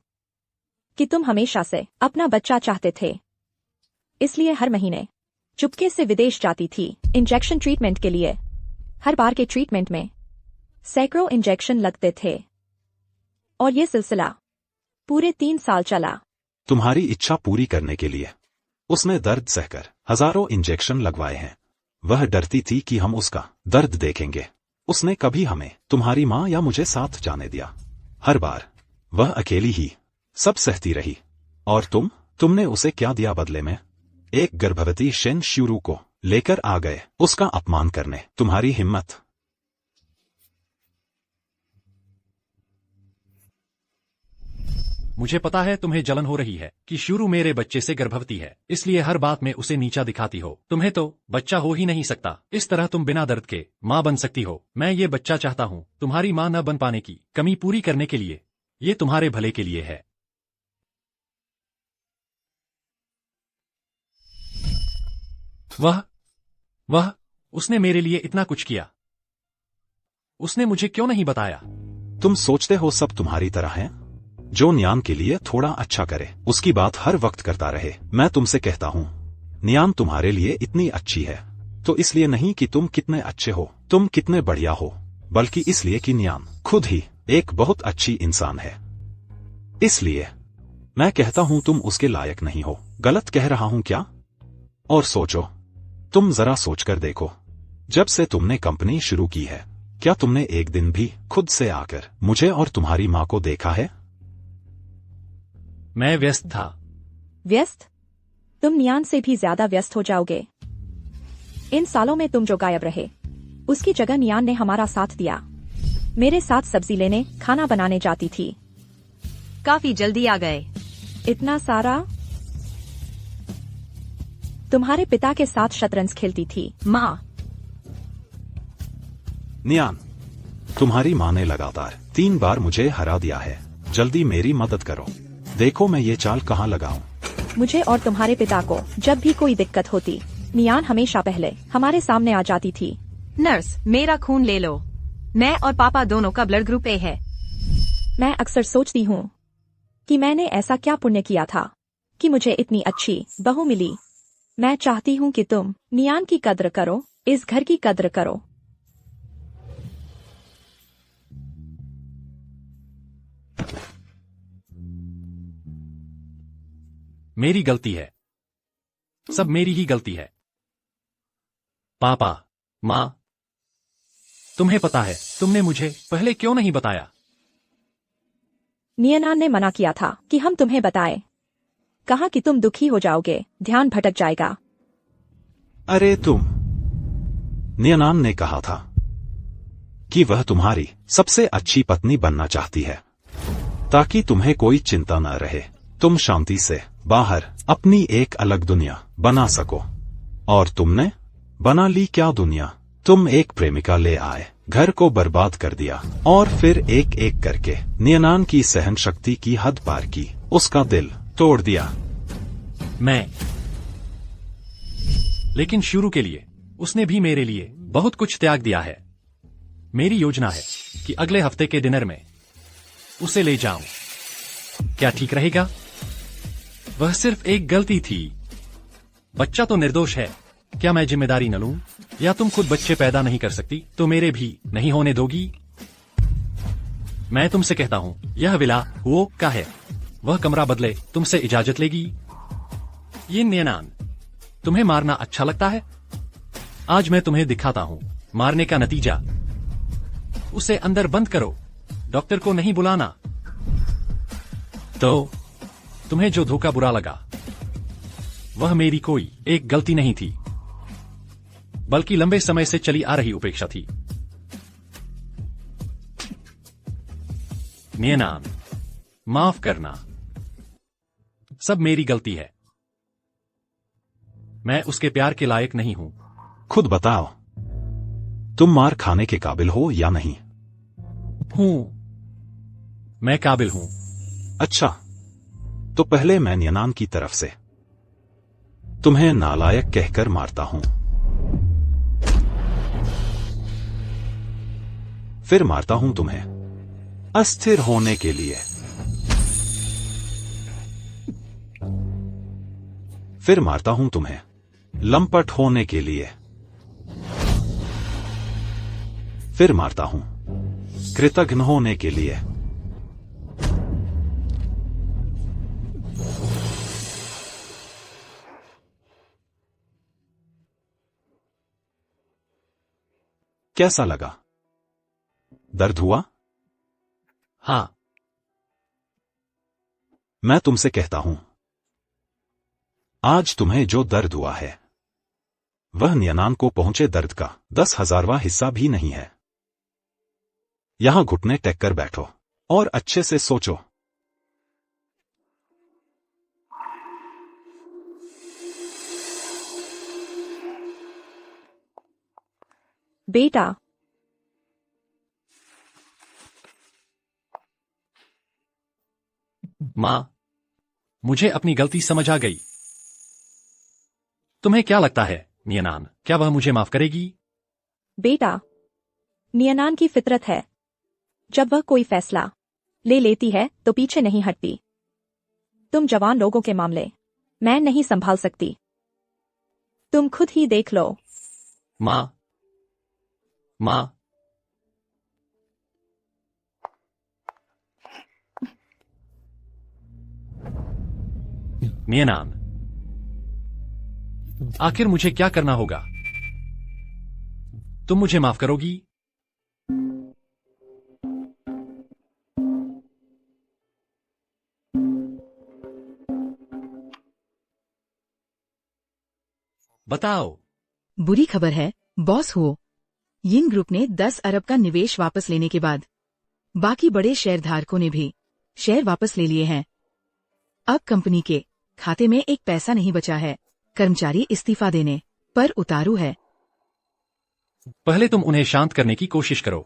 कि तुम हमेशा से अपना बच्चा चाहते थे, इसलिए हर महीने चुपके से विदेश जाती थी इंजेक्शन ट्रीटमेंट के लिए। हर बार के ट्रीटमेंट में सैकड़ों इंजेक्शन लगते थे और ये सिलसिला पूरे 3 साल चला। तुम्हारी इच्छा पूरी करने के लिए उसने दर्द सहकर हजारों इंजेक्शन लगवाए हैं। वह डरती थी कि हम उसका दर्द देखेंगे। उसने कभी हमें, तुम्हारी माँ या मुझे साथ जाने दिया। हर बार वह अकेली ही सब सहती रही। और तुमने उसे क्या दिया बदले में? एक गर्भवती शेन श्यूरू को लेकर आ गए उसका अपमान करने। तुम्हारी हिम्मत! मुझे पता है तुम्हें जलन हो रही है कि शुरू मेरे बच्चे से गर्भवती है, इसलिए हर बात में उसे नीचा दिखाती हो। तुम्हें तो बच्चा हो ही नहीं सकता। इस तरह तुम बिना दर्द के माँ बन सकती हो। मैं ये बच्चा चाहता हूँ तुम्हारी माँ न बन पाने की कमी पूरी करने के लिए। ये तुम्हारे भले के लिए है। वह उसने मेरे लिए इतना कुछ किया। उसने मुझे क्यों नहीं बताया? तुम सोचते हो सब तुम्हारी तरह है? जो नियान के लिए थोड़ा अच्छा करे उसकी बात हर वक्त करता रहे। मैं तुमसे कहता हूँ, नियान तुम्हारे लिए इतनी अच्छी है तो इसलिए नहीं कि तुम कितने अच्छे हो, तुम कितने बढ़िया हो, बल्कि इसलिए कि नियान खुद ही एक बहुत अच्छी इंसान है। इसलिए मैं कहता हूँ तुम उसके लायक नहीं हो। गलत कह रहा हूँ क्या? और सोचो, तुम जरा सोचकर देखो, जब से तुमने कंपनी शुरू की है, क्या तुमने एक दिन भी खुद से आकर मुझे और तुम्हारी माँ को देखा है? मैं व्यस्त था। व्यस्त? तुम नियान से भी ज्यादा व्यस्त हो जाओगे। इन सालों में तुम जो गायब रहे, उसकी जगह नियान ने हमारा साथ दिया। मेरे साथ सब्जी लेने, खाना बनाने जाती थी। काफी जल्दी आ गए। इतना सारा? तुम्हारे पिता के साथ शतरंज खेलती थी। माँ, नियान, तुम्हारी माँ ने लगातार 3 बार मुझे हरा दिया है। जल्दी मेरी मदद करो। देखो मैं ये चाल कहाँ लगाऊं। मुझे और तुम्हारे पिता को जब भी कोई दिक्कत होती, नियान हमेशा पहले हमारे सामने आ जाती थी। नर्स, मेरा खून ले लो। मैं और पापा दोनों का ब्लड ग्रुप ए है। मैं अक्सर सोचती हूँ कि मैंने ऐसा क्या पुण्य किया था कि मुझे इतनी अच्छी बहू मिली। मैं चाहती हूँ कि तुम नियान की कद्र करो, इस घर की कद्र करो। मेरी गलती है, सब मेरी ही गलती है। पापा, माँ, तुम्हें पता है तुमने मुझे पहले क्यों नहीं बताया? नियनान ने मना किया था कि हम तुम्हें बताएं। कहा कि तुम दुखी हो जाओगे, ध्यान भटक जाएगा। अरे तुम, नियनान ने कहा था कि वह तुम्हारी सबसे अच्छी पत्नी बनना चाहती है, ताकि तुम्हें कोई चिंता न रहे, तुम शांति से बाहर अपनी एक अलग दुनिया बना सको। और तुमने बना ली क्या दुनिया? तुम एक प्रेमिका ले आए, घर को बर्बाद कर दिया, और फिर एक एक करके नियनान की सहन शक्ति की हद पार की, उसका दिल तोड़ दिया। लेकिन शुरू के लिए उसने भी मेरे लिए बहुत कुछ त्याग दिया है। मेरी योजना है कि अगले हफ्ते के डिनर में उसे ले जाऊं। क्या ठीक रहेगा? वह सिर्फ एक गलती थी। बच्चा तो निर्दोष है। क्या मैं जिम्मेदारी न लूं? या तुम खुद बच्चे पैदा नहीं कर सकती तो मेरे भी नहीं होने दोगी? मैं तुमसे कहता हूं, यह विला वो का है। वह कमरा बदले तुमसे इजाजत लेगी। ये नियनान, तुम्हें मारना अच्छा लगता है? आज मैं तुम्हें दिखाता हूं मारने का नतीजा। उसे अंदर बंद करो, डॉक्टर को नहीं बुलाना। तो तुम्हें जो धोखा बुरा लगा, वह मेरी कोई एक गलती नहीं थी, बल्कि लंबे समय से चली आ रही उपेक्षा थी। नियनान, माफ करना, सब मेरी गलती है। मैं उसके प्यार के लायक नहीं हूं। खुद बताओ, तुम मार खाने के काबिल हो या नहीं? हूं, मैं काबिल हूं। अच्छा, तो पहले मैं नियनान की तरफ से तुम्हें नालायक कहकर मारता हूं, फिर मारता हूं तुम्हें अस्थिर होने के लिए, फिर मारता हूं तुम्हें लंपट होने के लिए, फिर मारता हूं कृतघ्न होने के लिए। कैसा लगा? दर्द हुआ? हां। मैं तुमसे कहता हूं, आज तुम्हें जो दर्द हुआ है वह नियनान को पहुंचे दर्द का 10,000वां हिस्सा भी नहीं है। यहां घुटने टेक कर बैठो और अच्छे से सोचो। बेटा, मां, मुझे अपनी गलती समझ आ गई। तुम्हें क्या लगता है नियनान, क्या वह मुझे माफ करेगी? बेटा, नियनान की फितरत है, जब वह कोई फैसला ले लेती है तो पीछे नहीं हटती। तुम जवान लोगों के मामले मैं नहीं संभाल सकती। तुम खुद ही देख लो। मां, नियनान, आखिर मुझे क्या करना होगा? तुम मुझे माफ करोगी? बताओ। बुरी खबर है बॉस हो, यिन ग्रुप ने 10 अरब का निवेश वापस लेने के बाद बाकी बड़े शेयरधारकों ने भी शेयर वापस ले लिए हैं। अब कंपनी के खाते में एक पैसा नहीं बचा है। कर्मचारी इस्तीफा देने पर उतारू है। पहले तुम उन्हें शांत करने की कोशिश करो।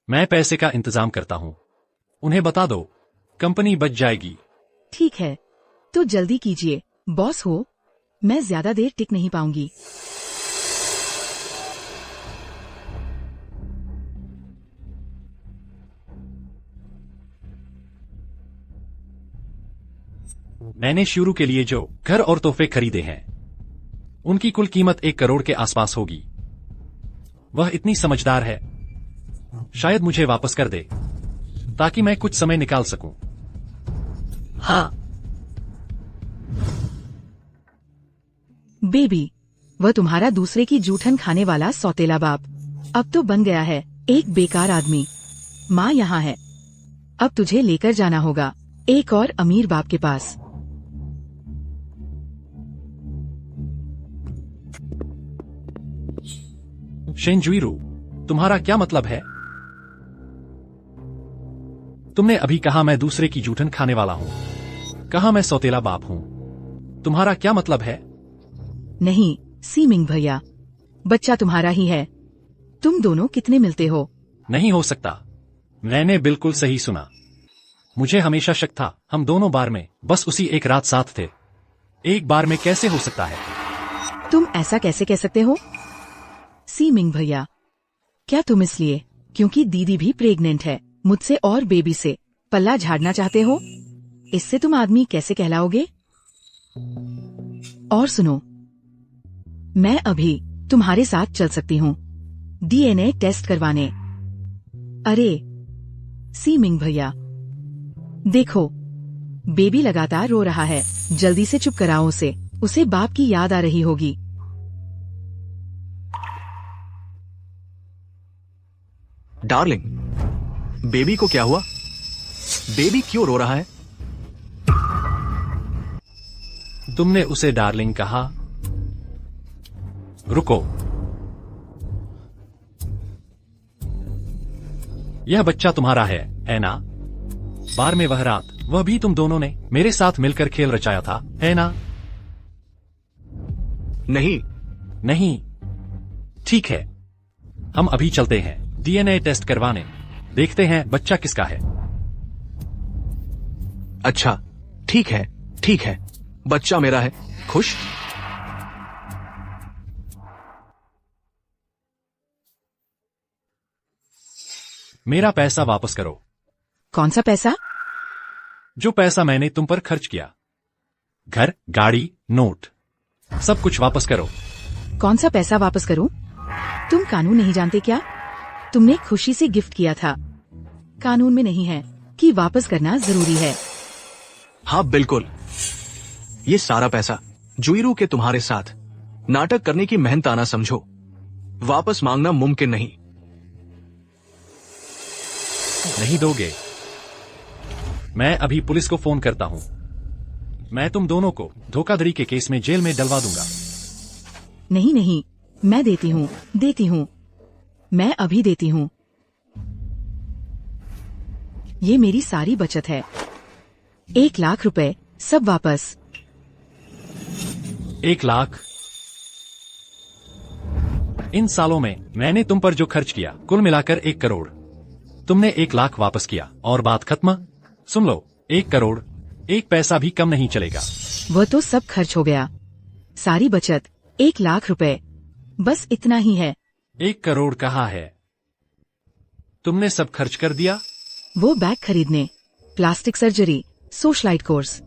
मैं पैसे का इंतजाम करता हूं। उन्हें बता दो, कंपनी बच जाएगी। ठीक है, तो जल्दी कीजिए बॉस हो, मैं ज्यादा देर टिक नहीं पाऊंगी। मैंने शुरू के लिए जो घर और तोहफे खरीदे हैं उनकी कुल कीमत 1 करोड़ के आसपास होगी। वह इतनी समझदार है, शायद मुझे वापस कर दे ताकि मैं कुछ समय निकाल सकूं। हाँ। बेबी, वह तुम्हारा दूसरे की जूठन खाने वाला सौतेला बाप अब तो बन गया है एक बेकार आदमी। माँ यहाँ है, अब तुझे लेकर जाना होगा एक और अमीर बाप के पास। शेनजुइरू, तुम्हारा क्या मतलब है? तुमने अभी कहा मैं दूसरे की जूठन खाने वाला हूँ, कहा मैं सौतेला बाप हूँ। तुम्हारा क्या मतलब है? नहीं सीमिंग भैया, बच्चा तुम्हारा ही है। तुम दोनों कितने मिलते हो? नहीं हो सकता। मैंने बिल्कुल सही सुना। मुझे हमेशा शक था हम दोनों बार में बस उसी एक रात साथ थे। एक बार में कैसे हो सकता है? तुम ऐसा कैसे कह सकते हो सीमिंग भैया? क्या तुम इसलिए क्योंकि दीदी भी प्रेग्नेंट है मुझसे और बेबी से पल्ला झाड़ना चाहते हो? इससे तुम आदमी कैसे कहलाओगे? और सुनो, मैं अभी तुम्हारे साथ चल सकती हूँ डीएनए टेस्ट करवाने। अरे सीमिंग भैया, देखो बेबी लगातार रो रहा है, जल्दी से चुप कराओ उसे बाप की याद आ रही होगी। डार्लिंग, बेबी को क्या हुआ? बेबी क्यों रो रहा है? तुमने उसे डार्लिंग कहा। रुको, यह बच्चा तुम्हारा है ना? बार में वह रात, वह भी तुम दोनों ने मेरे साथ मिलकर खेल रचाया था, है ना? नहीं। नहीं? ठीक है, हम अभी चलते हैं डीएनए टेस्ट करवाने, देखते हैं बच्चा किसका है। अच्छा ठीक है, ठीक है, बच्चा मेरा है। खुश? मेरा पैसा वापस करो। कौन सा पैसा? जो पैसा मैंने तुम पर खर्च किया, घर, गाड़ी, नोट, सब कुछ वापस करो। कौन सा पैसा वापस करूं? तुम कानून नहीं जानते क्या? तुमने खुशी से गिफ्ट किया था, कानून में नहीं है कि वापस करना जरूरी है। हाँ बिल्कुल, ये सारा पैसा जुइरू के तुम्हारे साथ नाटक करने की मेहनताना समझो, वापस मांगना मुमकिन नहीं। नहीं दोगे? मैं अभी पुलिस को फोन करता हूं। मैं तुम दोनों को धोखाधड़ी के केस में जेल में डलवा दूंगा। नहीं नहीं, मैं देती हूँ, मैं अभी देती हूँ। ये मेरी सारी बचत है, 1 लाख रुपए सब वापस। 1 लाख? इन सालों में मैंने तुम पर जो खर्च किया कुल मिलाकर 1 करोड़। तुमने 1 लाख वापस किया और बात खत्म। सुन लो, 1 करोड़, 1 पैसा भी कम नहीं चलेगा। वह तो सब खर्च हो गया, सारी बचत 1 लाख रुपए, बस इतना ही है। 1 करोड़ कहाँ है? तुमने सब खर्च कर दिया। वो बैग खरीदने, प्लास्टिक सर्जरी, सोशलाइट कोर्स,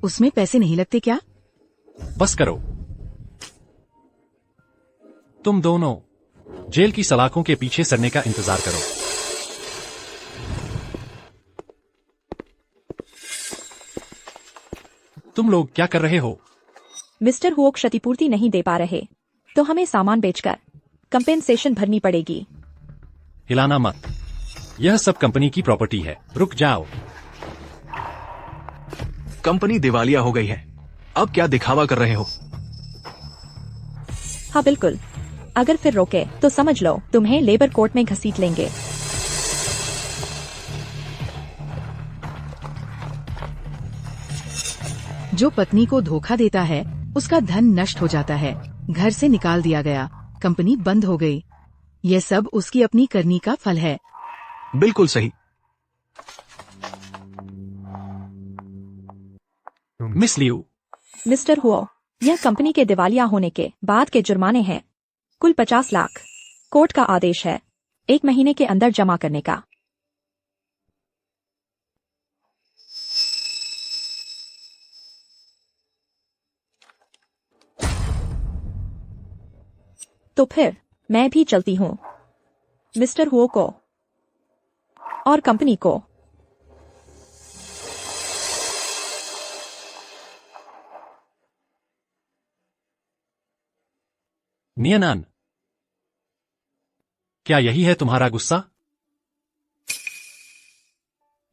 उसमें पैसे नहीं लगते क्या? बस करो। तुम दोनों जेल की सलाखों के पीछे सरने का इंतजार करो। तुम लोग क्या कर रहे हो? मिस्टर हुओ क्षतिपूर्ति नहीं दे पा रहे, तो हमें सामान बेचकर कंपेंसेशन भरनी पड़ेगी। हिलाना मत, यह सब कंपनी की प्रॉपर्टी है। रुक जाओ। कंपनी दिवालिया हो गई है, अब क्या दिखावा कर रहे हो? हाँ बिल्कुल, अगर फिर रोके तो समझ लो तुम्हें लेबर कोर्ट में घसीट लेंगे। जो पत्नी को धोखा देता है उसका धन नष्ट हो जाता है, घर से निकाल दिया गया, कंपनी बंद हो गई। यह सब उसकी अपनी करनी का फल है। बिल्कुल सही। मिस लियू, मिस्टर हुओ, यह कंपनी के दिवालिया होने के बाद के जुर्माने हैं, कुल 50 लाख। कोर्ट का आदेश है 1 महीने के अंदर जमा करने का। तो फिर मैं भी चलती हूँ। मिस्टर हुओ को और कंपनी को। नियनान, क्या यही है तुम्हारा गुस्सा?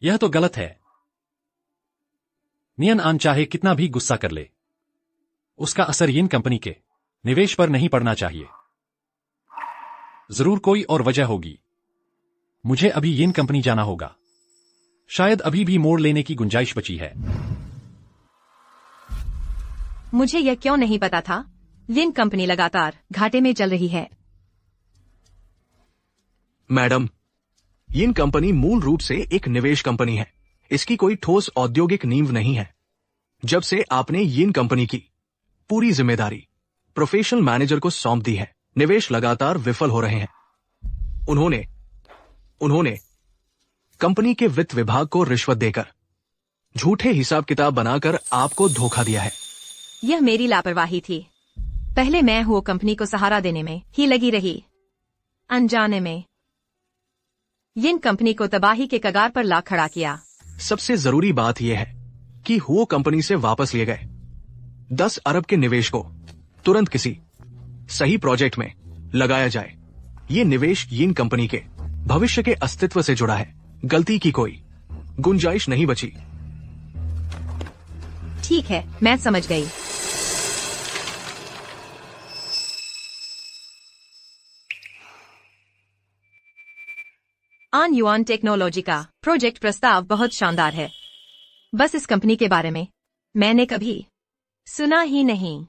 यह तो गलत है। नियन आन चाहे कितना भी गुस्सा कर ले, उसका असर यिन कंपनी के निवेश पर नहीं पड़ना चाहिए। जरूर कोई और वजह होगी। मुझे अभी यिन कंपनी जाना होगा। शायद अभी भी मोड़ लेने की गुंजाइश बची है। मुझे यह क्यों नहीं पता था? यिन कंपनी लगातार घाटे में चल रही है। मैडम, यिन कंपनी मूल रूप से एक निवेश कंपनी है। इसकी कोई ठोस औद्योगिक नींव नहीं है। जब से आपने यिन कंपनी की पूरी जिम्मेदारी प्रोफेशनल मैनेजर को सौंप दी है, निवेश लगातार विफल हो रहे हैं। उन्होंने कंपनी के वित्त विभाग को रिश्वत देकर, झूठे हिसाब किताब बनाकर आपको धोखा दिया है। यह मेरी लापरवाही थी। पहले मैं हुओ कंपनी को सहारा देने में ही लगी रही। अनजाने में यिन कंपनी को तबाही के कगार पर ला खड़ा किया। सबसे जरूरी बात यह है कि हुओ कंपनी से वापस लिए गए 10 अरब के निवेश को तुरंत किसी सही प्रोजेक्ट में लगाया जाए। ये निवेश यिन कंपनी के भविष्य के अस्तित्व से जुड़ा है। गलती की कोई गुंजाइश नहीं बची। ठीक है, मैं समझ गई। आन युआन टेक्नोलॉजी का प्रोजेक्ट प्रस्ताव बहुत शानदार है। बस इस कंपनी के बारे में मैंने कभी सुना ही नहीं।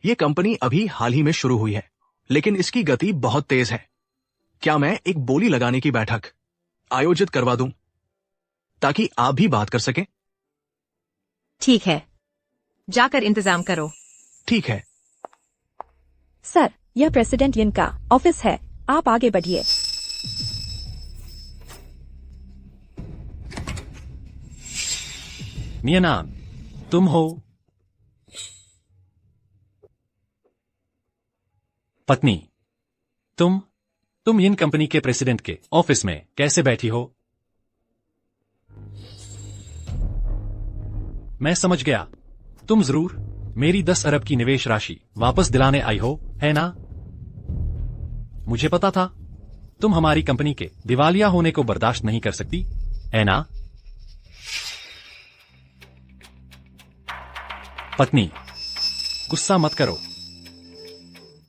ये कंपनी अभी हाल ही में शुरू हुई है, लेकिन इसकी गति बहुत तेज है। क्या मैं एक बोली लगाने की बैठक आयोजित करवा दूं, ताकि आप भी बात कर सकें? ठीक है, जाकर इंतजाम करो। ठीक है। सर, यह प्रेसिडेंट यिन का ऑफिस है। आप आगे बढ़िए। नियनान, तुम हो? पत्नी, तुम यिन कंपनी के प्रेसिडेंट के ऑफिस में कैसे बैठी हो? मैं समझ गया। तुम जरूर मेरी 10 अरब की निवेश राशि वापस दिलाने आई हो, है ना? मुझे पता था तुम हमारी कंपनी के दिवालिया होने को बर्दाश्त नहीं कर सकती, है ना? पत्नी, गुस्सा मत करो।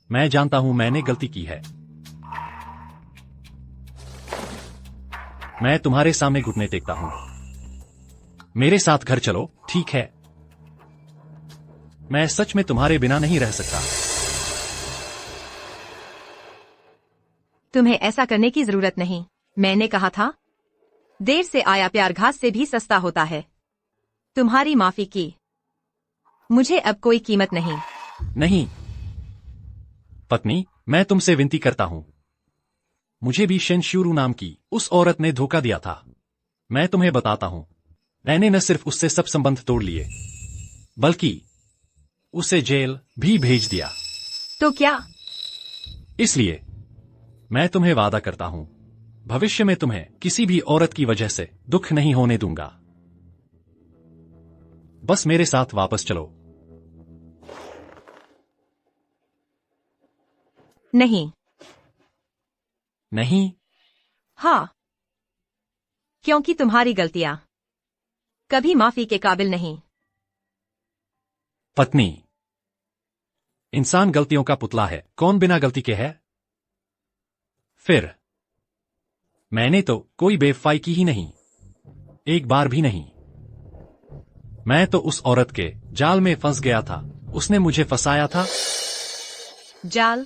मैं जानता हूं मैंने गलती की है। मैं तुम्हारे सामने घुटने टेकता हूं। मेरे साथ घर चलो, ठीक है? मैं सच में तुम्हारे बिना नहीं रह सकता। तुम्हें ऐसा करने की जरूरत नहीं। मैंने कहा था, देर से आया प्यार घास से भी सस्ता होता है। तुम्हारी माफी की मुझे अब कोई कीमत नहीं। नहीं पत्नी, मैं तुमसे विनती करता हूं। मुझे भी शेनश्यूरू नाम की उस औरत ने धोखा दिया था। मैं तुम्हें बताता हूं, मैंने न सिर्फ उससे सब संबंध तोड़ लिए, बल्कि उसे जेल भी भेज दिया। तो क्या? इसलिए मैं तुम्हें वादा करता हूं, भविष्य में तुम्हें किसी भी औरत की वजह से दुख नहीं होने दूंगा। बस मेरे साथ वापस चलो। नहीं। नहीं? हाँ, क्योंकि तुम्हारी गलतियां कभी माफी के काबिल नहीं। पत्नी, इंसान गलतियों का पुतला है, कौन बिना गलती के है? फिर मैंने तो कोई बेवफाई की ही नहीं, एक बार भी नहीं। मैं तो उस औरत के जाल में फंस गया था, उसने मुझे फंसाया था। जाल?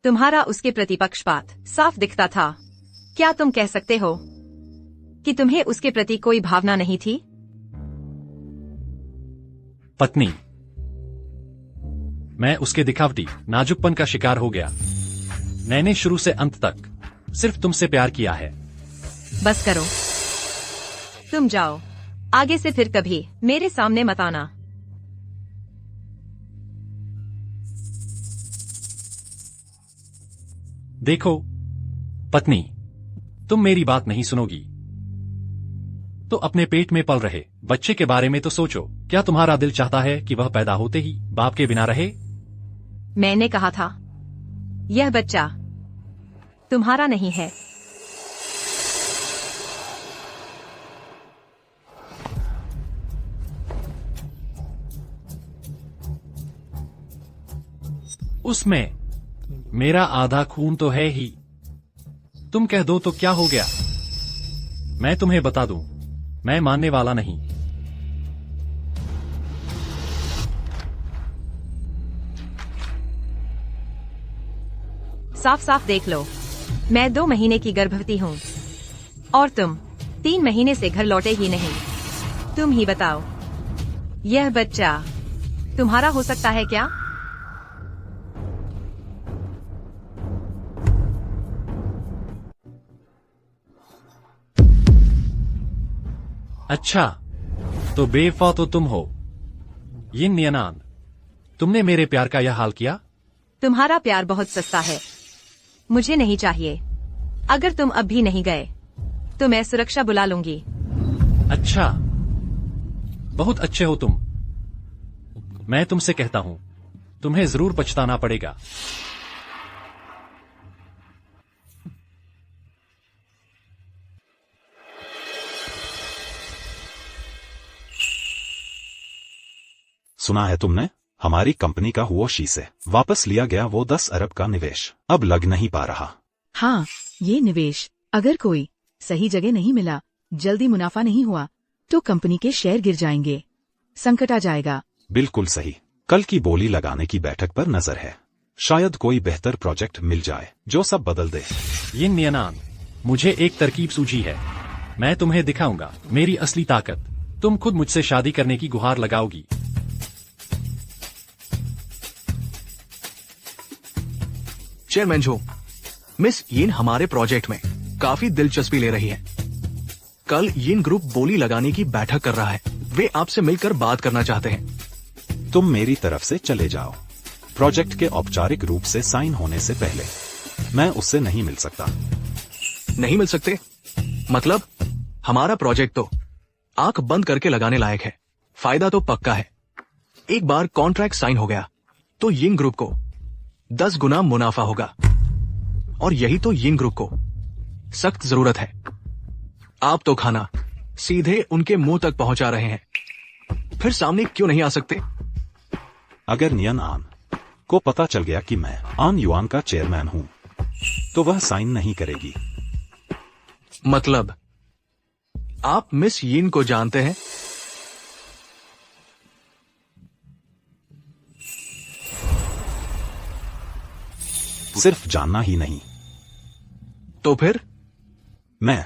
तुम्हारा उसके प्रति पक्षपात साफ दिखता था। क्या तुम कह सकते हो कि तुम्हें उसके प्रति कोई भावना नहीं थी? पत्नी, मैं उसके दिखावटी नाजुकपन का शिकार हो गया। मैंने शुरू से अंत तक सिर्फ तुमसे प्यार किया है। बस करो, तुम जाओ। आगे से फिर कभी मेरे सामने मत आना। देखो पत्नी, तुम मेरी बात नहीं सुनोगी तो अपने पेट में पल रहे बच्चे के बारे में तो सोचो। क्या तुम्हारा दिल चाहता है कि वह पैदा होते ही बाप के बिना रहे? मैंने कहा था यह बच्चा तुम्हारा नहीं है। उसमें मेरा आधा खून तो है ही। तुम कह दो तो क्या हो गया? मैं तुम्हें बता दूं, मैं मानने वाला नहीं। साफ साफ देख लो, मैं 2 महीने की गर्भवती हूँ और तुम 3 महीने से घर लौटे ही नहीं। तुम ही बताओ, यह बच्चा तुम्हारा हो सकता है क्या? अच्छा, तो बेवफा तो तुम हो यिन नियनान। तुमने मेरे प्यार का यह हाल किया। तुम्हारा प्यार बहुत सस्ता है, मुझे नहीं चाहिए। अगर तुम अब भी नहीं गए तो मैं सुरक्षा बुला लूंगी। अच्छा, बहुत अच्छे हो तुम। मैं तुमसे कहता हूं, तुम्हें जरूर पछताना पड़ेगा। सुना है तुमने? हमारी कंपनी का हुओशी से वापस लिया गया वो 10 अरब का निवेश अब लग नहीं पा रहा। हाँ, ये निवेश अगर कोई सही जगह नहीं मिला, जल्दी मुनाफा नहीं हुआ, तो कंपनी के शेयर गिर जाएंगे, संकट आ जाएगा। बिल्कुल सही। कल की बोली लगाने की बैठक पर नजर है। शायद कोई बेहतर प्रोजेक्ट मिल जाए जो सब बदल दे। यिन नियनान, मुझे एक तरकीब सूझी है। मैं तुम्हें दिखाऊंगा मेरी असली ताकत। तुम खुद मुझसे शादी करने की गुहार लगाओगी। चेयरमैन जो, मिस यिन हमारे प्रोजेक्ट में काफी दिलचस्पी ले रही है। कल यिन ग्रुप बोली लगाने की बैठक कर रहा है। वे आपसे मिलकर बात करना चाहते हैं। तुम मेरी तरफ से चले जाओ। प्रोजेक्ट के औपचारिक रूप से साइन होने से पहले मैं उससे नहीं मिल सकता। नहीं मिल सकते? मतलब हमारा प्रोजेक्ट तो आंख बंद करके लगाने लायक है। फायदा तो पक्का है। एक बार कॉन्ट्रैक्ट साइन हो गया तो यिन ग्रुप को 10 गुना मुनाफा होगा, और यही तो यिन ग्रुप को सख्त जरूरत है। आप तो खाना सीधे उनके मुंह तक पहुंचा रहे हैं, फिर सामने क्यों नहीं आ सकते? अगर नियन आन को पता चल गया कि मैं आन युआन का चेयरमैन हूं, तो वह साइन नहीं करेगी। मतलब आप मिस यिन को जानते हैं? सिर्फ जानना ही नहीं, तो फिर मैं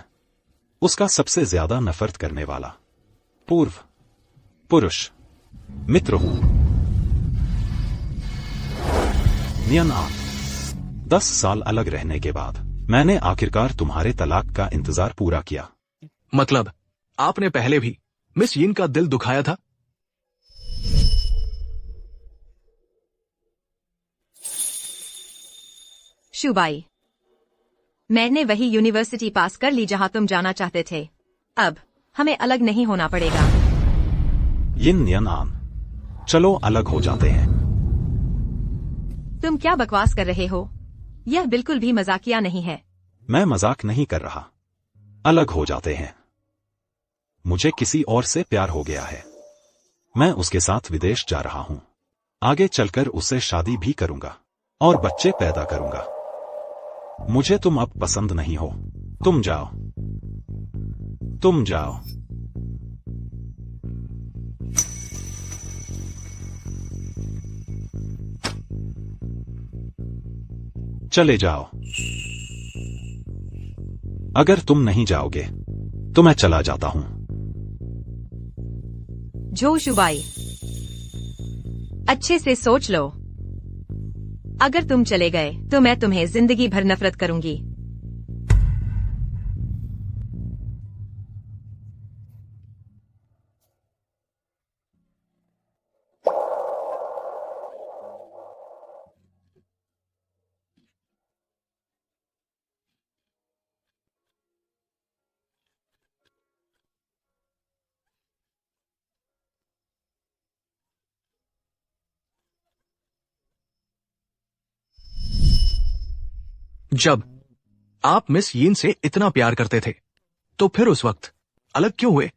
उसका सबसे ज्यादा नफरत करने वाला पूर्व पुरुष मित्र हूं। नियन आन, 10 साल अलग रहने के बाद मैंने आखिरकार तुम्हारे तलाक का इंतजार पूरा किया। मतलब आपने पहले भी मिस यिन का दिल दुखाया था? शुबाई, मैंने वही यूनिवर्सिटी पास कर ली जहां तुम जाना चाहते थे। अब हमें अलग नहीं होना पड़ेगा। यिन नियन आन, चलो अलग हो जाते हैं। तुम क्या बकवास कर रहे हो? यह बिल्कुल भी मजाकिया नहीं है। मैं मजाक नहीं कर रहा। अलग हो जाते हैं। मुझे किसी और से प्यार हो गया है। मैं उसके साथ विदेश जा रहा हूं। आगे चलकर उससे शादी भी करूंगा और बच्चे पैदा करूंगा। मुझे तुम अब पसंद नहीं हो। तुम जाओ। तुम जाओ। चले जाओ। अगर तुम नहीं जाओगे तो मैं चला जाता हूं। जो शुबाई, अच्छे से सोच लो। अगर तुम चले गए तो मैं तुम्हें जिंदगी भर नफरत करूंगी। जब आप मिस यीन से इतना प्यार करते थे तो फिर उस वक्त अलग क्यों हुए?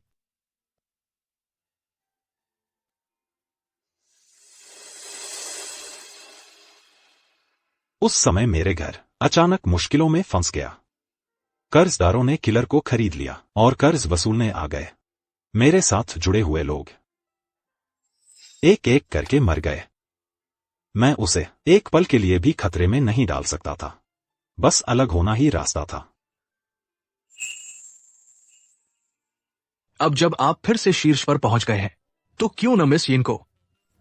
उस समय मेरे घर अचानक मुश्किलों में फंस गया। कर्जदारों ने किलर को खरीद लिया और कर्ज वसूलने आ गए। मेरे साथ जुड़े हुए लोग एक एक करके मर गए। मैं उसे एक पल के लिए भी खतरे में नहीं डाल सकता था। बस अलग होना ही रास्ता था। अब जब आप फिर से शीर्ष पर पहुंच गए हैं तो क्यों न मिस यीन को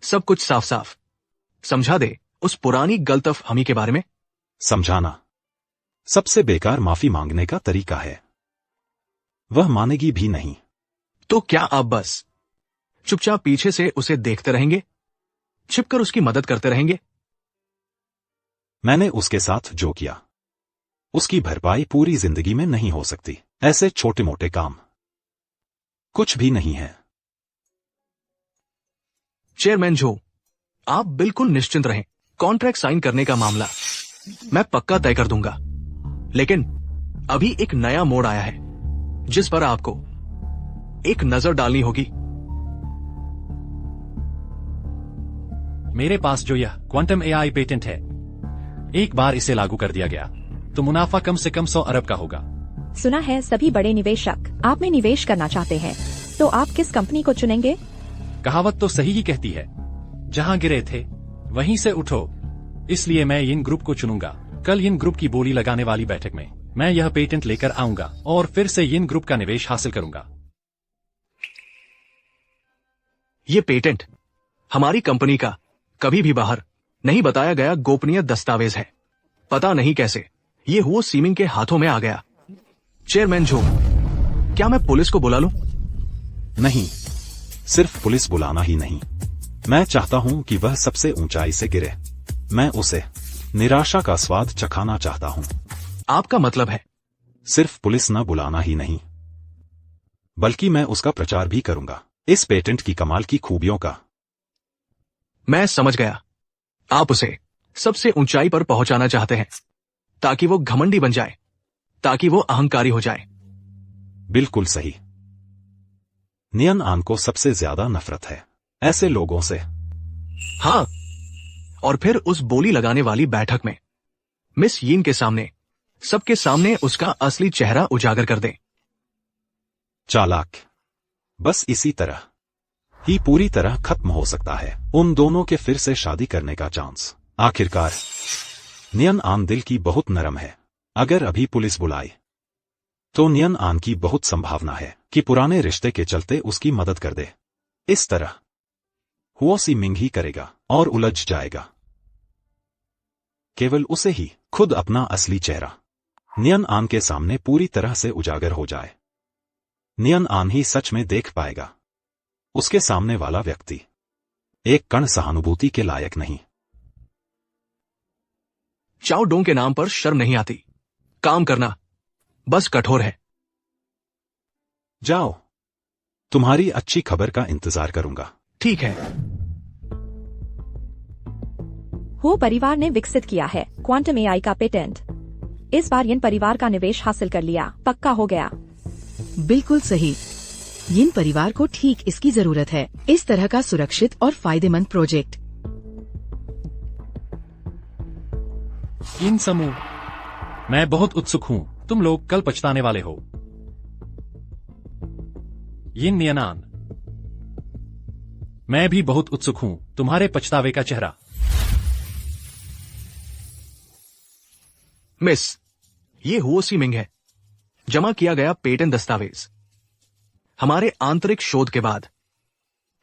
सब कुछ साफ साफ समझा दे उस पुरानी गलतफहमी के बारे में? समझाना सबसे बेकार माफी मांगने का तरीका है। वह मानेगी भी नहीं। तो क्या आप बस चुपचाप पीछे से उसे देखते रहेंगे, छिपकर उसकी मदद करते रहेंगे? मैंने उसके साथ जो किया उसकी भरपाई पूरी जिंदगी में नहीं हो सकती। ऐसे छोटे मोटे काम कुछ भी नहीं है। चेयरमैन जो, आप बिल्कुल निश्चिंत रहें। कॉन्ट्रैक्ट साइन करने का मामला मैं पक्का तय कर दूंगा। लेकिन अभी एक नया मोड़ आया है जिस पर आपको एक नजर डालनी होगी। मेरे पास जो यह क्वांटम एआई पेटेंट है, एक बार इसे लागू कर दिया गया तो मुनाफा कम से कम 100 अरब का होगा। सुना है सभी बड़े निवेशक आप में निवेश करना चाहते हैं, तो आप किस कंपनी को चुनेंगे? कहावत तो सही ही कहती है, जहां गिरे थे वहीं से उठो। इसलिए मैं यिन ग्रुप को चुनूंगा। कल यिन ग्रुप की बोली लगाने वाली बैठक में मैं यह पेटेंट लेकर आऊंगा और फिर से यिन ग्रुप का निवेश हासिल करूंगा। ये पेटेंट हमारी कंपनी का कभी भी बाहर नहीं बताया गया गोपनीय दस्तावेज है। पता नहीं कैसे ये हुओ सीमिंग के हाथों में आ गया। चेयरमैन जो, क्या मैं पुलिस को बुला लूं? नहीं, सिर्फ पुलिस बुलाना ही नहीं, मैं चाहता हूं कि वह सबसे ऊंचाई से गिरे। मैं उसे निराशा का स्वाद चखाना चाहता हूं। आपका मतलब है सिर्फ पुलिस न बुलाना ही नहीं, बल्कि मैं उसका प्रचार भी करूंगा, इस पेटेंट की कमाल की खूबियों का। मैं समझ गया। आप उसे सबसे ऊंचाई पर पहुंचाना चाहते हैं ताकि वो घमंडी बन जाए, ताकि वो अहंकारी हो जाए। बिल्कुल सही। नियन आन को सबसे ज्यादा नफरत है ऐसे लोगों से। हाँ, और फिर उस बोली लगाने वाली बैठक में मिस यीन के सामने, सबके सामने उसका असली चेहरा उजागर कर दे। चालाक। बस इसी तरह ही पूरी तरह खत्म हो सकता है उन दोनों के फिर से शादी करने का चांस। आखिरकार नियन आन दिल की बहुत नरम है। अगर अभी पुलिस बुलाए तो नियन आन की बहुत संभावना है कि पुराने रिश्ते के चलते उसकी मदद कर दे। इस तरह हुओ सी मिंग ही करेगा और उलझ जाएगा। केवल उसे ही खुद अपना असली चेहरा नियन आन के सामने पूरी तरह से उजागर हो जाए। नियन आन ही सच में देख पाएगा उसके सामने वाला व्यक्ति एक कण सहानुभूति के लायक नहीं। चाओ डोंग के नाम पर शर्म नहीं आती। काम करना बस कठोर है। जाओ, तुम्हारी अच्छी खबर का इंतजार करूंगा। ठीक है। हो परिवार ने विकसित किया है क्वांटम एआई का पेटेंट। इस बार यिन परिवार का निवेश हासिल कर लिया, पक्का हो गया। बिल्कुल सही। यिन परिवार को ठीक इसकी जरूरत है, इस तरह का सुरक्षित और फायदेमंद प्रोजेक्ट। यिन समूह, मैं बहुत उत्सुक हूं। तुम लोग कल पछताने वाले हो। यिन नियनान, मैं भी बहुत उत्सुक हूं तुम्हारे पछतावे का चेहरा। मिस, ये हुओ सी मिंग है। जमा किया गया पेटेंट दस्तावेज। हमारे आंतरिक शोध के बाद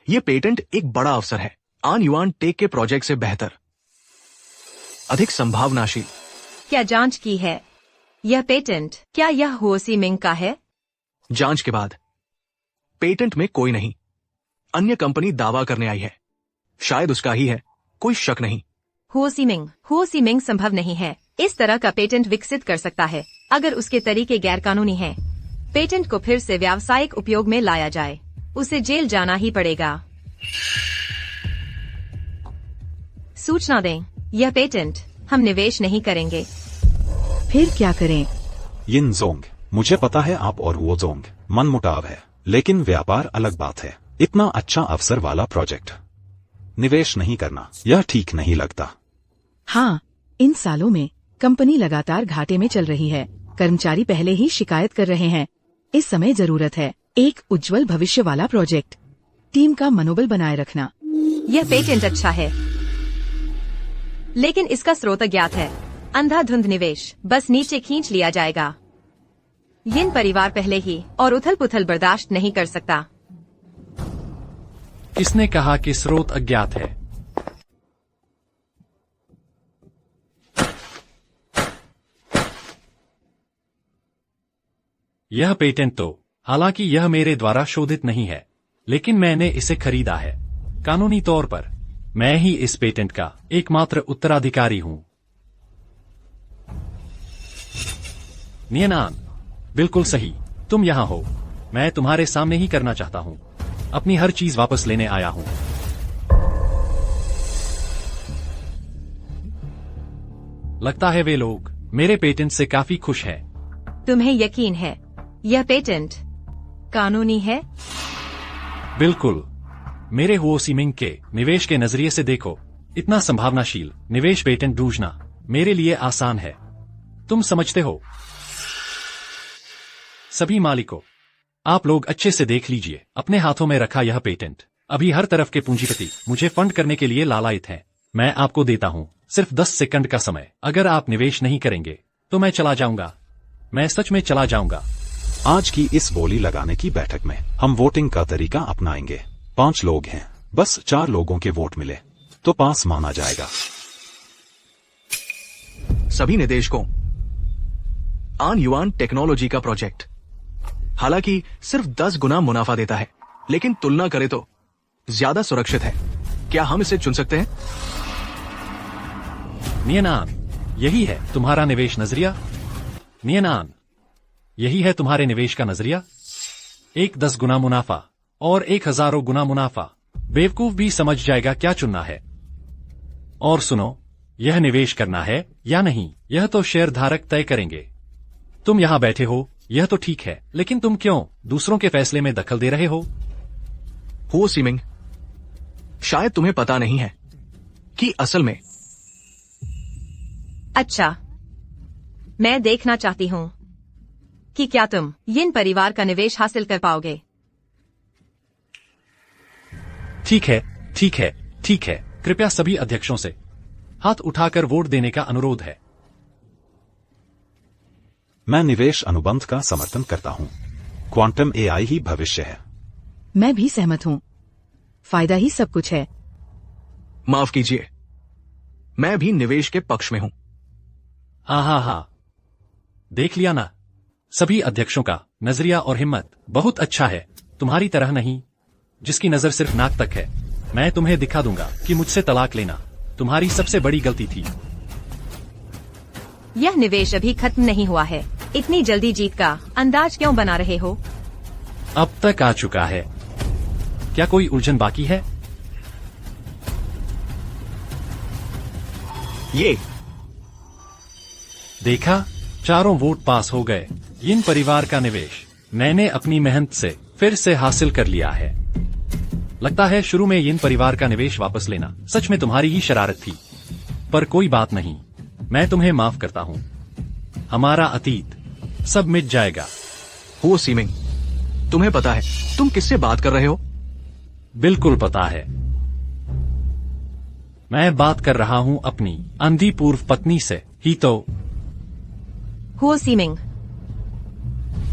यह पेटेंट एक बड़ा अवसर है। आन युआन टेक के प्रोजेक्ट से बेहतर, अधिक संभावनाशील। क्या जांच की है? यह पेटेंट क्या यह हुओ सी मिंग का है? जांच के बाद पेटेंट में कोई नहीं। अन्य कंपनी दावा करने आई है, शायद उसका ही है, कोई शक नहीं। हुओ सी मिंग संभव नहीं है इस तरह का पेटेंट विकसित कर सकता है अगर उसके तरीके गैरकानूनी हैं। पेटेंट को फिर से व्यावसायिक उपयोग में लाया जाए, उसे जेल जाना ही पड़ेगा। सूचना दें, यह पेटेंट हम निवेश नहीं करेंगे। फिर क्या करें? यिन जोंग, मुझे पता है आप और वो जोंग मनमुटाव है, लेकिन व्यापार अलग बात है। इतना अच्छा अवसर वाला प्रोजेक्ट निवेश नहीं करना, यह ठीक नहीं लगता। हाँ, इन सालों में कंपनी लगातार घाटे में चल रही है। कर्मचारी पहले ही शिकायत कर रहे हैं। इस समय जरूरत है एक उज्जवल भविष्य वाला प्रोजेक्ट। टीम का मनोबल बनाए रखना। यह पेटेंट अच्छा है, लेकिन इसका स्रोत अज्ञात है। अंधाधुंध निवेश बस नीचे खींच लिया जाएगा। यिन परिवार पहले ही और उथल पुथल बर्दाश्त नहीं कर सकता। किसने कहा कि स्रोत अज्ञात है? यह पेटेंट तो, हालांकि यह मेरे द्वारा शोधित नहीं है, लेकिन मैंने इसे खरीदा है। कानूनी तौर पर मैं ही इस पेटेंट का एकमात्र उत्तराधिकारी हूं। नियनान, बिल्कुल सही, तुम यहां हो। मैं तुम्हारे सामने ही करना चाहता हूं। अपनी हर चीज वापस लेने आया हूं। लगता है वे लोग मेरे पेटेंट से काफी खुश हैं। तुम्हें यकीन है यह पेटेंट कानूनी है? बिल्कुल। मेरे हुओ सीमिंग के निवेश के नजरिए से देखो, इतना संभावनाशील निवेश पेटेंट ढूंढना मेरे लिए आसान है। तुम समझते हो? सभी मालिकों, आप लोग अच्छे से देख लीजिए अपने हाथों में रखा यह पेटेंट। अभी हर तरफ के पूंजीपति मुझे फंड करने के लिए लालायित हैं। मैं आपको देता हूं सिर्फ 10 सेकंड का समय। अगर आप निवेश नहीं करेंगे तो मैं चला जाऊंगा। मैं सच में चला जाऊंगा। आज की इस बोली लगाने की बैठक में हम वोटिंग का तरीका अपनाएंगे। 5 लोग हैं, बस 4 लोगों के वोट मिले तो पास माना जाएगा। सभी निदेशकों, आन युआन टेक्नोलॉजी का प्रोजेक्ट हालांकि सिर्फ 10 गुना मुनाफा देता है, लेकिन तुलना करें तो ज्यादा सुरक्षित है। क्या हम इसे चुन सकते हैं? नियनान, यही है तुम्हारा निवेश नजरिया? नियनान, यही है तुम्हारे निवेश का नजरिया? एक 10 गुना मुनाफा और 1 हजारों गुना मुनाफा। बेवकूफ भी समझ जाएगा क्या चुनना है। और सुनो, यह निवेश करना है या नहीं, यह तो शेयर धारक तय करेंगे। तुम यहां बैठे हो, यह तो ठीक है, लेकिन तुम क्यों दूसरों के फैसले में दखल दे रहे हो? हो सीमिंग, शायद तुम्हें पता नहीं है कि असल में। अच्छा, मैं देखना चाहती हूं कि क्या तुम यिन परिवार का निवेश हासिल कर पाओगे। ठीक है, ठीक है, ठीक है। कृपया सभी अध्यक्षों से हाथ उठाकर वोट देने का अनुरोध है। मैं निवेश अनुबंध का समर्थन करता हूं। क्वांटम एआई ही भविष्य है। मैं भी सहमत हूँ। फायदा ही सब कुछ है। माफ कीजिए, मैं भी निवेश के पक्ष में हूं। हाँ, देख लिया ना, सभी अध्यक्षों का नजरिया और हिम्मत बहुत अच्छा है। तुम्हारी तरह नहीं, जिसकी नजर सिर्फ नाक तक है। मैं तुम्हें दिखा दूंगा कि मुझसे तलाक लेना तुम्हारी सबसे बड़ी गलती थी। यह निवेश अभी खत्म नहीं हुआ है। इतनी जल्दी जीत का अंदाज क्यों बना रहे हो? अब तक आ चुका है। क्या कोई उलझन बाकी है? ये देखा, चारों वोट पास हो गए। यिन परिवार का निवेश मैंने अपनी मेहनत से फिर से हासिल कर लिया है। लगता है शुरू में यिन परिवार का निवेश वापस लेना सच में तुम्हारी ही शरारत थी, पर कोई बात नहीं, मैं तुम्हें माफ करता हूं। हमारा अतीत सब मिट जाएगा। हो सीमिंग, तुम्हें पता है तुम किससे बात कर रहे हो? बिल्कुल पता है। मैं बात कर रहा हूं अपनी अंधी पूर्व पत्नी से ही तो। हुओ सीमिंग,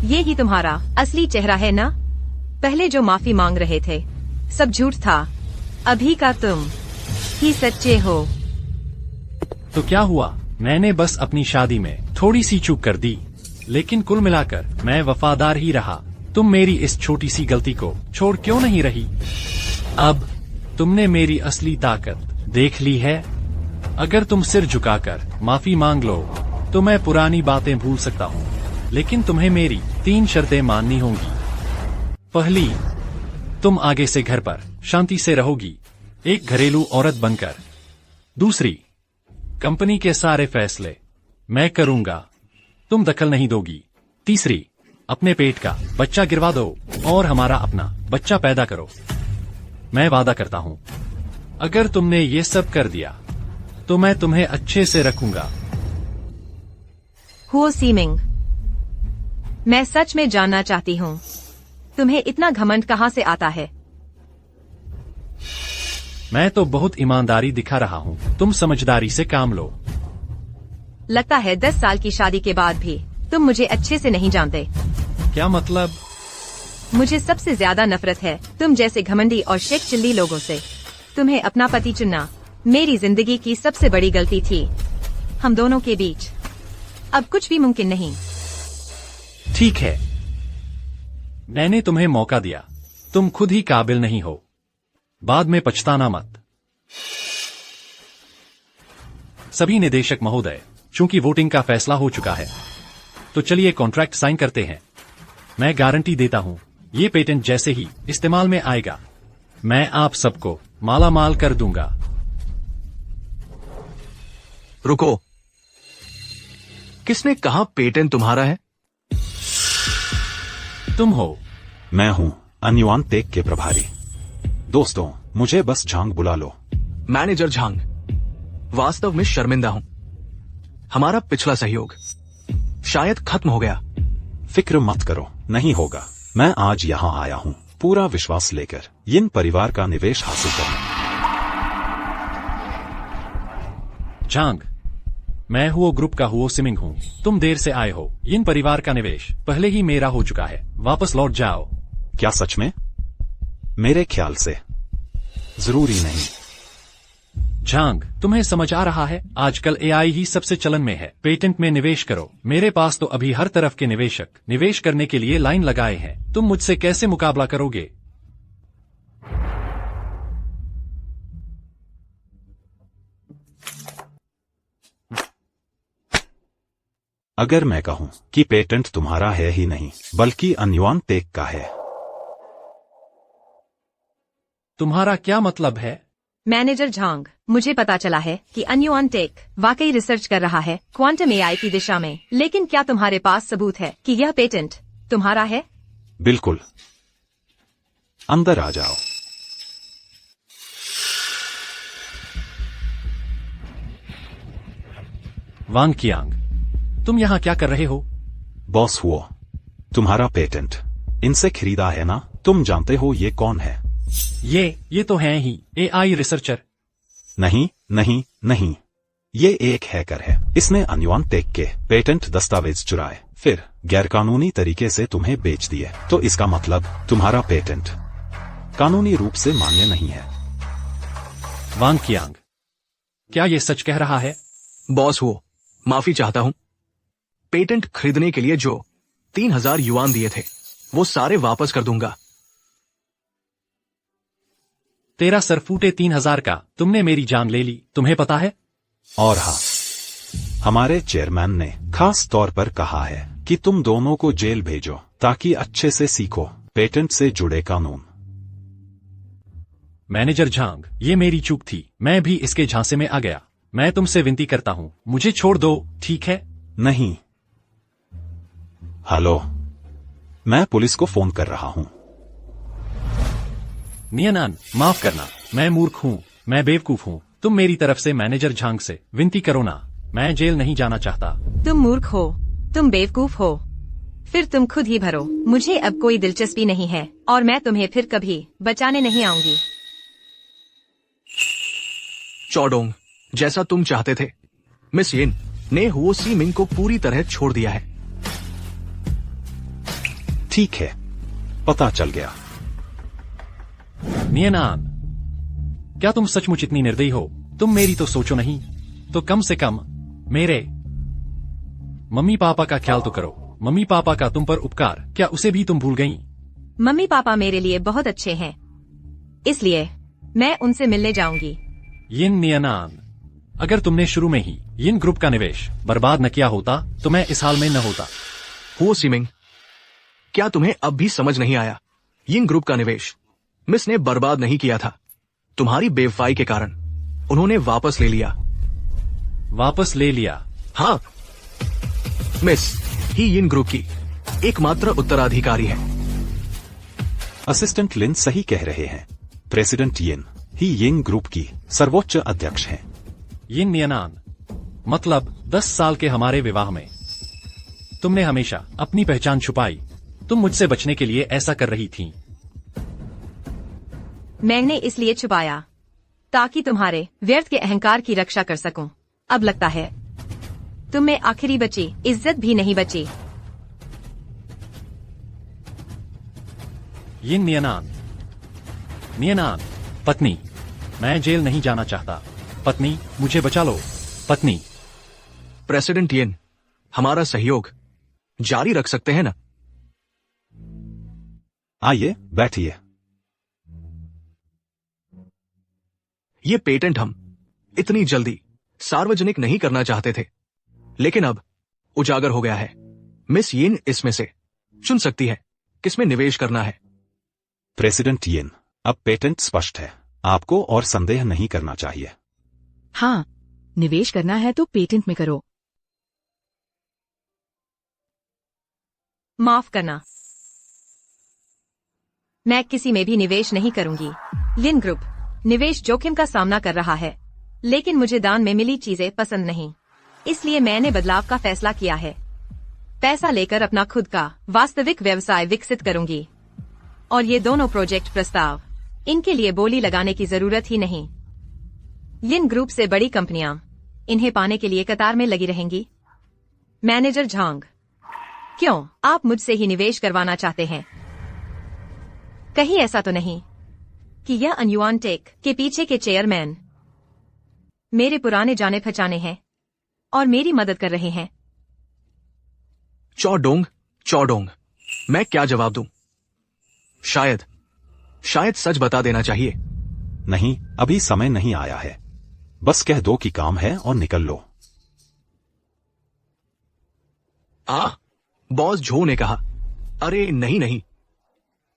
ये ही तुम्हारा असली चेहरा है ना? पहले जो माफी मांग रहे थे सब झूठ था, अभी का तुम ही सच्चे हो। तो क्या हुआ, मैंने बस अपनी शादी में थोड़ी सी चूक कर दी, लेकिन कुल मिलाकर मैं वफादार ही रहा। तुम मेरी इस छोटी सी गलती को छोड़ क्यों नहीं रही? अब तुमने मेरी असली ताकत देख ली है। अगर तुम सिर झुकाकर माफी मांग लो तो मैं पुरानी बातें भूल सकता हूँ, लेकिन तुम्हें मेरी 3 शर्तें माननी होंगी। पहली, तुम आगे से घर पर शांति से रहोगी, एक घरेलू औरत बनकर। दूसरी, कंपनी के सारे फैसले मैं करूंगा। तुम दखल नहीं दोगी। तीसरी, अपने पेट का बच्चा गिरवा दो और हमारा अपना बच्चा पैदा करो। मैं वादा करता हूँ, अगर तुमने ये सब कर दिया तो मैं तुम्हें अच्छे से रखूंगा। हुओ सीमिंग, मैं सच में जानना चाहती हूँ, तुम्हें इतना घमंड कहाँ से आता है? मैं तो बहुत ईमानदारी दिखा रहा हूँ, तुम समझदारी से काम लो। लगता है 10 साल की शादी के बाद भी तुम मुझे अच्छे से नहीं जानते। क्या मतलब? मुझे सबसे ज्यादा नफरत है तुम जैसे घमंडी और शेख चिल्ली लोगों से। तुम्हें अपना पति चुनना मेरी जिंदगी की सबसे बड़ी गलती थी। हम दोनों के बीच अब कुछ भी मुमकिन नहीं। ठीक है, मैंने तुम्हें मौका दिया, तुम खुद ही काबिल नहीं हो, बाद में पछताना मत। सभी निदेशक महोदय, चूंकि वोटिंग का फैसला हो चुका है तो चलिए कॉन्ट्रैक्ट साइन करते हैं। मैं गारंटी देता हूं, ये पेटेंट जैसे ही इस्तेमाल में आएगा मैं आप सबको माला माल कर दूंगा। रुको, किसने कहा पेटेंट तुम्हारा है? तुम हो। मैं हूँ अन्युआन टेक के प्रभारी। दोस्तों, मुझे बस झांग बुला लो। मैनेजर झांग, वास्तव में शर्मिंदा हूं। हमारा पिछला सहयोग शायद खत्म हो गया। फिक्र मत करो, नहीं होगा। मैं आज यहाँ आया हूँ पूरा विश्वास लेकर इन परिवार का निवेश हासिल करने। झांग, मैं हुओ ग्रुप का हुओ सिमिंग हूँ। तुम देर से आए हो, इन परिवार का निवेश पहले ही मेरा हो चुका है, वापस लौट जाओ। क्या सच में? मेरे ख्याल से जरूरी नहीं। झांग, तुम्हें समझ आ रहा है, आजकल एआई ही सबसे चलन में है। पेटेंट में निवेश करो। मेरे पास तो अभी हर तरफ के निवेशक निवेश करने के लिए लाइन लगाए हैं। तुम मुझसे कैसे मुकाबला करोगे? अगर मैं कहूं कि पेटेंट तुम्हारा है ही नहीं बल्कि अन्युआन टेक का है। तुम्हारा क्या मतलब है? मैनेजर झांग, मुझे पता चला है कि अन्युआन टेक वाकई रिसर्च कर रहा है क्वांटम एआई की दिशा में, लेकिन क्या तुम्हारे पास सबूत है कि यह पेटेंट तुम्हारा है? बिल्कुल, अंदर आ जाओ। वांग कियांग, तुम यहाँ क्या कर रहे हो? बॉस हुओ, तुम्हारा पेटेंट इनसे खरीदा है ना? तुम जानते हो ये कौन है? ये तो हैं ही एआई रिसर्चर। नहीं नहीं नहीं, ये एक हैकर है। इसने अन्युआन टेक के पेटेंट दस्तावेज चुराए, फिर गैरकानूनी तरीके से तुम्हें बेच दिए। तो इसका मतलब तुम्हारा पेटेंट कानूनी रूप से मान्य नहीं है। वांग कियांग, क्या ये सच कह रहा है? बॉस हुओ, माफी चाहता हूं। पेटेंट खरीदने के लिए जो 3000 युआन दिए थे वो सारे वापस कर दूंगा। तेरा सर फूटे 3000 का, तुमने मेरी जान ले ली, तुम्हें पता है? और हाँ, हमारे चेयरमैन ने खास तौर पर कहा है कि तुम दोनों को जेल भेजो ताकि अच्छे से सीखो पेटेंट से जुड़े कानून। मैनेजर झांग, ये मेरी चूक थी, मैं भी इसके झांसे में आ गया। मैं तुमसे विनती करता हूँ, मुझे छोड़ दो, ठीक है? नहीं। हेलो, मैं पुलिस को फोन कर रहा हूँ। नियनान, माफ करना, मैं मूर्ख हूँ, मैं बेवकूफ हूँ। तुम मेरी तरफ से मैनेजर झांग से विनती करो ना, मैं जेल नहीं जाना चाहता। तुम मूर्ख हो, तुम बेवकूफ हो, फिर तुम खुद ही भरो। मुझे अब कोई दिलचस्पी नहीं है और मैं तुम्हें फिर कभी बचाने नहीं आऊंगी। चौडोंग, जैसा तुम चाहते थे, मिस यिन ने हुओ सी मिंग को पूरी तरह छोड़ दिया है। ठीक है, पता चल गया। नियनान, क्या तुम सचमुच इतनी निर्दयी हो? तुम मेरी तो सोचो नहीं, तो कम से कम मेरे मम्मी पापा का ख्याल तो करो। मम्मी पापा का तुम पर उपकार, क्या उसे भी तुम भूल गई? मम्मी पापा मेरे लिए बहुत अच्छे हैं, इसलिए मैं उनसे मिलने जाऊंगी। यिन नियनान, अगर तुमने शुरू में ही यिन ग्रुप का निवेश बर्बाद न किया होता तो मैं इस हाल में न होता। हुओ सी मिंग, क्या तुम्हें अब भी समझ नहीं आया? यिन ग्रुप का निवेश मिस ने बर्बाद नहीं किया था, तुम्हारी बेवफाई के कारण उन्होंने वापस ले लिया। वापस ले लिया? हाँ, मिस ही यिन ग्रुप की एकमात्र उत्तराधिकारी है। असिस्टेंट लिन सही कह रहे हैं। प्रेसिडेंट यिन ही यिन ग्रुप की सर्वोच्च अध्यक्ष हैं। यिन नियनान, मतलब 10 साल के हमारे विवाह में तुमने हमेशा अपनी पहचान छुपाई। तुम मुझसे बचने के लिए ऐसा कर रही थी। मैंने इसलिए छुपाया ताकि तुम्हारे व्यर्थ के अहंकार की रक्षा कर सकूं। अब लगता है तुम में आखिरी बची इज्जत भी नहीं बची। यिन नियनान, नियनान, पत्नी, मैं जेल नहीं जाना चाहता। पत्नी, मुझे बचा लो। पत्नी। प्रेसिडेंट यिन, हमारा सहयोग जारी रख सकते हैं ना? आइए बैठिए। ये पेटेंट हम इतनी जल्दी सार्वजनिक नहीं करना चाहते थे, लेकिन अब उजागर हो गया है। मिस यिन इसमें से चुन सकती है किसमें निवेश करना है। प्रेसिडेंट यिन, अब पेटेंट स्पष्ट है। आपको और संदेह नहीं करना चाहिए। हाँ, निवेश करना है तो पेटेंट में करो। माफ करना, मैं किसी में भी निवेश नहीं करूंगी। लिन ग्रुप निवेश जोखिम का सामना कर रहा है, लेकिन मुझे दान में मिली चीजें पसंद नहीं, इसलिए मैंने बदलाव का फैसला किया है। पैसा लेकर अपना खुद का वास्तविक व्यवसाय विकसित करूंगी। और ये दोनों प्रोजेक्ट प्रस्ताव, इनके लिए बोली लगाने की जरूरत ही नहीं। लिन ग्रुप से बड़ी कंपनियां इन्हें पाने के लिए कतार में लगी रहेंगी। मैनेजर झांग, क्यों आप मुझसे ही निवेश करवाना चाहते हैं? कहीं ऐसा तो नहीं कि यह अनयुआन टेक के पीछे के चेयरमैन मेरे पुराने जाने पहचाने हैं और मेरी मदद कर रहे हैं? चौडोंग, मैं क्या जवाब दूं? शायद सच बता देना चाहिए। नहीं, अभी समय नहीं आया है। बस कह दो कि काम है और निकल लो। बॉस झो ने कहा। अरे नहीं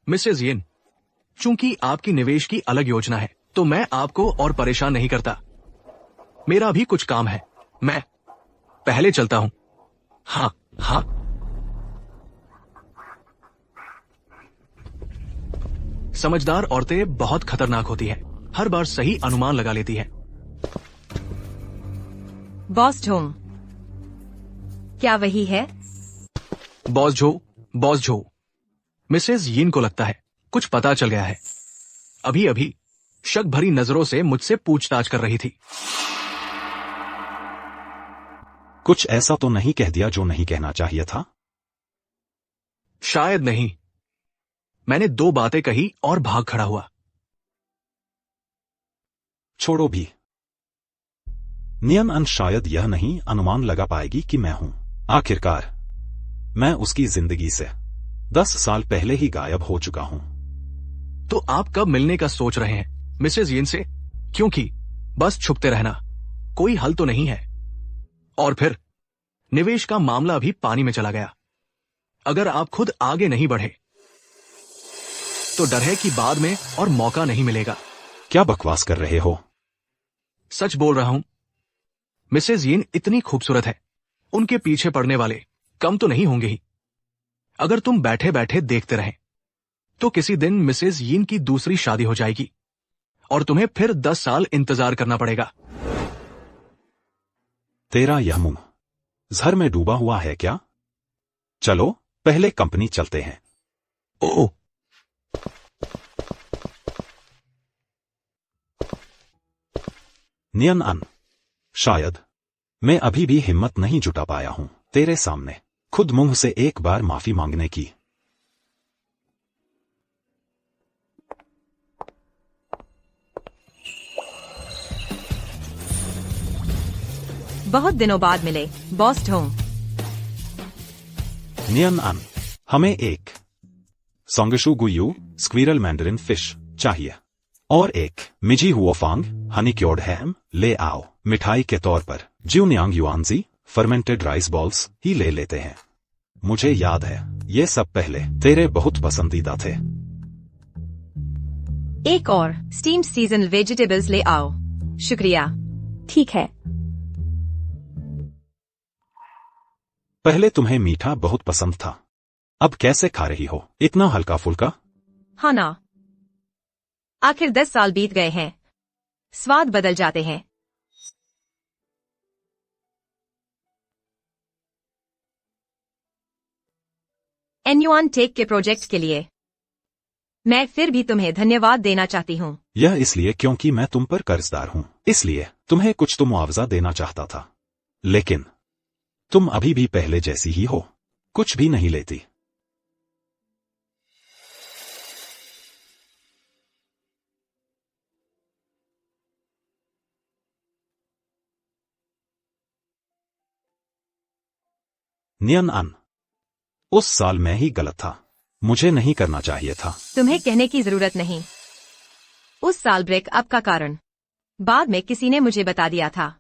मिसेज यिन, चूंकि आपकी निवेश की अलग योजना है, तो मैं आपको और परेशान नहीं करता। मेरा भी कुछ काम है, मैं पहले चलता हूं। हाँ। समझदार औरतें बहुत खतरनाक होती हैं, हर बार सही अनुमान लगा लेती हैं। बॉस झोंग, क्या वही है? बॉस झो, मिसेज यिन को लगता है कुछ पता चल गया है। अभी शक भरी नजरों से मुझसे पूछताछ कर रही थी। कुछ ऐसा तो नहीं कह दिया जो नहीं कहना चाहिए था? शायद नहीं। मैंने 2 बातें कही और भाग खड़ा हुआ। छोड़ो भी। नियन शायद यह नहीं अनुमान लगा पाएगी कि मैं हूं। आखिरकार मैं उसकी जिंदगी से 10 साल पहले ही गायब हो चुका हूं। तो आप कब मिलने का सोच रहे हैं मिसेज यिन से? क्योंकि बस छुपते रहना कोई हल तो नहीं है। और फिर निवेश का मामला भी पानी में चला गया। अगर आप खुद आगे नहीं बढ़े तो डर है कि बाद में और मौका नहीं मिलेगा। क्या बकवास कर रहे हो? सच बोल रहा हूं। मिसेज यिन इतनी खूबसूरत है, उनके पीछे पड़ने वाले कम तो नहीं होंगे ही। अगर तुम बैठे बैठे देखते रहे तो किसी दिन मिसेज यिन की दूसरी शादी हो जाएगी और तुम्हें फिर 10 साल इंतजार करना पड़ेगा। तेरा यह मुंह जहर में डूबा हुआ है क्या? चलो पहले कंपनी चलते हैं। ओह, नियन शायद मैं अभी भी हिम्मत नहीं जुटा पाया हूं तेरे सामने खुद मुंह से एक बार माफी मांगने की। बहुत दिनों बाद मिले बॉस ढोंग। नियन हमें एक सोंगशु गुयू स्क्वीरल मैंडरिन फिश चाहिए और एक मिजी हुओफांग हनी क्योर्ड हैम ले आओ। मिठाई के तौर पर ज्यूनियांग युआनजी फर्मेंटेड राइस बॉल्स ही ले लेते हैं। मुझे याद है ये सब पहले तेरे बहुत पसंदीदा थे। एक और स्टीम सीजनल वेजिटेबल्स ले आओ। शुक्रिया। ठीक है। पहले तुम्हें मीठा बहुत पसंद था, अब कैसे खा रही हो इतना हल्का फुल्का? हाँ ना, आखिर 10 साल बीत गए हैं, स्वाद बदल जाते हैं। एन्युआन टेक के प्रोजेक्ट के लिए मैं फिर भी तुम्हें धन्यवाद देना चाहती हूँ। यह इसलिए क्योंकि मैं तुम पर कर्जदार हूँ, इसलिए तुम्हें कुछ तो मुआवजा देना चाहता था, लेकिन तुम अभी भी पहले जैसी ही हो, कुछ भी नहीं लेती। नियन अन, उस साल मैं ही गलत था, मुझे नहीं करना चाहिए था। तुम्हें कहने की जरूरत नहीं। उस साल ब्रेकअप का कारण बाद में किसी ने मुझे बता दिया था।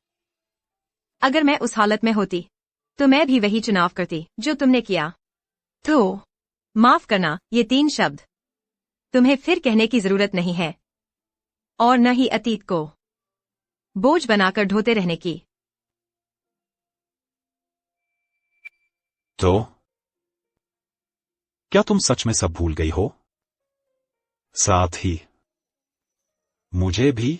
अगर मैं उस हालत में होती तो मैं भी वही चुनाव करती जो तुमने किया। तो माफ करना, ये 3 शब्द तुम्हें फिर कहने की जरूरत नहीं है, और न ही अतीत को बोझ बनाकर ढोते रहने की। तो क्या तुम सच में सब भूल गई हो? साथ ही मुझे भी?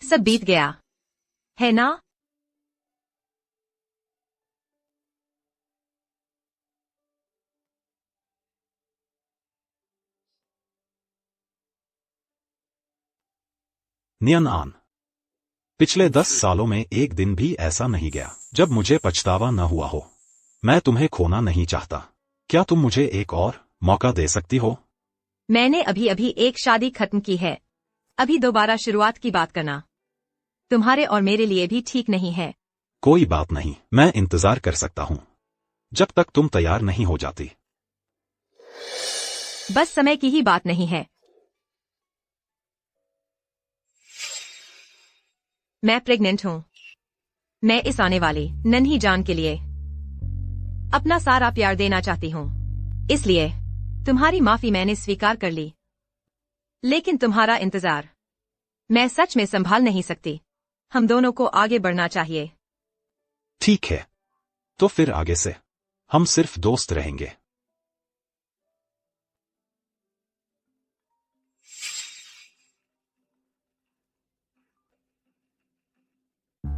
सब बीत गया है ना? नियन आन, पिछले 10 सालों में एक दिन भी ऐसा नहीं गया जब मुझे पछतावा न हुआ हो। मैं तुम्हें खोना नहीं चाहता। क्या तुम मुझे एक और मौका दे सकती हो? मैंने अभी अभी एक शादी खत्म की है। अभी दोबारा शुरुआत की बात करना तुम्हारे और मेरे लिए भी ठीक नहीं है। कोई बात नहीं, मैं इंतजार कर सकता हूँ जब तक तुम तैयार नहीं हो जाती। बस समय की ही बात नहीं है। मैं प्रेग्नेंट हूँ। मैं इस आने वाली नन्ही जान के लिए अपना सारा प्यार देना चाहती हूँ, इसलिए तुम्हारी माफी मैंने स्वीकार कर ली, लेकिन तुम्हारा इंतजार मैं सच में संभाल नहीं सकती। हम दोनों को आगे बढ़ना चाहिए। ठीक है, तो फिर आगे से हम सिर्फ दोस्त रहेंगे।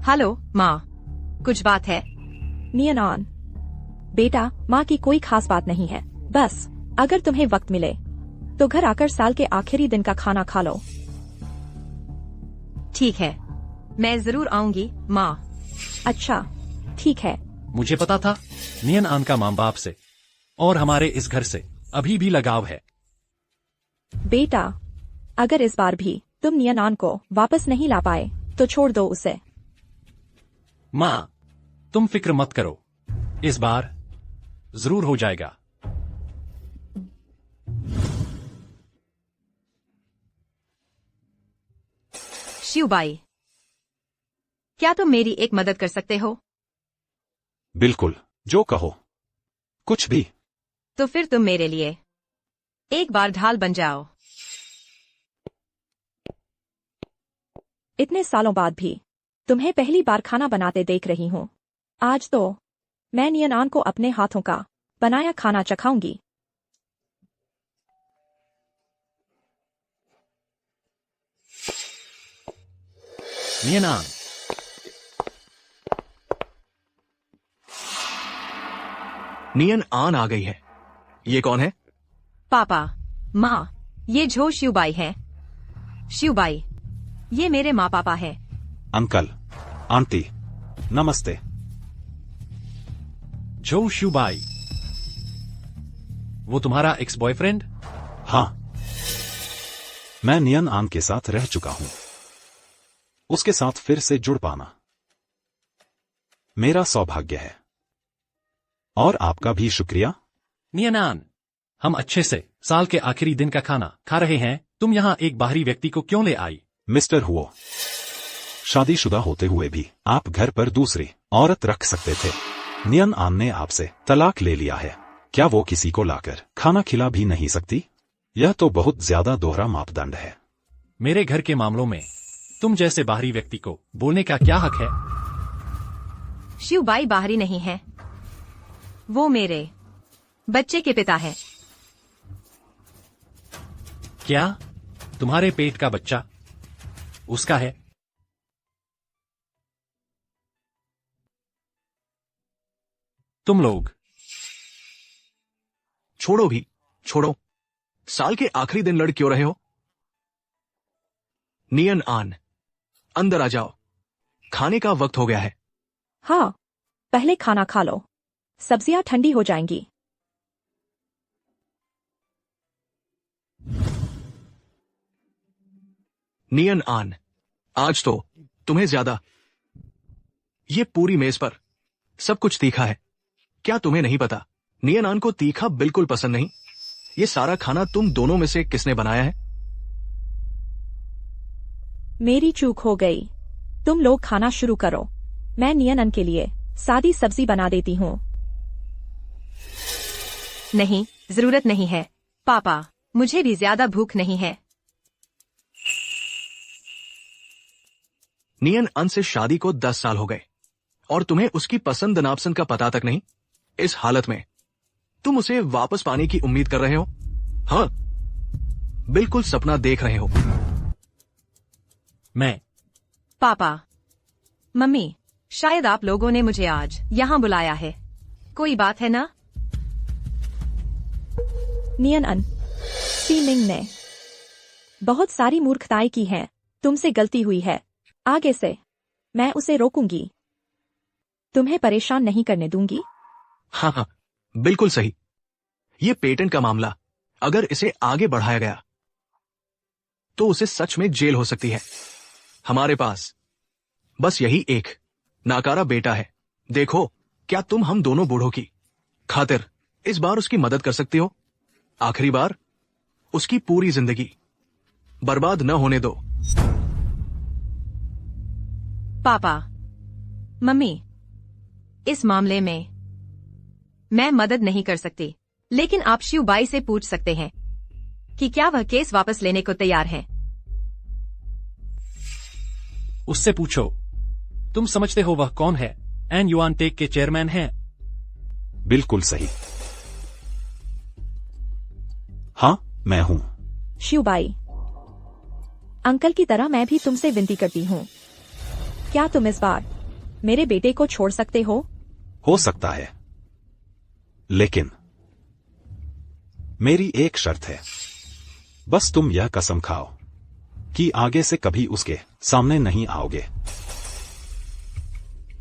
हेलो माँ, कुछ बात है? नियन, बेटा, माँ की कोई खास बात नहीं है। बस अगर तुम्हें वक्त मिले तो घर आकर साल के आखिरी दिन का खाना खा लो। ठीक है, मैं जरूर आऊंगी माँ। अच्छा, ठीक है। मुझे पता था नियन आन का माँ बाप से और हमारे इस घर से अभी भी लगाव है। बेटा, अगर इस बार भी तुम नियन को वापस नहीं ला पाए तो छोड़ दो उसे। माँ, तुम फिक्र मत करो, इस बार जरूर हो जाएगा। शिवबाई, क्या तुम मेरी एक मदद कर सकते हो? बिल्कुल, जो कहो। कुछ भी। तो फिर तुम मेरे लिए एक बार ढाल बन जाओ। इतने सालों बाद भी तुम्हें पहली बार खाना बनाते देख रही हूँ। आज तो मैं नियन को अपने हाथों का बनाया खाना चखाऊंगी। नियन आन, नियन आन आ गई है। ये कौन है? पापा, माँ, ये झो शिवबाई है। शिवबाई, ये मेरे माँ पापा है। अंकल, आंटी, नमस्ते। जो शिवबाई, वो तुम्हारा एक्स बॉयफ्रेंड? हाँ, मैं नियन आन के साथ रह चुका हूं। उसके साथ फिर से जुड़ पाना मेरा सौभाग्य है, और आपका भी शुक्रिया। नियन आन, हम अच्छे से साल के आखिरी दिन का खाना खा रहे हैं, तुम यहाँ एक बाहरी व्यक्ति को क्यों ले आई? मिस्टर हुओ, शादीशुदा होते हुए भी आप घर पर दूसरी औरत रख सकते थे। नियन आन ने आपसे तलाक ले लिया है, क्या वो किसी को लाकर खाना खिला भी नहीं सकती? यह तो बहुत ज्यादा दोहरा मापदंड है। मेरे घर के मामलों में तुम जैसे बाहरी व्यक्ति को बोलने का क्या हक है? शिवबाई बाहरी नहीं है, वो मेरे बच्चे के पिता है। क्या तुम्हारे पेट का बच्चा उसका है? तुम लोग छोड़ो भी, छोड़ो। साल के आखिरी दिन लड़ क्यों रहे हो? नियन आन, अंदर आ जाओ, खाने का वक्त हो गया है। हाँ, पहले खाना खा लो, सब्जियां ठंडी हो जाएंगी। नियन आन, आज तो तुम्हें ज्यादा। ये पूरी मेज पर सब कुछ तीखा है, क्या तुम्हें नहीं पता? नियन आन को तीखा बिल्कुल पसंद नहीं। ये सारा खाना तुम दोनों में से किसने बनाया है? मेरी चूक हो गई। तुम लोग खाना शुरू करो, मैं नियनन के लिए सादी सब्जी बना देती हूँ। नहीं, जरूरत नहीं है पापा, मुझे भी ज्यादा भूख नहीं है। नियन अन से शादी को 10 साल हो गए और तुम्हें उसकी पसंद नापसंद का पता तक नहीं। इस हालत में तुम उसे वापस पाने की उम्मीद कर रहे हो? हाँ, बिल्कुल सपना देख रहे हो। मैं पापा, मम्मी, शायद आप लोगों ने मुझे आज यहाँ बुलाया है, कोई बात है ना? नियनन, सीमिंग ने बहुत सारी मूर्खताएं की हैं, तुमसे गलती हुई है। आगे से मैं उसे रोकूंगी, तुम्हें परेशान नहीं करने दूंगी। हाँ, बिल्कुल सही। ये पेटेंट का मामला अगर इसे आगे बढ़ाया गया तो उसे सच में जेल हो सकती है। हमारे पास बस यही एक नाकारा बेटा है। देखो, क्या तुम हम दोनों बूढ़ों की खातिर इस बार उसकी मदद कर सकती हो? आखिरी बार, उसकी पूरी जिंदगी बर्बाद न होने दो। पापा, मम्मी, इस मामले में मैं मदद नहीं कर सकती, लेकिन आप शिवबाई से पूछ सकते हैं कि क्या वह केस वापस लेने को तैयार है। उससे पूछो, तुम समझते हो वह कौन है? एन युआन टेक के चेयरमैन हैं। बिल्कुल सही। हाँ, मैं हूं। शिवबाई, अंकल की तरह मैं भी तुमसे विनती करती हूँ, क्या तुम इस बार मेरे बेटे को छोड़ सकते हो? हो सकता है, लेकिन मेरी एक शर्त है। बस तुम यह कसम खाओ कि आगे से कभी उसके सामने नहीं आओगे।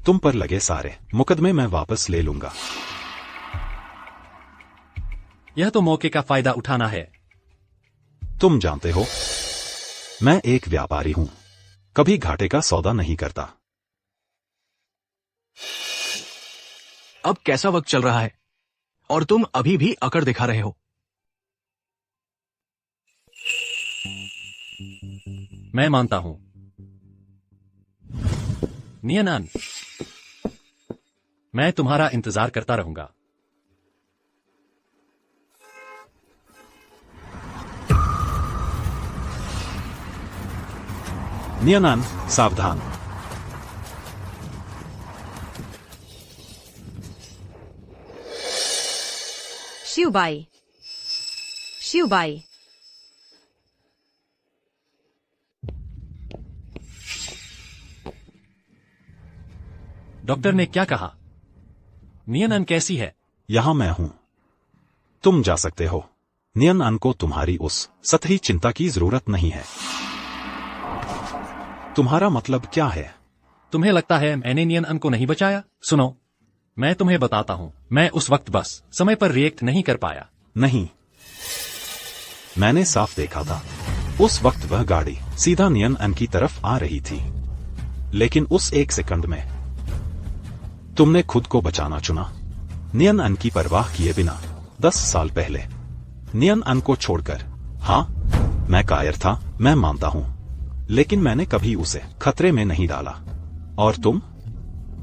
तुम पर लगे सारे मुकदमे मैं वापस ले लूंगा। यह तो मौके का फायदा उठाना है। तुम जानते हो, मैं एक व्यापारी हूं, कभी घाटे का सौदा नहीं करता। अब कैसा वक्त चल रहा है और तुम अभी भी अकड़ दिखा रहे हो? मैं मानता हूं। नियनन, मैं तुम्हारा इंतजार करता रहूंगा। नियनन, सावधान। शिवबाई, शिवबाई, डॉक्टर ने क्या कहा? नियनन कैसी है? यहां मैं हूं, तुम जा सकते हो। नियनन को तुम्हारी उस सतही चिंता की जरूरत नहीं है। तुम्हारा मतलब क्या है? तुम्हें लगता है मैंने नियनन को नहीं बचाया? सुनो, मैं तुम्हें बताता हूं, मैं उस वक्त बस समय पर रिएक्ट नहीं कर पाया। नहीं, मैंने साफ देखा था। उस वक्त वह गाड़ी सीधा नियनन की तरफ आ रही थी, लेकिन उस एक सेकंड में तुमने खुद को बचाना चुना, नियनन की परवाह किए बिना। 10 साल पहले नियनन को छोड़कर। हाँ, मैं कायर था, मैं मानता हूं, लेकिन मैंने कभी उसे खतरे में नहीं डाला। और तुम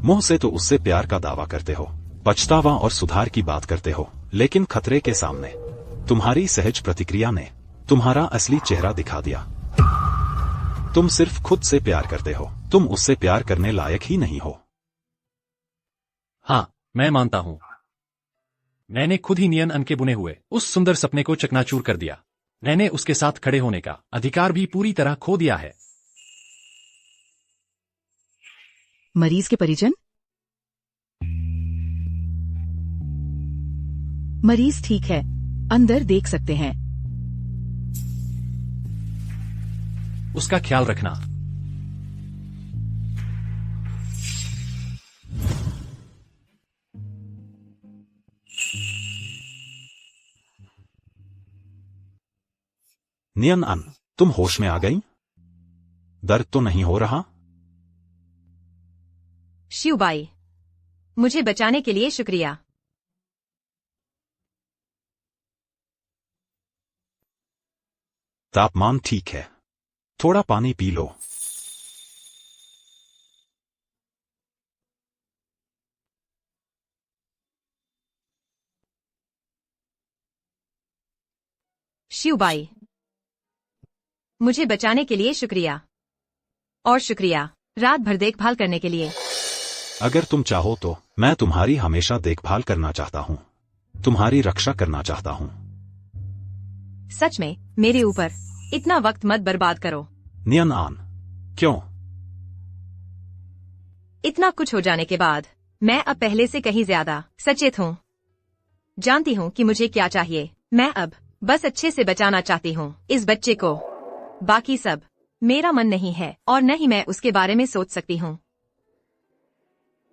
मुंह से तो उससे प्यार का दावा करते हो, पछतावा और सुधार की बात करते हो, लेकिन खतरे के सामने तुम्हारी सहज प्रतिक्रिया ने तुम्हारा असली चेहरा दिखा दिया। तुम सिर्फ खुद से प्यार करते हो, तुम उससे प्यार करने लायक ही नहीं हो। हाँ, मैं मानता हूं। मैंने खुद ही नियन अन के बुने हुए उस सुंदर सपने को चकनाचूर कर दिया। मैंने उसके साथ खड़े होने का अधिकार भी पूरी तरह खो दिया है। मरीज के परिजन। मरीज ठीक है, अंदर देख सकते हैं। उसका ख्याल रखना। नियन अन, तुम होश में आ गई? दर्द तो नहीं हो रहा? शिवबाई, मुझे बचाने के लिए शुक्रिया। तापमान ठीक है, थोड़ा पानी पी लो। शिवबाई, मुझे बचाने के लिए शुक्रिया। और शुक्रिया रात भर देखभाल करने के लिए। अगर तुम चाहो तो मैं तुम्हारी हमेशा देखभाल करना चाहता हूँ, तुम्हारी रक्षा करना चाहता हूँ। सच में मेरे ऊपर इतना वक्त मत बर्बाद करो। नियन आन, क्यों? इतना कुछ हो जाने के बाद मैं अब पहले से कहीं ज्यादा सचेत हूँ। जानती हूँ कि मुझे क्या चाहिए। मैं अब बस अच्छे से बचाना चाहती हूँ इस बच्चे को। बाकी सब मेरा मन नहीं है और न ही मैं उसके बारे में सोच सकती हूँ।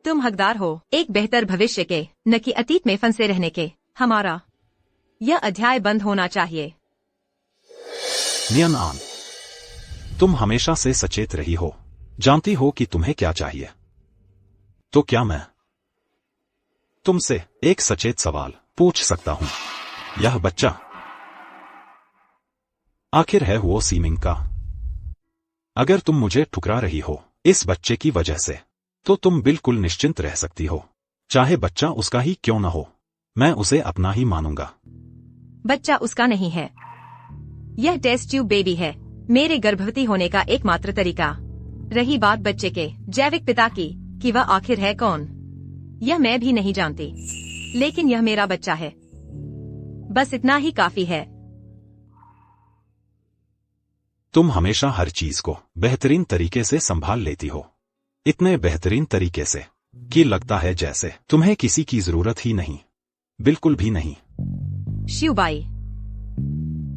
तुम हकदार हो एक बेहतर भविष्य के, न कि अतीत में फंसे रहने के। हमारा यह अध्याय बंद होना चाहिए। नियन आन, तुम हमेशा से सचेत रही हो, जानती हो कि तुम्हें क्या चाहिए। तो क्या मैं तुमसे एक सचेत सवाल पूछ सकता हूं? यह बच्चा आखिर है वो सीमिंग का? अगर तुम मुझे ठुकरा रही हो इस बच्चे की वजह से, तो तुम बिल्कुल निश्चिंत रह सकती हो। चाहे बच्चा उसका ही क्यों न हो, मैं उसे अपना ही मानूंगा। बच्चा उसका नहीं है। यह टेस्ट ट्यूब बेबी है, मेरे गर्भवती होने का एकमात्र तरीका। रही बात बच्चे के जैविक पिता की कि वह आखिर है कौन, यह मैं भी नहीं जानती, लेकिन यह मेरा बच्चा है। बस इतना ही काफी है। तुम हमेशा हर चीज को बेहतरीन तरीके से संभाल लेती हो, इतने बेहतरीन तरीके से कि लगता है जैसे तुम्हें किसी की जरूरत ही नहीं, बिल्कुल भी नहीं। शिवबाई,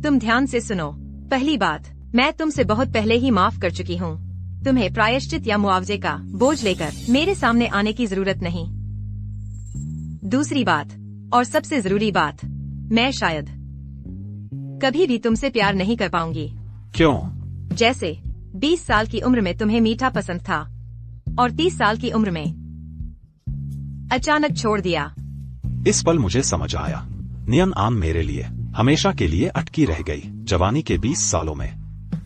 तुम ध्यान से सुनो। पहली बात, मैं तुमसे बहुत पहले ही माफ कर चुकी हूँ। तुम्हें प्रायश्चित या मुआवजे का बोझ लेकर मेरे सामने आने की जरूरत नहीं। दूसरी बात और सबसे जरूरी बात, मैं शायद कभी भी तुमसे प्यार नहीं कर पाऊंगी। क्यों? जैसे 20 साल की उम्र में तुम्हें मीठा पसंद था और 30 साल की उम्र में अचानक छोड़ दिया। इस पल मुझे समझ आया, नियन आन मेरे लिए हमेशा के लिए अटकी रह गई जवानी के 20 सालों में,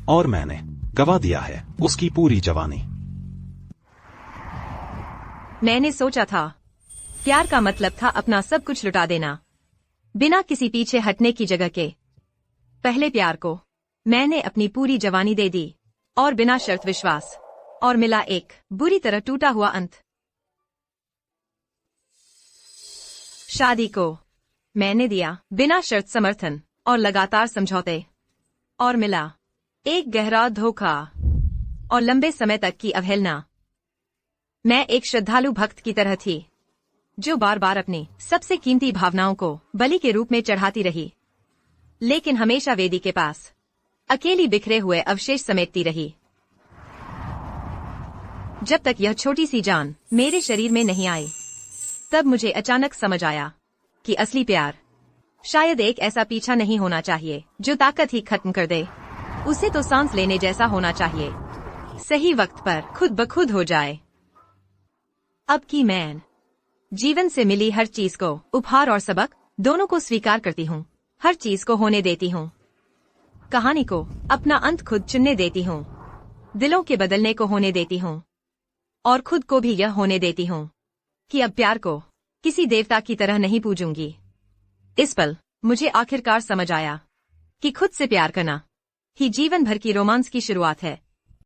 और मैंने गवा दिया है उसकी पूरी जवानी। मैंने सोचा था प्यार का मतलब था अपना सब कुछ लुटा देना, बिना किसी पीछे हटने की जगह के। पहले प्यार को मैंने अपनी पूरी जवानी दे दी और बिना शर्त विश्वास, और मिला एक बुरी तरह टूटा हुआ अंत। शादी को मैंने दिया बिना शर्त समर्थन और लगातार समझौते, और मिला एक गहरा धोखा और लंबे समय तक की अवहेलना। मैं एक श्रद्धालु भक्त की तरह थी जो बार बार अपनी सबसे कीमती भावनाओं को बलि के रूप में चढ़ाती रही, लेकिन हमेशा वेदी के पास अकेली बिखरे हुए अवशेष समेटती रही, जब तक यह छोटी सी जान मेरे शरीर में नहीं आई। तब मुझे अचानक समझ आया कि असली प्यार शायद एक ऐसा पीछा नहीं होना चाहिए जो ताकत ही खत्म कर दे। उसे तो सांस लेने जैसा होना चाहिए, सही वक्त पर खुद ब खुद हो जाए। अब की मैं जीवन से मिली हर चीज को, उपहार और सबक दोनों को स्वीकार करती हूँ। हर चीज को होने देती हूँ, कहानी को अपना अंत खुद चुनने देती हूँ, दिलों के बदलने को होने देती हूँ, और खुद को भी यह होने देती हूँ कि अब प्यार को किसी देवता की तरह नहीं पूजूंगी। इस पल मुझे आखिरकार समझ आया कि खुद से प्यार करना ही जीवन भर की रोमांस की शुरुआत है।